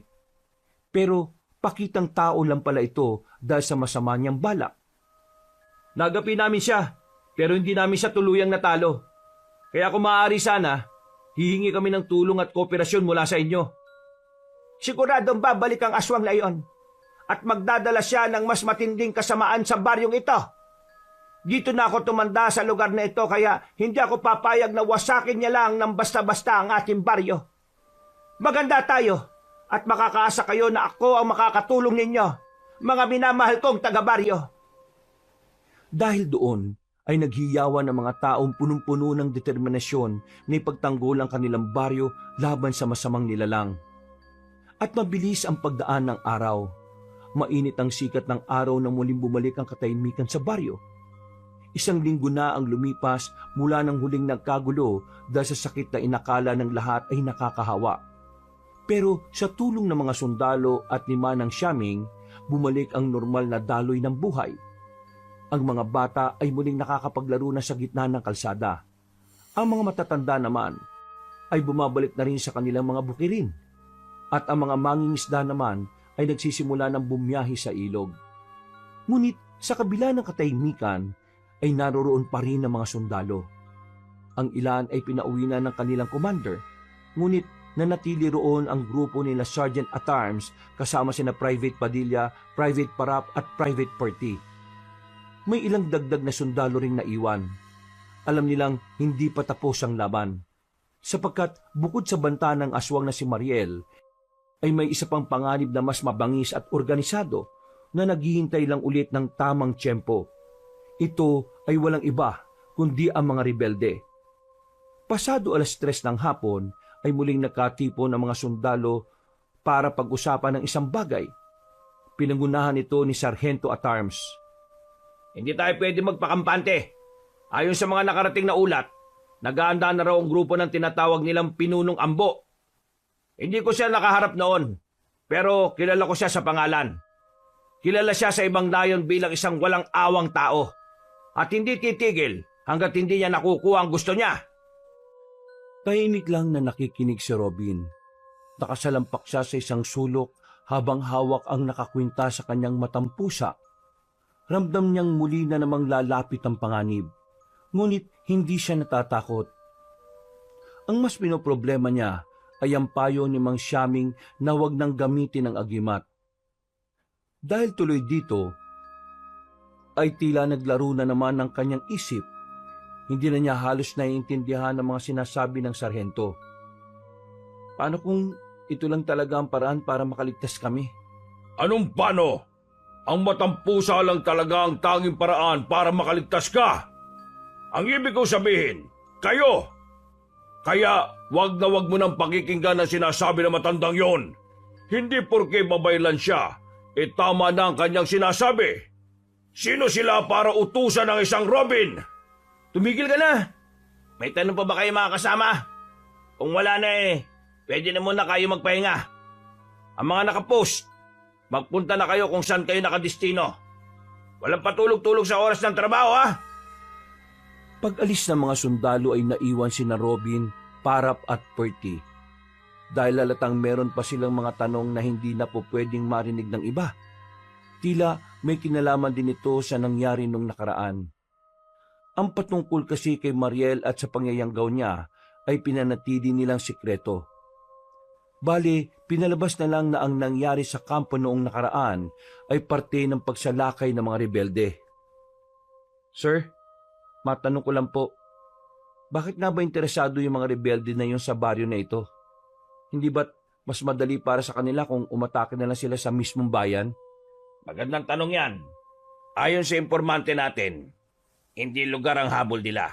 Pero pakitang tao lang pala ito dahil sa masama niyang balak. Nagapi namin siya, pero hindi namin siya tuluyang natalo. Kaya kung maaari sana, hihingi kami ng tulong at kooperasyon mula sa inyo. Siguradong babalik ang aswang na iyon at magdadala siya ng mas matinding kasamaan sa baryong ito. Dito na ako tumanda sa lugar na ito kaya hindi ako papayag na wasakin niya lang ng basta-basta ang ating baryo. Maganda tayo at makakaasa kayo na ako ang makakatulong ninyo, mga minamahal kong taga-baryo. Dahil doon ay naghiyawan ng mga taong punong-puno ng determinasyon na ipagtanggol ang kanilang baryo laban sa masamang nilalang. At mabilis ang pagdaan ng araw. Mainit ang sikat ng araw na muling bumalik ang katahimikan sa baryo. 1 linggo na ang lumipas mula ng huling nagkagulo dahil sa sakit na inakala ng lahat ay nakakahawa. Pero sa tulong ng mga sundalo at ni Manang Siaming, bumalik ang normal na daloy ng buhay. Ang mga bata ay muling nakakapaglaro na sa gitna ng kalsada. Ang mga matatanda naman ay bumabalik na rin sa kanilang mga bukirin. At ang mga mangingisda naman ay nagsisimula ng bumiyahe sa ilog. Ngunit sa kabila ng katahimikan ay naroroon pa rin ang mga sundalo. Ang ilan ay pinauwi na ng kanilang commander, ngunit nanatili roon ang grupo nila Sergeant at Arms kasama sina Private Padilla, Private Parap at Private Perty. May ilang dagdag na sundalo ring naiwan. Alam nilang hindi pa tapos ang laban. Sapagkat bukod sa banta ng aswang na si Mariel, ay may isa pang panganib na mas mabangis at organisado na naghihintay lang ulit ng tamang tiyempo. Ito ay walang iba kundi ang mga rebelde. Pasado 3:00 ng hapon ay muling nakatipon ang mga sundalo para pag-usapan ng isang bagay. Pinangunahan ito ni Sargento at Arms. Hindi tayo pwede magpakampante. Ayon sa mga nakarating na ulat, nag-aanda na raw ang grupo ng tinatawag nilang Pinunong Ambo. Hindi ko siya nakaharap noon, pero kilala ko siya sa pangalan. Kilala siya sa ibang dayon bilang isang walang awang tao. At hindi titigil hanggat hindi niya nakukuha ang gusto niya. Tahimik lang na nakikinig si Robin. Nakasalampak siya sa isang sulok habang hawak ang nakakwinta sa kanyang matampusa. Ramdam niyang muli na namang lalapit ang panganib. Ngunit hindi siya natatakot. Ang mas pinoproblema niya ay ang payo ni Mang Siaming na huwag nang gamitin ang agimat. Dahil tuloy dito, ay tila naglaro na naman ng kanyang isip. Hindi na niya halos naiintindihan ang mga sinasabi ng sarhento. Paano kung ito lang talaga ang paraan para makaligtas kami? Anong paano? Ang matampusa lang talaga ang tanging paraan para makaligtas ka. Ang ibig ko sabihin, kayo. Kaya wag na wag mo nang pakikinggan ang sinasabi ng matandang yon. Hindi porke babaylan siya, tama na ang kanyang sinasabi. Sino sila para utusan ng isang Robin? Tumigil ka na! May tanong pa ba kayo mga kasama? Kung wala na pwede na muna kayo magpahinga. Ang mga nakapost, magpunta na kayo kung saan kayo nakadestino. Walang patulog-tulog sa oras ng trabaho, ha? Pag-alis ng mga sundalo ay naiwan sina Robin, Parap at Perty. Dahil halatang meron pa silang mga tanong na hindi na po pwedeng marinig ng iba. Tila may kinalaman din ito sa nangyari nung nakaraan. Ang patungkol kasi kay Mariel at sa pangyayanggaw niya ay pinanatili nilang sikreto. Bali, pinalabas na lang na ang nangyari sa kampo noong nakaraan ay parte ng pagsalakay ng mga rebelde. Sir, matanong ko lang po, bakit nga ba interesado yung mga rebelde na yun sa baryo na ito? Hindi ba't mas madali para sa kanila kung umatake na lang sila sa mismong bayan? Magandang tanong yan. Ayon sa informante natin, hindi lugar ang habol nila.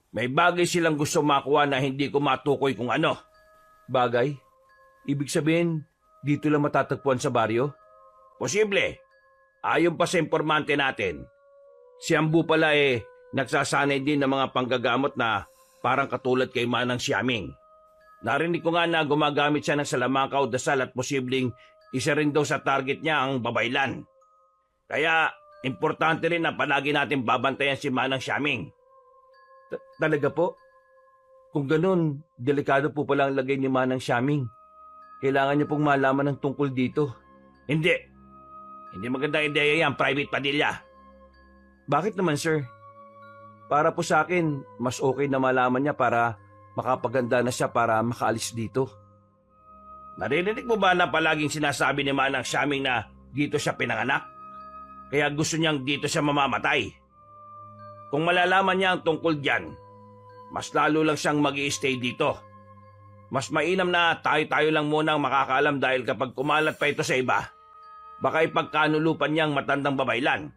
May bagay silang gusto makuha na hindi ko matukoy kung ano. Bagay? Ibig sabihin, dito lang matatagpuan sa baryo? Posible. Ayon pa sa informante natin, si Ambu pala nagsasanay din ng mga panggagamot na parang katulad kay Manang Xiaming. Narinig ko nga na gumagamit siya ng salamakaw, dasal at posibleng isa rin daw sa target niya ang babaylan. Kaya importante rin na palagi natin babantayan si Manang Xiaming. Talaga po? Kung ganun, delikado po pala ang lagay ni Manang Xiaming. Kailangan niya pong malaman ng tungkol dito. Hindi. Hindi magandang ideya yan, Private Padilla. Bakit naman, sir? Para po sa akin, mas okay na malaman niya para makapaganda na siya para makaalis dito. Naririnig mo ba na palaging sinasabi ni Manang Xiaming na dito siya pinanganak? Kaya gusto niyang dito siya mamamatay. Kung malalaman niya ang tungkol diyan, mas lalo lang siyang mag-i-stay dito. Mas mainam na tayo-tayo lang muna ang makakaalam dahil kapag kumalat pa ito sa iba, baka ipagkanulupan niyang matandang babaylan.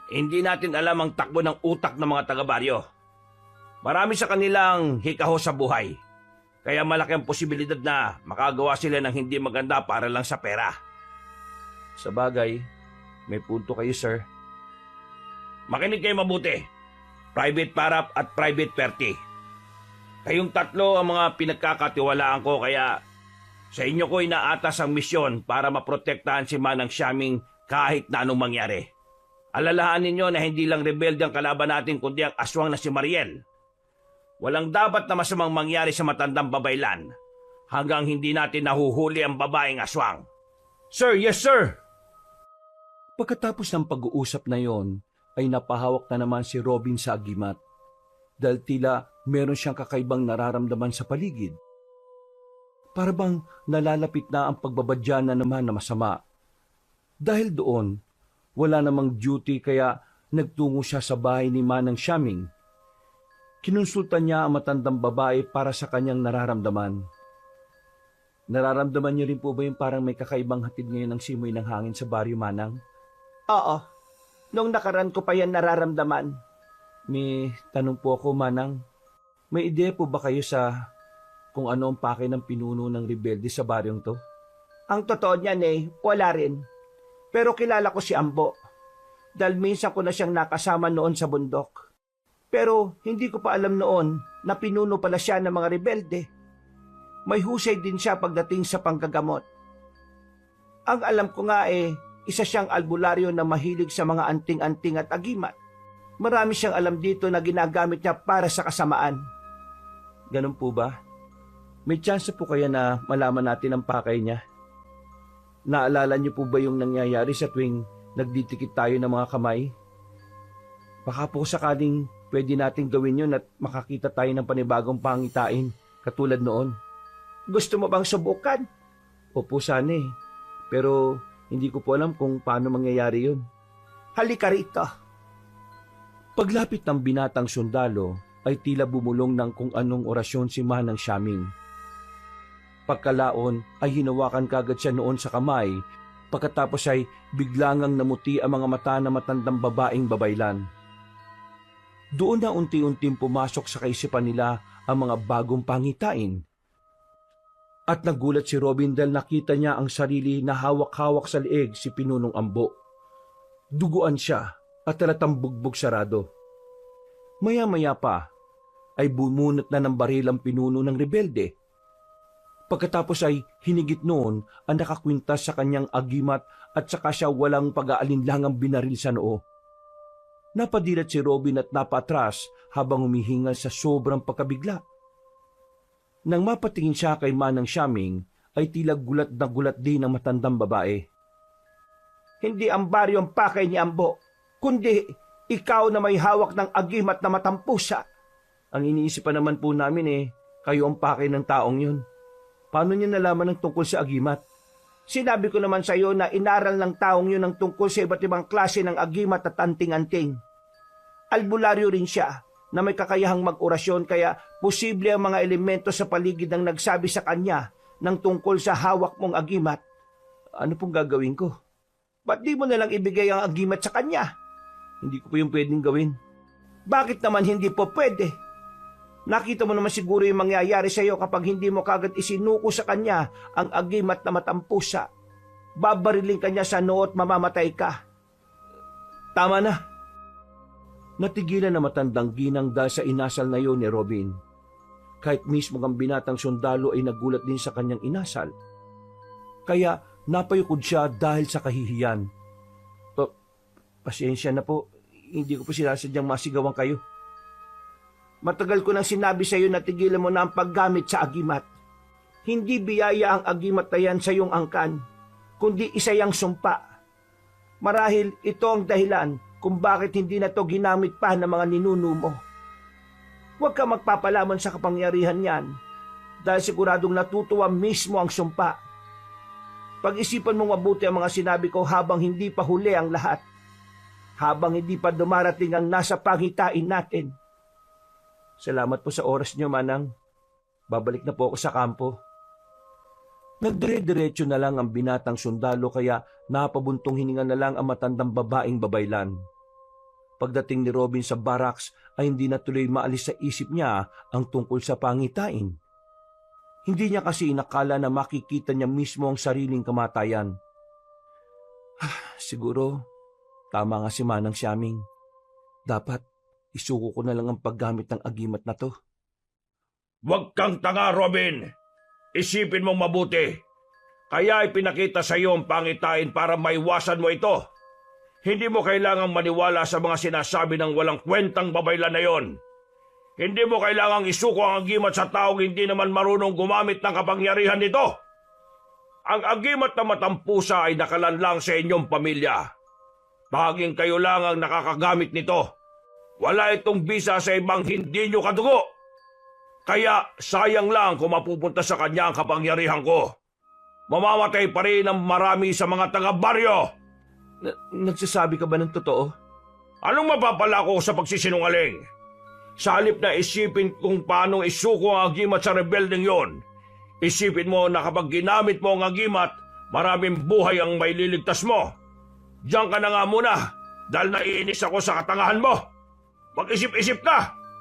Hindi natin alam ang takbo ng utak ng mga taga-baryo. Marami sa kanilang hikaho sa buhay. Kaya malaki ang posibilidad na makagawa sila ng hindi maganda para lang sa pera. Sa bagay, may punto kayo, sir. Makinig kayo mabuti. Private Parap at Private Perty. Kayong tatlo ang mga pinagkakatiwalaan ko kaya sa inyo ko inaatas ang misyon para maprotektahan si Manang Xiaming kahit na anong mangyari. Alalahanin ninyo na hindi lang rebelde ang kalaban natin kundi ang aswang na si Mariel. Walang dapat na masamang mangyari sa matandang babaylan hanggang hindi natin nahuhuli ang babaeng aswang. Sir, yes sir! Pagkatapos ng pag-uusap na yon, ay napahawak na naman si Robin sa agimat dahil tila meron siyang kakaibang nararamdaman sa paligid. Para bang nalalapit na ang pagbabadya na naman na masama. Dahil doon, wala namang duty kaya nagtungo siya sa bahay ni Manang Xiaming. Kinonsulta niya ang matandang babae para sa kanyang nararamdaman. Nararamdaman niyo rin po ba yung parang may kakaibang hatid ngayon ng simoy ng hangin sa baryo, Manang? Oo. Nung nakaraan ko pa yan nararamdaman. May tanong po ako, Manang. May ideya po ba kayo sa kung ano ang pake ng pinuno ng rebelde sa baryong to? Ang totoo niyan wala rin. Pero kilala ko si Ambo. Dahil minsan ko na siyang nakasama noon sa bundok. Pero hindi ko pa alam noon na pinuno pala siya ng mga rebelde. May husay din siya pagdating sa panggagamot. Ang alam ko nga isa siyang albularyo na mahilig sa mga anting-anting at agimat. Marami siyang alam dito na ginagamit niya para sa kasamaan. Ganun po ba? May chance po kaya na malaman natin ang pakay niya? Naalala niyo po ba yung nangyayari sa tuwing nagdidikit tayo ng mga kamay? Baka po sakaling pwede natin gawin yun at makakita tayo ng panibagong pangitain katulad noon. Gusto mo bang subukan? Opo sana Pero hindi ko po alam kung paano mangyayari yun. Halika rito. Paglapit ng binatang sundalo ay tila bumulong ng kung anong orasyon si Manang Xiaming. Pagkalaon ay hinawakan kagad siya noon sa kamay, pagkatapos ay biglangang namuti ang mga mata na matandang babaeng babaylan. Doon na unti-unting pumasok sa kaisipan nila ang mga bagong pangitain. At nagulat si Robin dahil nakita niya ang sarili na hawak-hawak sa leeg si Pinunong Ambo. Duguan siya at talatang bugbog sarado. Maya-maya pa ay bumunot na ng baril ang pinuno ng rebelde. Pagkatapos ay hinigit noon ang nakakwintas sa kanyang agimat at saka siya walang pag-aalinlangang binaril sa noo. Napadilat si Robin at napatras habang humihingal sa sobrang pagkabigla. Nang mapatingin siya kay Manang Siaming, ay tila gulat na gulat din ang matandang babae. Hindi ang baryo ang pakay ni Ambo, kundi ikaw na may hawak ng agimat na matampusa. Ang iniisip pa naman po namin kayo ang pakay ng taong yun. Paano niya nalaman ng tungkol sa agimat? Sinabi ko naman sa iyo na inaral ng taong yun ang tungkol sa iba't ibang klase ng agimat at anting-anting. Albularyo rin siya na may kakayahang mag-orasyon kaya posible ang mga elemento sa paligid ang nagsabi sa kanya ng tungkol sa hawak mong agimat. Ano pong gagawin ko? Ba't di mo nalang ibigay ang agimat sa kanya? Hindi ko po yung pwedeng gawin. Bakit naman hindi po pwede? Nakita mo naman siguro yung mangyayari sa iyo kapag hindi mo kagad isinuko sa kanya ang agimat na matampusa. Babariling kanya sa noo at mamamatay ka. Tama na. Natigilan na matandang ginang dahil sa inasal na yun ni Robin. Kahit mismo ang binatang sundalo ay nagulat din sa kanyang inasal. Kaya napayukod siya dahil sa kahihiyan. Pasensya na po, hindi ko po sinasadyang masigawan kayo. Matagal ko nang sinabi sa iyo na tigilan mo na ang paggamit sa agimat. Hindi biyaya ang agimat na yan sa iyong angkan, kundi isa yang sumpa. Marahil ito ang dahilan kung bakit hindi na to ginamit pa ng mga ninuno mo. Huwag ka magpapalamon sa kapangyarihan niyan dahil siguradong natutuwa mismo ang sumpa. Pag-isipan mong mabuti ang mga sinabi ko habang hindi pa huli ang lahat. Habang hindi pa dumarating ang nasa pangitain natin. Salamat po sa oras niyo, Manang. Babalik na po ako sa kampo. Nagdire-diretso na lang ang binatang sundalo kaya napabuntong hininga na lang ang matandang babaeng babaylan. Pagdating ni Robin sa barracks ay hindi na tuloy maalis sa isip niya ang tungkol sa pangitain. Hindi niya kasi inakala na makikita niya mismo ang sariling kamatayan. Siguro, tama nga si Manang Siaming. Dapat isuko ko na lang ang paggamit ng agimat na to. Huwag kang tanga, Robin. Isipin mong mabuti. Kaya ipinakita sa iyo ang pangitain para maiwasan mo ito. Hindi mo kailangang maniwala sa mga sinasabi ng walang kwentang babaylan na yon. Hindi mo kailangang isuko ang agimat sa taong hindi naman marunong gumamit ng kapangyarihan nito. Ang agimat na matampusa ay nakalanlang sa inyong pamilya. Tanging kayo lang ang nakakagamit nito. Wala itong bisa sa ibang hindi nyo kadugo. Kaya sayang lang kung mapupunta sa kanya ang kapangyarihan ko. Mamamatay pa rin ang marami sa mga taga-baryo. Nagsasabi ka ba ng totoo? Anong mapapala ko sa pagsisinungaling? Sa halip na isipin kung paano isuko ang agimat sa rebeldeng yon, isipin mo na kapag ginamit mo ang agimat, maraming buhay ang maililigtas mo. Diyan ka na nga muna dahil naiinis ako sa katangahan mo. Mag-isip-isip ka!